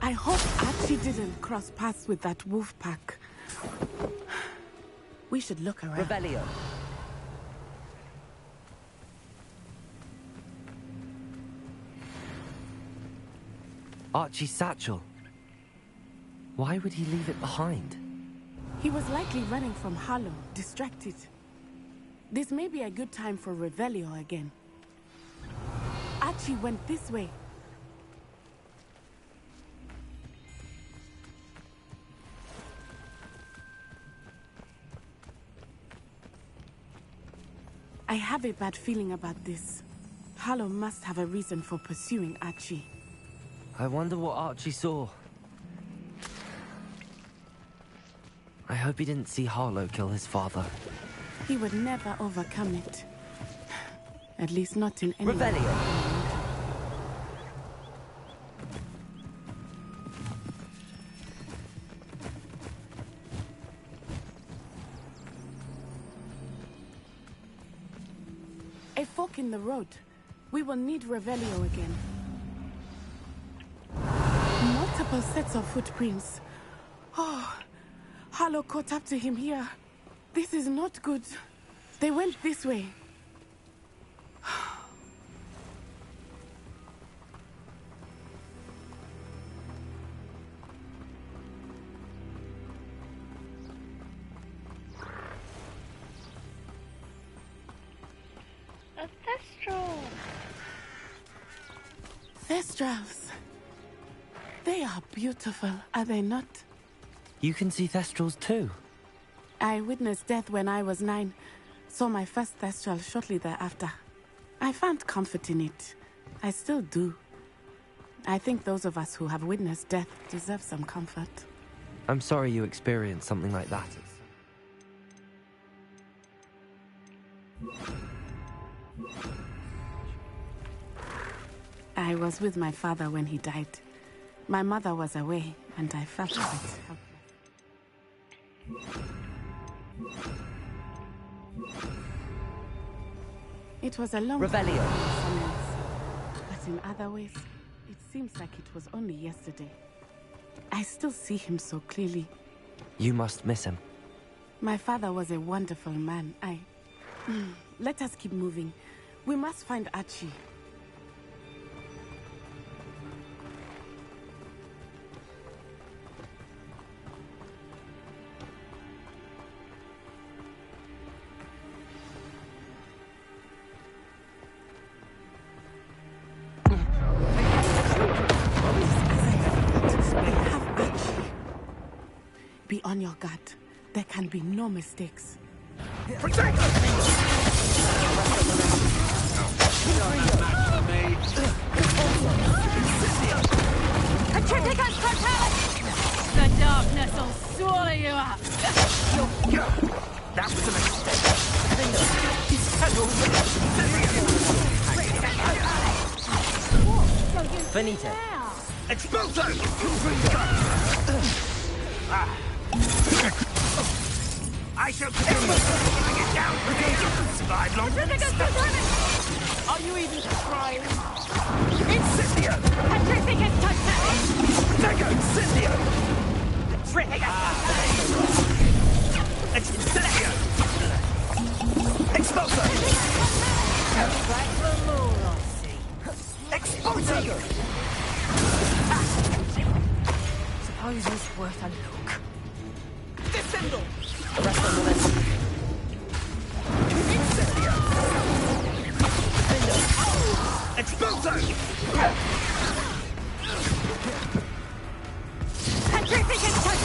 Speaker 19: I hope Archie didn't cross paths with that wolf pack. We should look around.
Speaker 1: Revelio. Archie's satchel. Why would he leave it behind?
Speaker 19: He was likely running from Harlow, distracted. This may be a good time for Revelio again. Archie went this way. I have a bad feeling about this. Harlow must have a reason for pursuing Archie.
Speaker 1: I wonder what Archie saw. I hope he didn't see Harlow kill his father.
Speaker 19: He would never overcome it. At least not in any way.
Speaker 1: Revelio.
Speaker 19: A fork in the road. We will need Revelio again. Multiple sets of footprints. Oh, Harlow caught up to him here. This is not good. They went this way.
Speaker 5: A Thestral!
Speaker 19: Thestrals. They are beautiful, are they not?
Speaker 1: You can see Thestrals too.
Speaker 19: I witnessed death when I was 9. Saw my first Thestral shortly thereafter. I found comfort in it. I still do. I think those of us who have witnessed death deserve some comfort.
Speaker 1: I'm sorry you experienced something like that.
Speaker 19: I was with my father when he died. My mother was away, and I felt a bit helpless. It was a long time
Speaker 1: Revelio.
Speaker 19: But in other ways, it seems like it was only yesterday. I still see him so clearly.
Speaker 1: You must miss him.
Speaker 19: My father was a wonderful man. Let us keep moving. We must find Archie. Be on your guard. There can be no mistakes.
Speaker 10: Protect us!
Speaker 22: The darkness will swallow you up!
Speaker 10: That was a mistake.
Speaker 1: Finito.
Speaker 10: Expulso!
Speaker 9: I shall kill you! Get down from here! Survive longer than expected!
Speaker 11: Are you even trying?
Speaker 9: Incendio!
Speaker 11: Terrific attack!
Speaker 9: Lego! Incendio!
Speaker 11: Terrific
Speaker 9: Incendio! Expulso!
Speaker 6: Back for more, I see.
Speaker 9: Expulso!
Speaker 6: Suppose it's worth a look.
Speaker 9: Descendo!
Speaker 1: Arrest on the list.
Speaker 9: Incendio! Expulso!
Speaker 11: Terrific attack!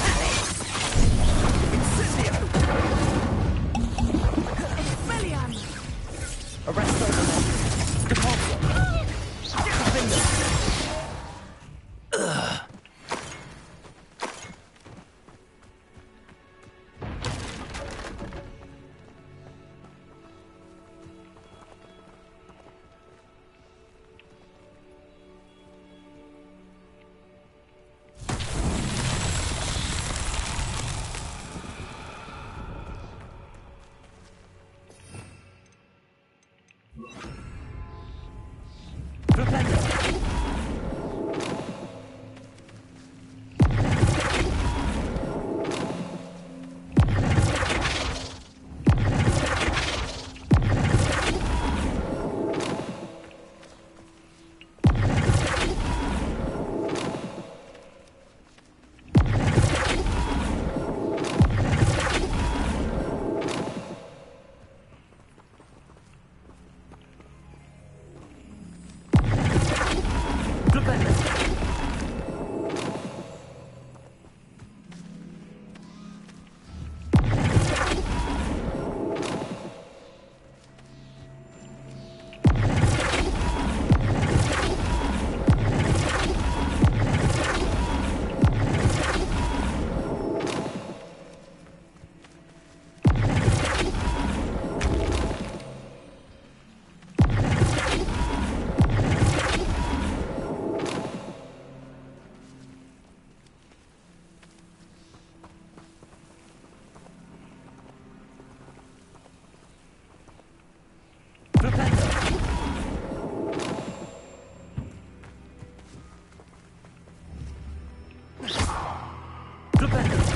Speaker 9: Incendio!
Speaker 11: Expelliarmus!
Speaker 1: Arrest on the list. Departure. Defender.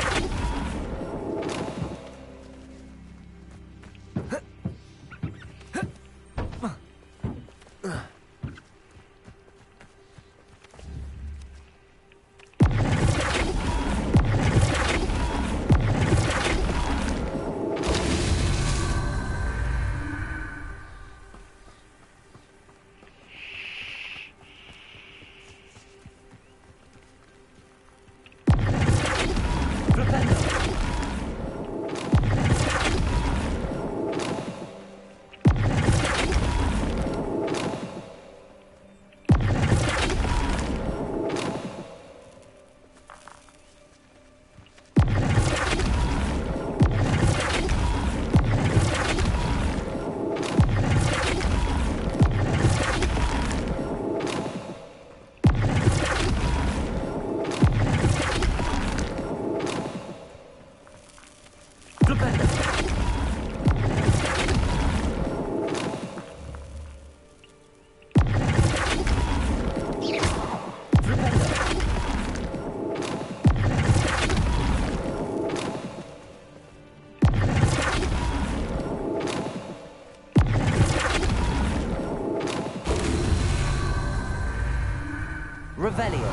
Speaker 1: Revelio.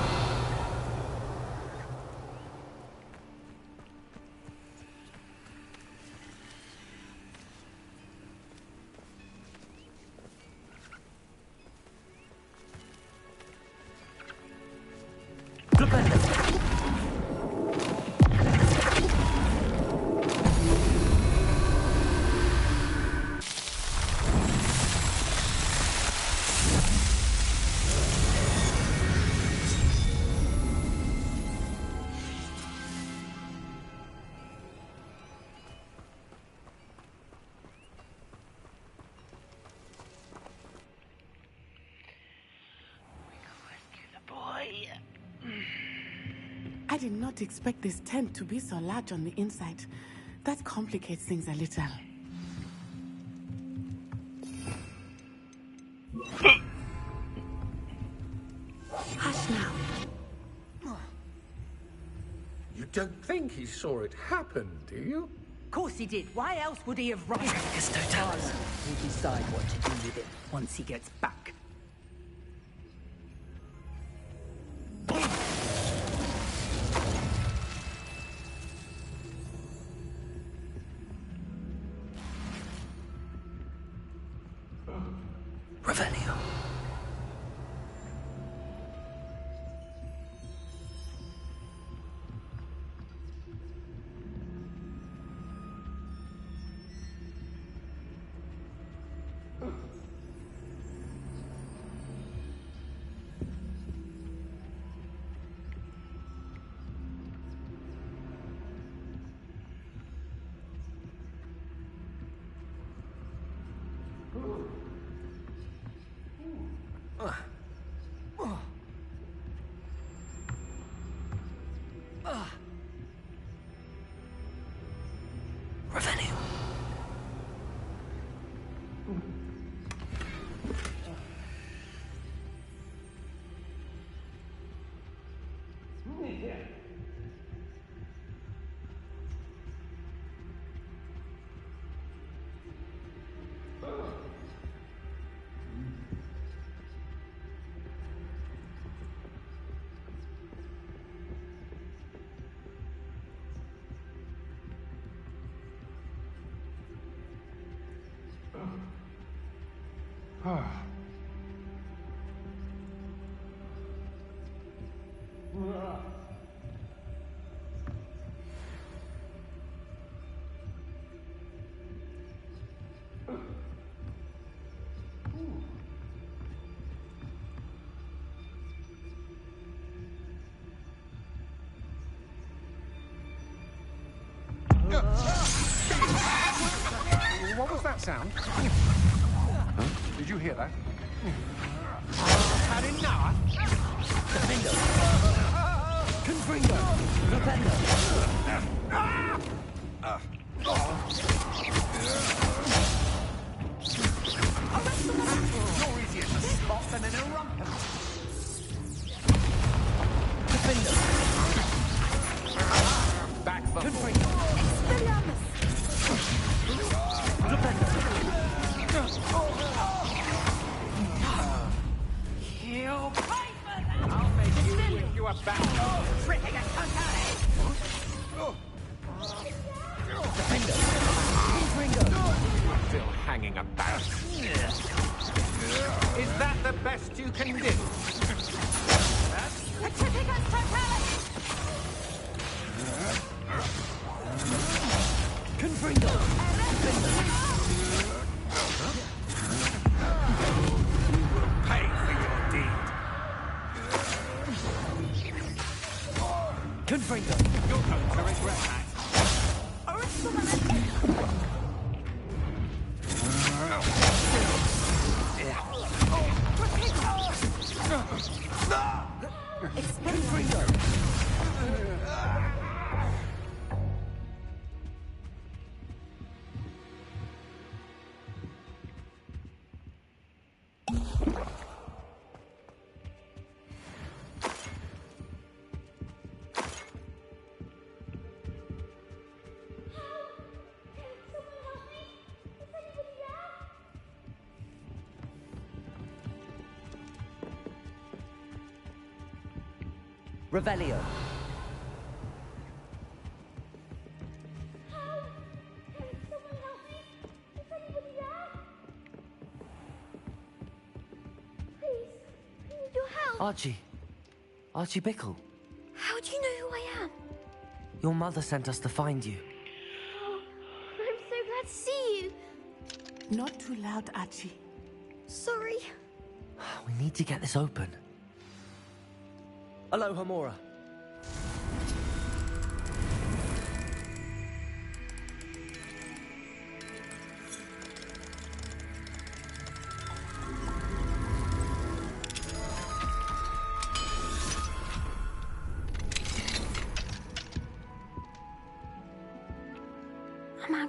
Speaker 19: did not expect this tent to be so large on the inside. That complicates things a little. Hush now.
Speaker 3: You don't think he saw it happen, do you?
Speaker 13: Of course he did. Why else would he have run? Harlow will decide what to do with it once he gets back.
Speaker 1: Revelio. Revelio.
Speaker 3: What was that sound? Huh? Did you hear that? Had enough?
Speaker 1: Defender. Confringo. Defender.
Speaker 3: You're easier to spot than an eruption.
Speaker 1: Defender.
Speaker 3: Back for
Speaker 1: Confringo.
Speaker 13: You'll pay for that!
Speaker 3: I'll make you win you a battle.
Speaker 13: Tripping a Totale!
Speaker 1: Defender.
Speaker 3: Still hanging about. Is that the best you can do?
Speaker 13: A tripping a Totale!
Speaker 1: Confringo.
Speaker 3: Pay for your deed.
Speaker 1: Confringo.
Speaker 3: You're going to regret that.
Speaker 1: Confringo. Revelio. Archie. Archie Bickle.
Speaker 8: How do you know who I am?
Speaker 1: Your mother sent us to find you.
Speaker 8: Oh, I'm so glad to see you.
Speaker 19: Not too loud, Archie.
Speaker 8: Sorry.
Speaker 1: We need to get this open. Aloha, Mora.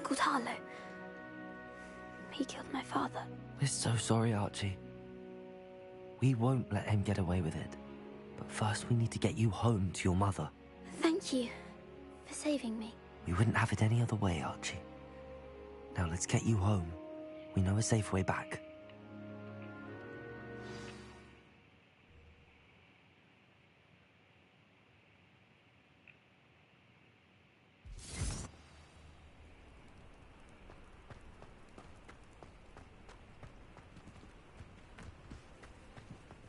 Speaker 8: man called Harlow. He killed my father.
Speaker 1: We're so sorry, Archie. We won't let him get away with it. But first we need to get you home to your mother.
Speaker 8: Thank you for saving me.
Speaker 1: We wouldn't have it any other way, Archie. Now let's get you home. We know a safe way back.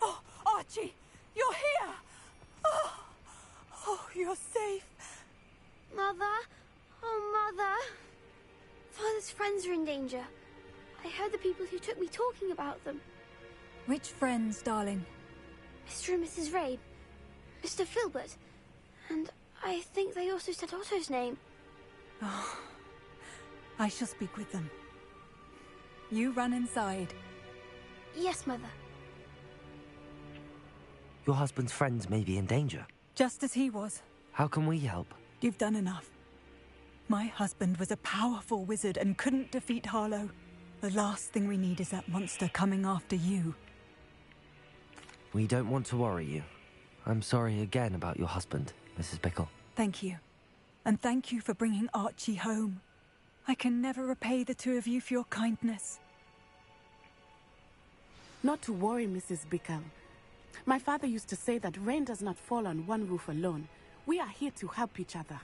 Speaker 22: Oh, Archie, you're here! Oh, you're safe.
Speaker 8: Mother? Oh, Mother. Father's friends are in danger. I heard the people who took me talking about them.
Speaker 22: Which friends, darling?
Speaker 8: Mr. and Mrs. Ray, Mr. Filbert, and I think they also said Otto's name.
Speaker 22: Oh, I shall speak with them. You run inside.
Speaker 8: Yes, Mother.
Speaker 1: Your husband's friends may be in danger.
Speaker 22: Just as he was.
Speaker 1: How can we help?
Speaker 22: You've done enough. My husband was a powerful wizard and couldn't defeat Harlow. The last thing we need is that monster coming after you.
Speaker 1: We don't want to worry you. I'm sorry again about your husband, Mrs. Bickle.
Speaker 22: Thank you. And thank you for bringing Archie home. I can never repay the two of you for your kindness.
Speaker 19: Not to worry, Mrs. Bickle. My father used to say that rain does not fall on one roof alone. We are here to help each other.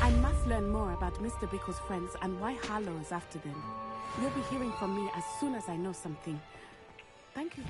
Speaker 19: I must learn more about Mr. Bickle's friends and why Harlow is after them. You'll be hearing from me as soon as I know something. Thank you.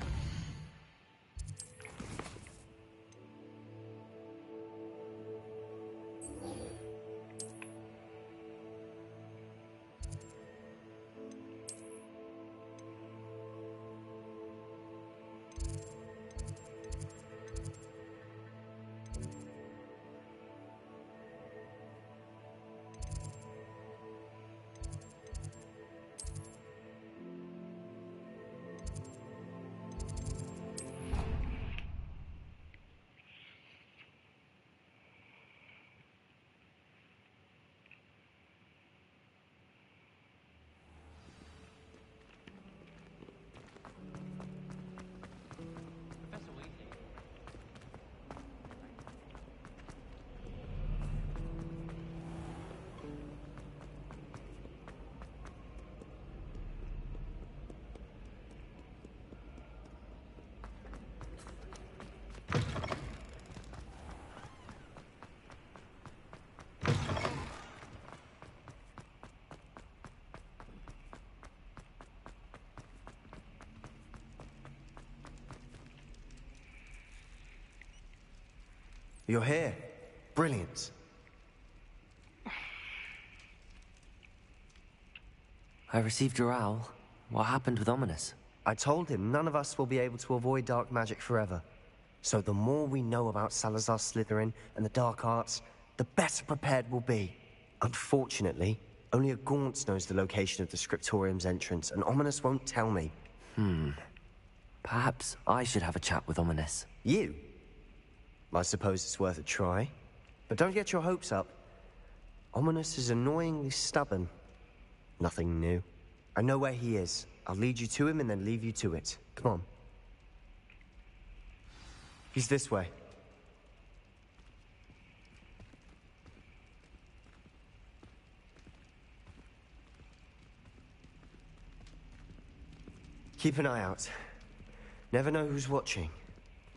Speaker 15: You're here. Brilliant.
Speaker 1: I received your owl. What happened with Ominous?
Speaker 15: I told him none of us will be able to avoid dark magic forever. So the more we know about Salazar Slytherin and the dark arts, the better prepared we'll be. Unfortunately, only a Gaunt knows the location of the Scriptorium's entrance, and Ominous won't tell me.
Speaker 1: Perhaps I should have a chat with Ominous.
Speaker 15: You? I suppose it's worth a try. But don't get your hopes up. Ominous is annoyingly stubborn. Nothing new. I know where he is. I'll lead you to him and then leave you to it. Come on. He's this way. Keep an eye out. Never know who's watching.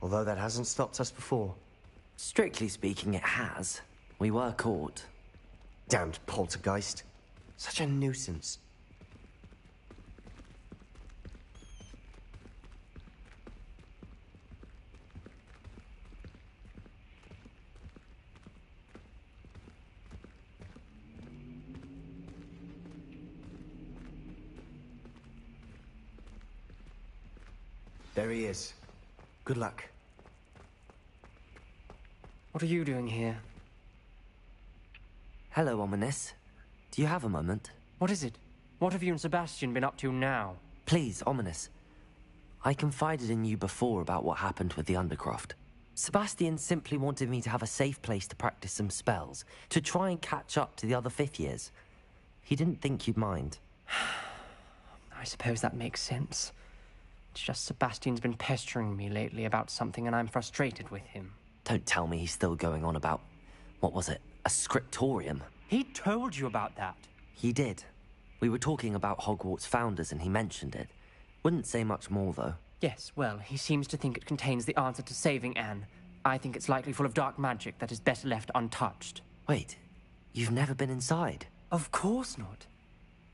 Speaker 15: Although that hasn't stopped us before.
Speaker 1: Strictly speaking, it has. We were caught.
Speaker 15: Damned poltergeist. Such a nuisance. There he is. Good luck.
Speaker 2: What are you doing here?
Speaker 1: Hello, Ominous. Do you have a moment?
Speaker 2: What is it? What have you and Sebastian been up to now?
Speaker 1: Please, Ominous. I confided in you before about what happened with the Undercroft. Sebastian simply wanted me to have a safe place to practice some spells, to try and catch up to the other fifth years. He didn't think you'd mind.
Speaker 2: I suppose that makes sense. It's just Sebastian's been pestering me lately about something and I'm frustrated with him.
Speaker 1: Don't tell me he's still going on about, what was it, a scriptorium?
Speaker 2: He told you about that.
Speaker 1: He did. We were talking about Hogwarts founders and he mentioned it. Wouldn't say much more, though.
Speaker 2: Yes, well, he seems to think it contains the answer to saving Anne. I think it's likely full of dark magic that is better left untouched.
Speaker 1: Wait, you've never been inside?
Speaker 2: Of course not.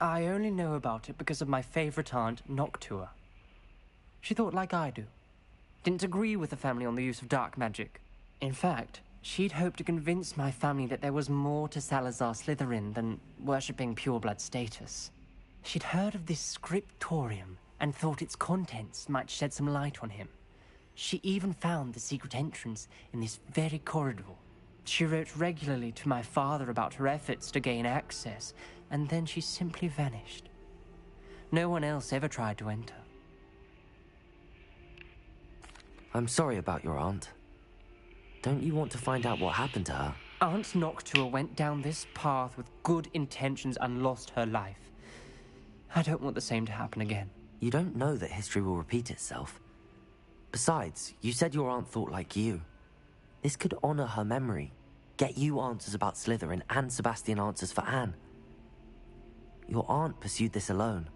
Speaker 2: I only know about it because of my favourite aunt, Noctua. She thought like I do. Didn't agree with the family on the use of dark magic. In fact, she'd hoped to convince my family that there was more to Salazar Slytherin than worshipping pureblood status. She'd heard of this scriptorium and thought its contents might shed some light on him. She even found the secret entrance in this very corridor. She wrote regularly to my father about her efforts to gain access, and then she simply vanished. No one else ever tried to enter.
Speaker 1: I'm sorry about your aunt. Don't you want to find out what happened to her?
Speaker 2: Aunt Noctua went down this path with good intentions and lost her life. I don't want the same to happen again.
Speaker 1: You don't know that history will repeat itself. Besides, you said your aunt thought like you. This could honor her memory, get you answers about Slytherin and Sebastian answers for Anne. Your aunt pursued this alone.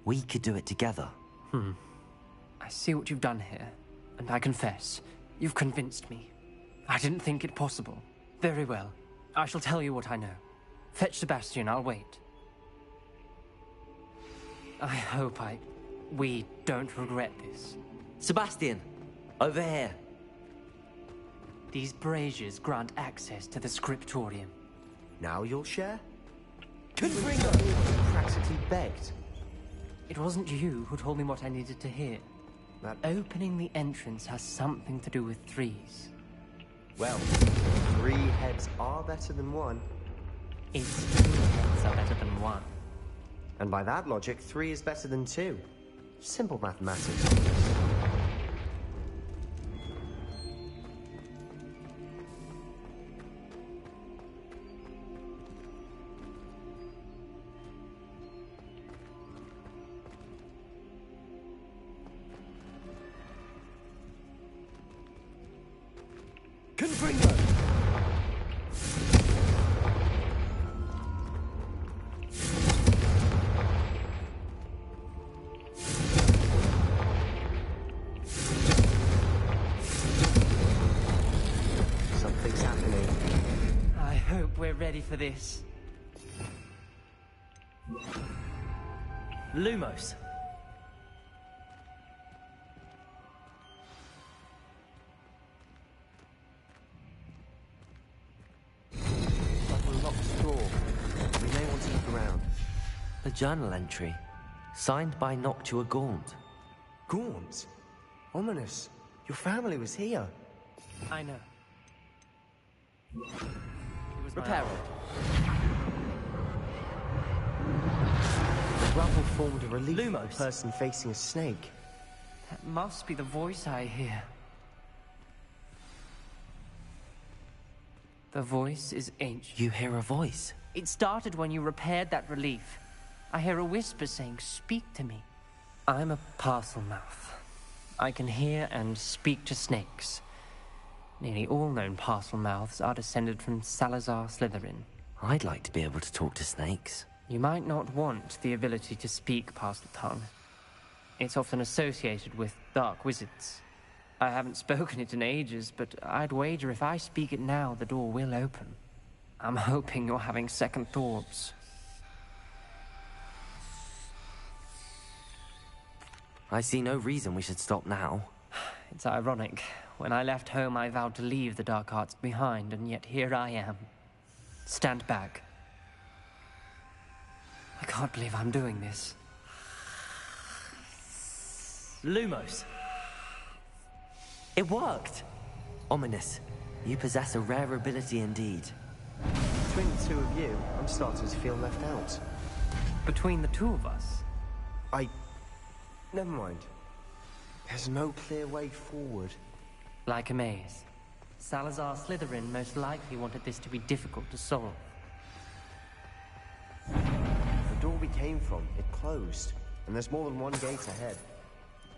Speaker 1: We could do it together.
Speaker 2: I see what you've done here, and I confess, you've convinced me. I didn't think it possible. Very well. I shall tell you what I know. Fetch Sebastian, I'll wait. I hope we don't regret this.
Speaker 1: Sebastian, over here.
Speaker 2: These braziers grant access to the scriptorium.
Speaker 15: Now you'll share? Confringo practically begged.
Speaker 2: It wasn't you who told me what I needed to hear. That opening the entrance has something to do with threes.
Speaker 15: Well, 3 heads are better than 1.
Speaker 2: It's 2 heads are better than 1.
Speaker 15: And by that logic, 3 is better than 2. Simple mathematics. Confringo! Something's happening.
Speaker 2: I hope we're ready for this.
Speaker 1: Lumos. A journal entry, signed by Noctua Gaunt.
Speaker 15: Gaunt? Ominous. Your family was here.
Speaker 2: I know.
Speaker 15: Repair it.
Speaker 1: The rubble formed a relief
Speaker 15: of a person facing a snake.
Speaker 2: That must be the voice I hear. The voice is ancient.
Speaker 1: You hear a voice?
Speaker 2: It started when you repaired that relief. I hear a whisper saying, "Speak to me." I'm a Parselmouth. I can hear and speak to snakes. Nearly all known Parselmouths are descended from Salazar Slytherin.
Speaker 1: I'd like to be able to talk to snakes.
Speaker 2: You might not want the ability to speak Parseltongue. It's often associated with dark wizards. I haven't spoken it in ages, but I'd wager if I speak it now, the door will open. I'm hoping you're having second thoughts.
Speaker 1: I see no reason we should stop now.
Speaker 2: It's ironic. When I left home, I vowed to leave the dark arts behind, and yet here I am. Stand back. I can't believe I'm doing this.
Speaker 1: Lumos. It worked! Ominous. You possess a rare ability indeed.
Speaker 15: Between the 2 of you, I'm starting to feel left out.
Speaker 2: Between the 2 of us?
Speaker 15: Never mind. There's no clear way forward.
Speaker 2: Like a maze. Salazar Slytherin most likely wanted this to be difficult to solve.
Speaker 15: The door we came from, it closed. And there's more than one gate ahead.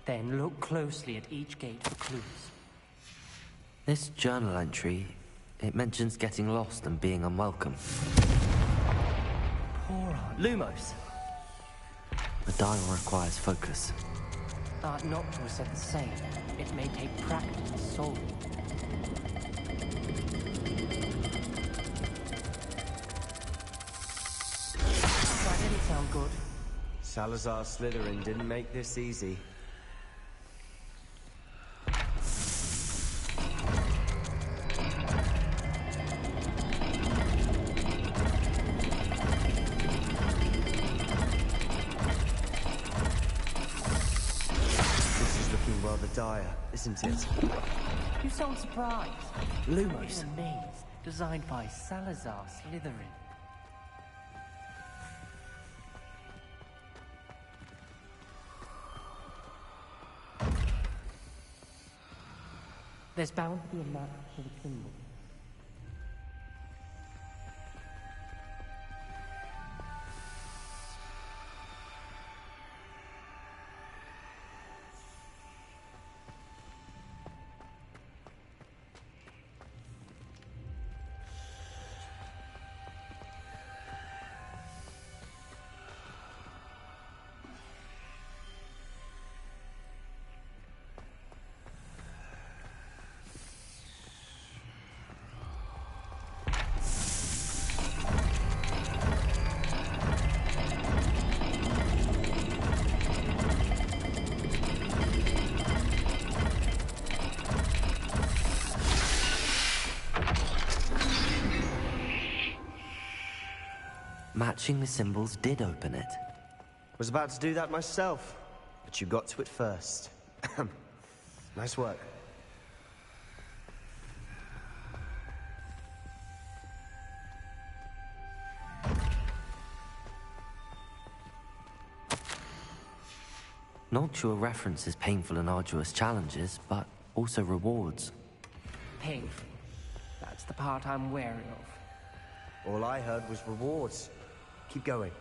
Speaker 2: Then look closely at each gate for clues.
Speaker 1: This journal entry, it mentions getting lost and being unwelcome.
Speaker 2: Poor Aunt Lumos.
Speaker 1: The dial requires focus.
Speaker 2: Aunt Noctua said the same. It may take practice to solve it. That didn't sound good.
Speaker 15: Salazar Slytherin didn't make this easy. This is looking rather dire, isn't it?
Speaker 2: You sound surprised. Lumos. A maze designed by Salazar Slytherin. There's bound to be a map for the symbol.
Speaker 1: Matching the symbols did open it.
Speaker 15: Was about to do that myself, but you got to it first. Nice work.
Speaker 1: Noctua references painful and arduous challenges, but also rewards.
Speaker 2: Painful. That's the part I'm wary of.
Speaker 15: All I heard was rewards. Keep going.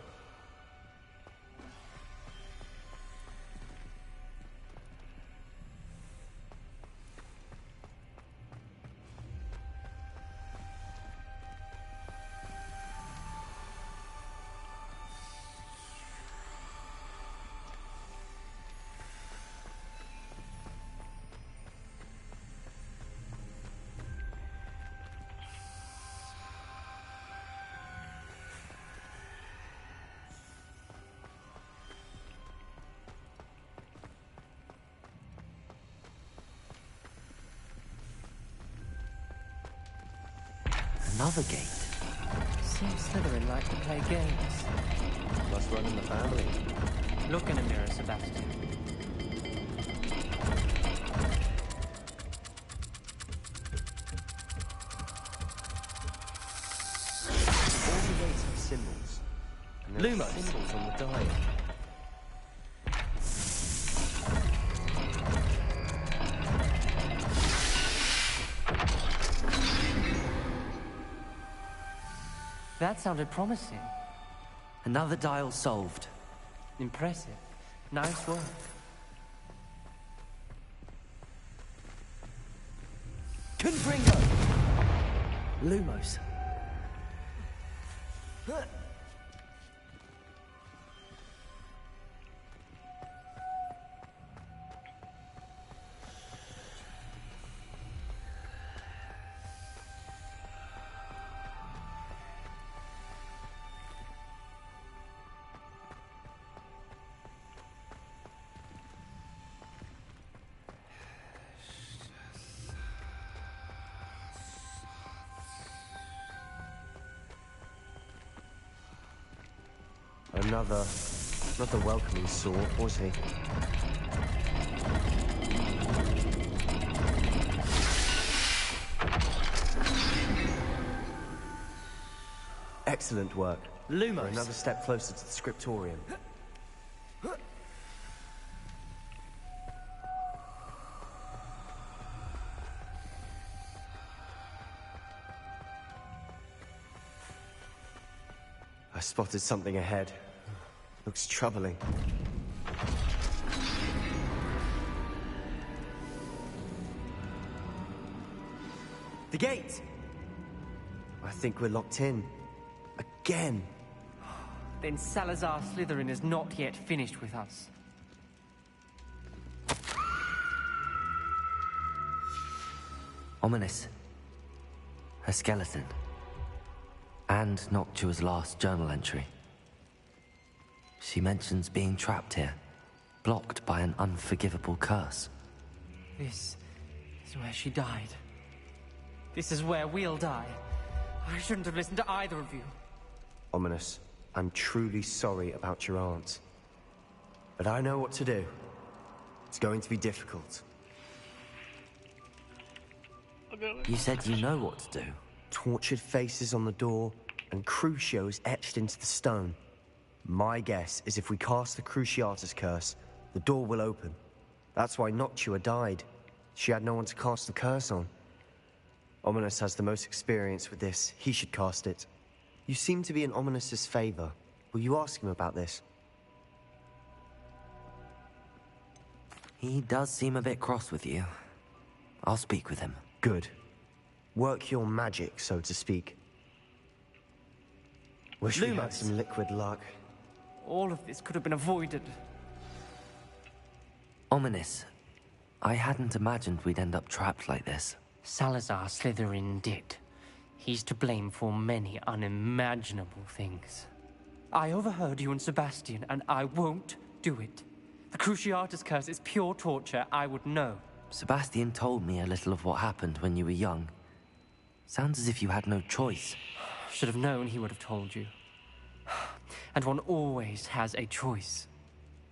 Speaker 1: Another gate.
Speaker 2: Seems Slytherin like to play games.
Speaker 15: Must run in the family.
Speaker 2: Look in a mirror, Sebastian.
Speaker 15: All the gates have symbols. And there are
Speaker 2: Lumos.
Speaker 15: symbols on the dial.
Speaker 2: That sounded promising.
Speaker 1: Another dial solved.
Speaker 2: Impressive. Nice work.
Speaker 1: Confringo! Lumos.
Speaker 15: Not the welcoming sort, was he? Excellent work.
Speaker 2: Lumos.
Speaker 15: We're another step closer to the scriptorium. spotted something ahead. Looks troubling. The gate! I think we're locked in. Again.
Speaker 2: Then Salazar Slytherin is not yet finished with us.
Speaker 1: Ominous. A skeleton. And Noctua's last journal entry. She mentions being trapped here, blocked by an unforgivable curse.
Speaker 2: This is where she died. This is where we'll die. I shouldn't have listened to either of you.
Speaker 15: Ominous, I'm truly sorry about your aunt. But I know what to do. It's going to be difficult.
Speaker 1: You said you know what to do.
Speaker 15: Tortured faces on the door, and Crucios etched into the stone. My guess is if we cast the Cruciatus curse, the door will open. That's why Noctua died. She had no one to cast the curse on. Ominous has the most experience with this. He should cast it. You seem to be in Ominous's favor. Will you ask him about this?
Speaker 1: He does seem a bit cross with you. I'll speak with him.
Speaker 15: Good. Work your magic, so to speak. Wish we had some liquid luck.
Speaker 2: All of this could have been avoided.
Speaker 1: Ominous. I hadn't imagined we'd end up trapped like this.
Speaker 2: Salazar Slytherin did. He's to blame for many unimaginable things. I overheard you and Sebastian, and I won't do it. The Cruciatus curse is pure torture. I would know.
Speaker 1: Sebastian told me a little of what happened when you were young. Sounds as if you had no choice.
Speaker 2: Should have known he would have told you. And one always has a choice.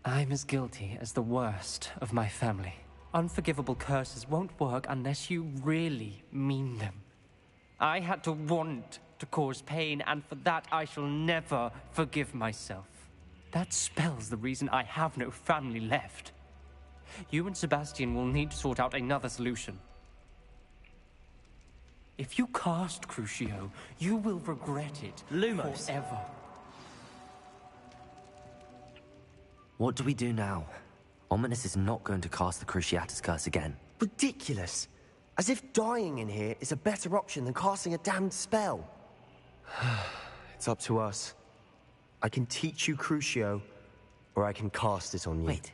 Speaker 2: I'm as guilty as the worst of my family. Unforgivable curses won't work unless you really mean them. I had to want to cause pain, and for that I shall never forgive myself. That spell's the reason I have no family left. You and Sebastian will need to sort out another solution. If you cast Crucio, you will regret it
Speaker 1: Lumos.
Speaker 2: forever.
Speaker 1: What do we do now? Ominous is not going to cast the Cruciatus curse again.
Speaker 15: Ridiculous. As if dying in here is a better option than casting a damned spell. It's up to us. I can teach you Crucio, or I can cast it on you.
Speaker 1: Wait,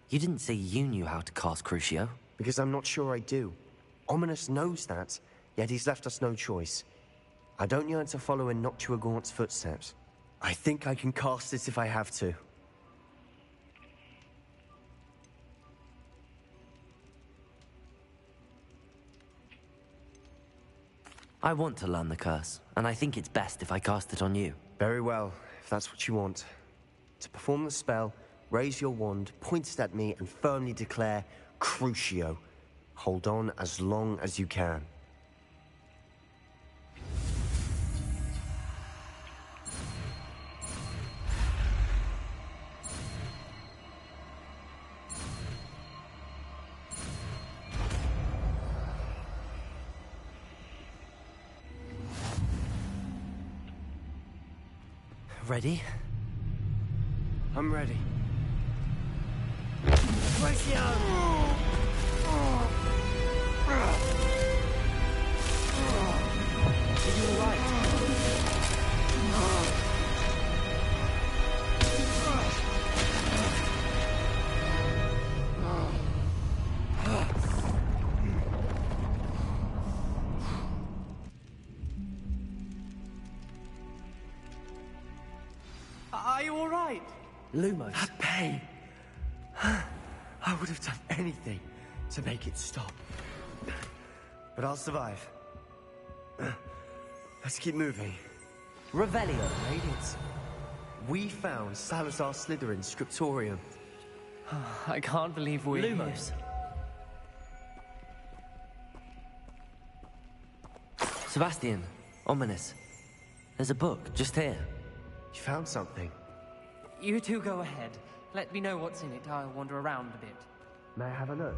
Speaker 1: you didn't say you knew how to cast Crucio?
Speaker 15: Because I'm not sure I do. Ominous knows that, yet he's left us no choice. I don't yearn to follow in Noctua Gaunt's footsteps. I think I can cast it if I have to.
Speaker 1: I want to learn the curse, and I think it's best if I cast it on you.
Speaker 15: Very well, if that's what you want. To perform the spell, raise your wand, point it at me, and firmly declare, Crucio. Hold on as long as you can.
Speaker 1: Ready?
Speaker 15: I'm ready.
Speaker 2: Are you all right?
Speaker 15: Lumos. That pain. I would have done anything to make it stop. But I'll survive. Let's keep moving.
Speaker 1: Revelio.
Speaker 15: Radiance. We found Salazar Slytherin's scriptorium.
Speaker 2: I can't believe we're
Speaker 1: Lumos. Sebastian, Ominous. There's a book just here.
Speaker 15: You found something.
Speaker 2: You two go ahead. Let me know what's in it. I'll wander around a bit.
Speaker 15: May I have a look?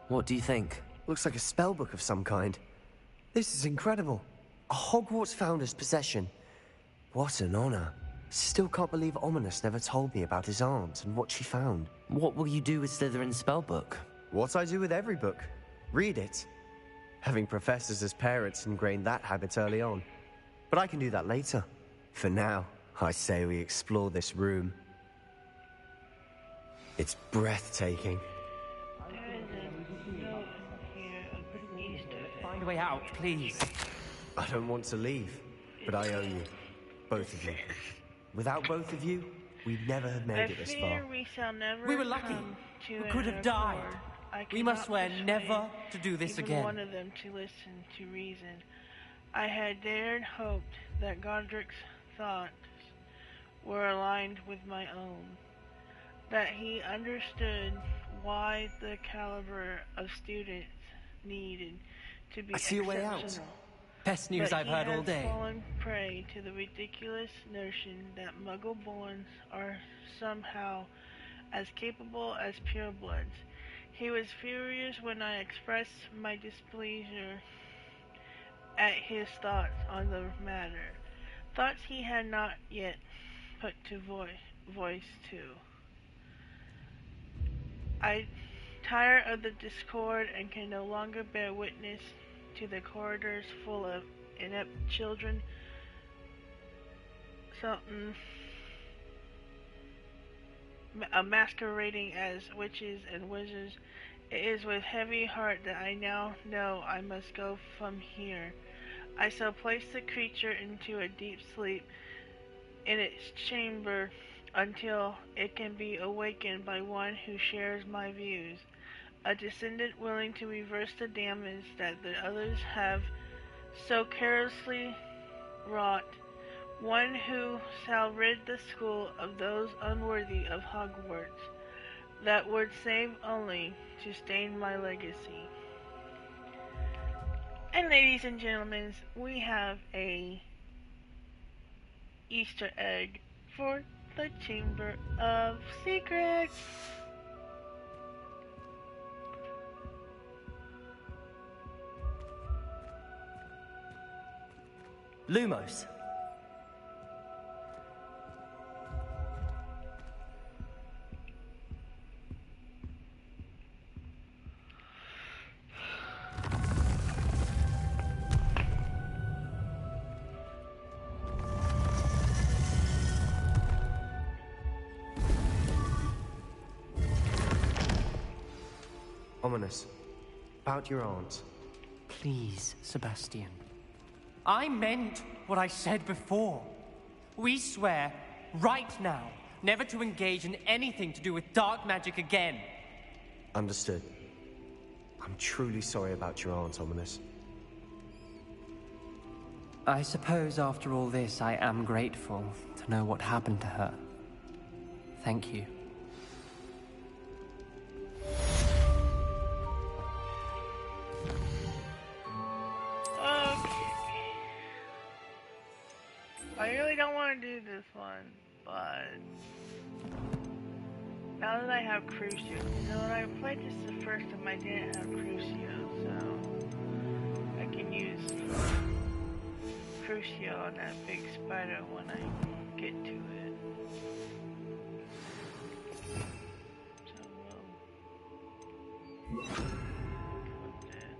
Speaker 1: What do you think?
Speaker 15: Looks like a spellbook of some kind. This is incredible. A Hogwarts founder's possession. What an honor. Still can't believe Ominous never told me about his aunt and what she found.
Speaker 1: What will you do with Slytherin's spellbook?
Speaker 15: What I do with every book. Read it. Having professors as parents ingrained that habit early on. But I can do that later. For now, I say we explore this room. It's breathtaking.
Speaker 2: Find a way out, please.
Speaker 15: I don't want to leave, but I owe you. Both of you. Without both of you, we'd never have made it this far.
Speaker 5: We shall never
Speaker 2: We were lucky.
Speaker 5: We
Speaker 2: could have died. We must swear never to do this
Speaker 5: even
Speaker 2: again.
Speaker 5: One of them to listen to reason. I had dared hoped that Godric's thoughts were aligned with my own. That he understood why the caliber of students needed to be
Speaker 15: I see a way out.
Speaker 5: exceptional.
Speaker 2: Best news
Speaker 5: But
Speaker 2: I've heard all
Speaker 5: he
Speaker 2: day.
Speaker 5: has fallen prey to the ridiculous notion that Muggle-borns are somehow as capable as purebloods. He was furious when I expressed my displeasure at his thoughts on the matter. Thoughts he had not yet put to voice to. I tire of the discord and can no longer bear witness to the corridors full of inept children, masquerading as witches and wizards. It is with heavy heart that I now know I must go from here. I shall place the creature into a deep sleep in its chamber until it can be awakened by one who shares my views. A descendant willing to reverse the damage that the others have so carelessly wrought. One who shall rid the school of those unworthy of Hogwarts. That word save only to stain my legacy. And ladies and gentlemen, we have a Easter egg for the Chamber of Secrets.
Speaker 2: Lumos.
Speaker 15: Ominous. About your aunt.
Speaker 2: Please, Sebastian. I meant what I said before. We swear, right now, never to engage in anything to do with dark magic again.
Speaker 15: Understood. I'm truly sorry about your aunt, Ominous.
Speaker 2: I suppose after all this, I am grateful to know what happened to her. Thank you.
Speaker 5: I really don't want to do this one, but now that I have Crucio, you know, when I played this the first time, I didn't have Crucio, so I can use Crucio on that big spider when I get to it. So we'll put that.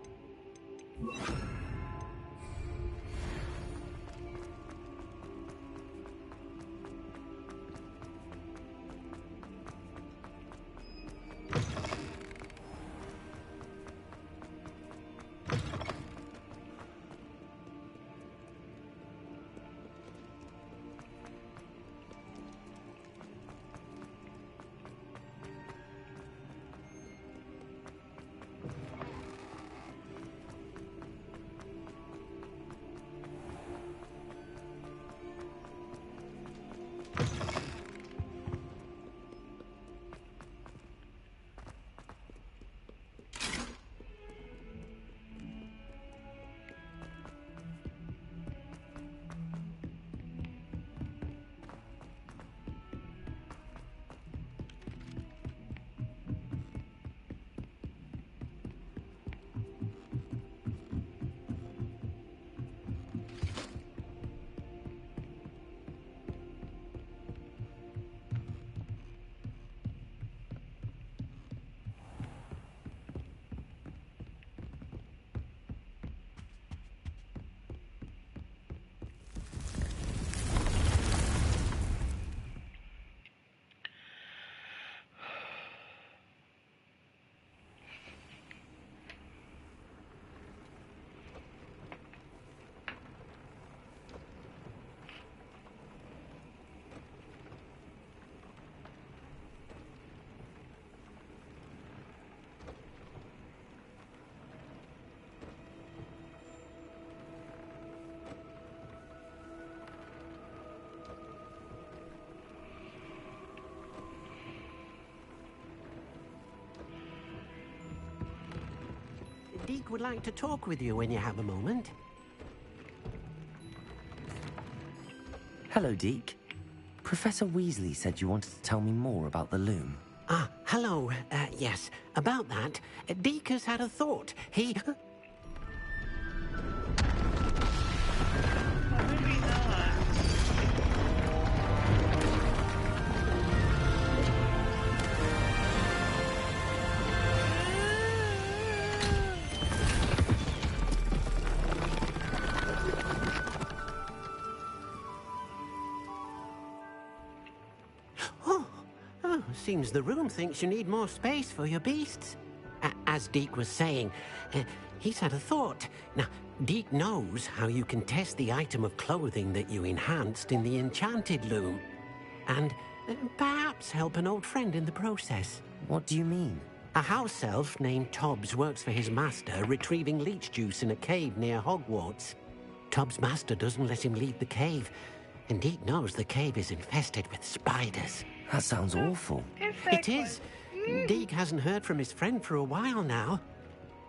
Speaker 16: would like to talk with you when you have a moment.
Speaker 1: Hello, Deke. Professor Weasley said you wanted to tell me more about the loom.
Speaker 16: Ah, hello. Yes, about that. Deke has had a thought. He... Seems the room thinks you need more space for your beasts. As Deke was saying, he's had a thought. Now, Deke knows how you can test the item of clothing that you enhanced in the enchanted loom. And perhaps help an old friend in the process.
Speaker 1: What do you mean?
Speaker 16: A house elf named Tobbs works for his master, retrieving leech juice in a cave near Hogwarts. Tobbs' master doesn't let him leave the cave, and Deke knows the cave is infested with spiders.
Speaker 1: That sounds awful.
Speaker 16: It is. Deke hasn't heard from his friend for a while now.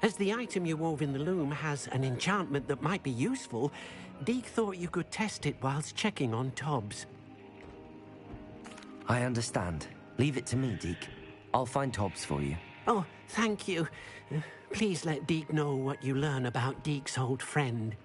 Speaker 16: As the item you wove in the loom has an enchantment that might be useful, Deke thought you could test it whilst checking on Tobbs.
Speaker 1: I understand. Leave it to me, Deke. I'll find Tobbs for you.
Speaker 16: Oh, thank you. Please let Deke know what you learn about Deke's old friend.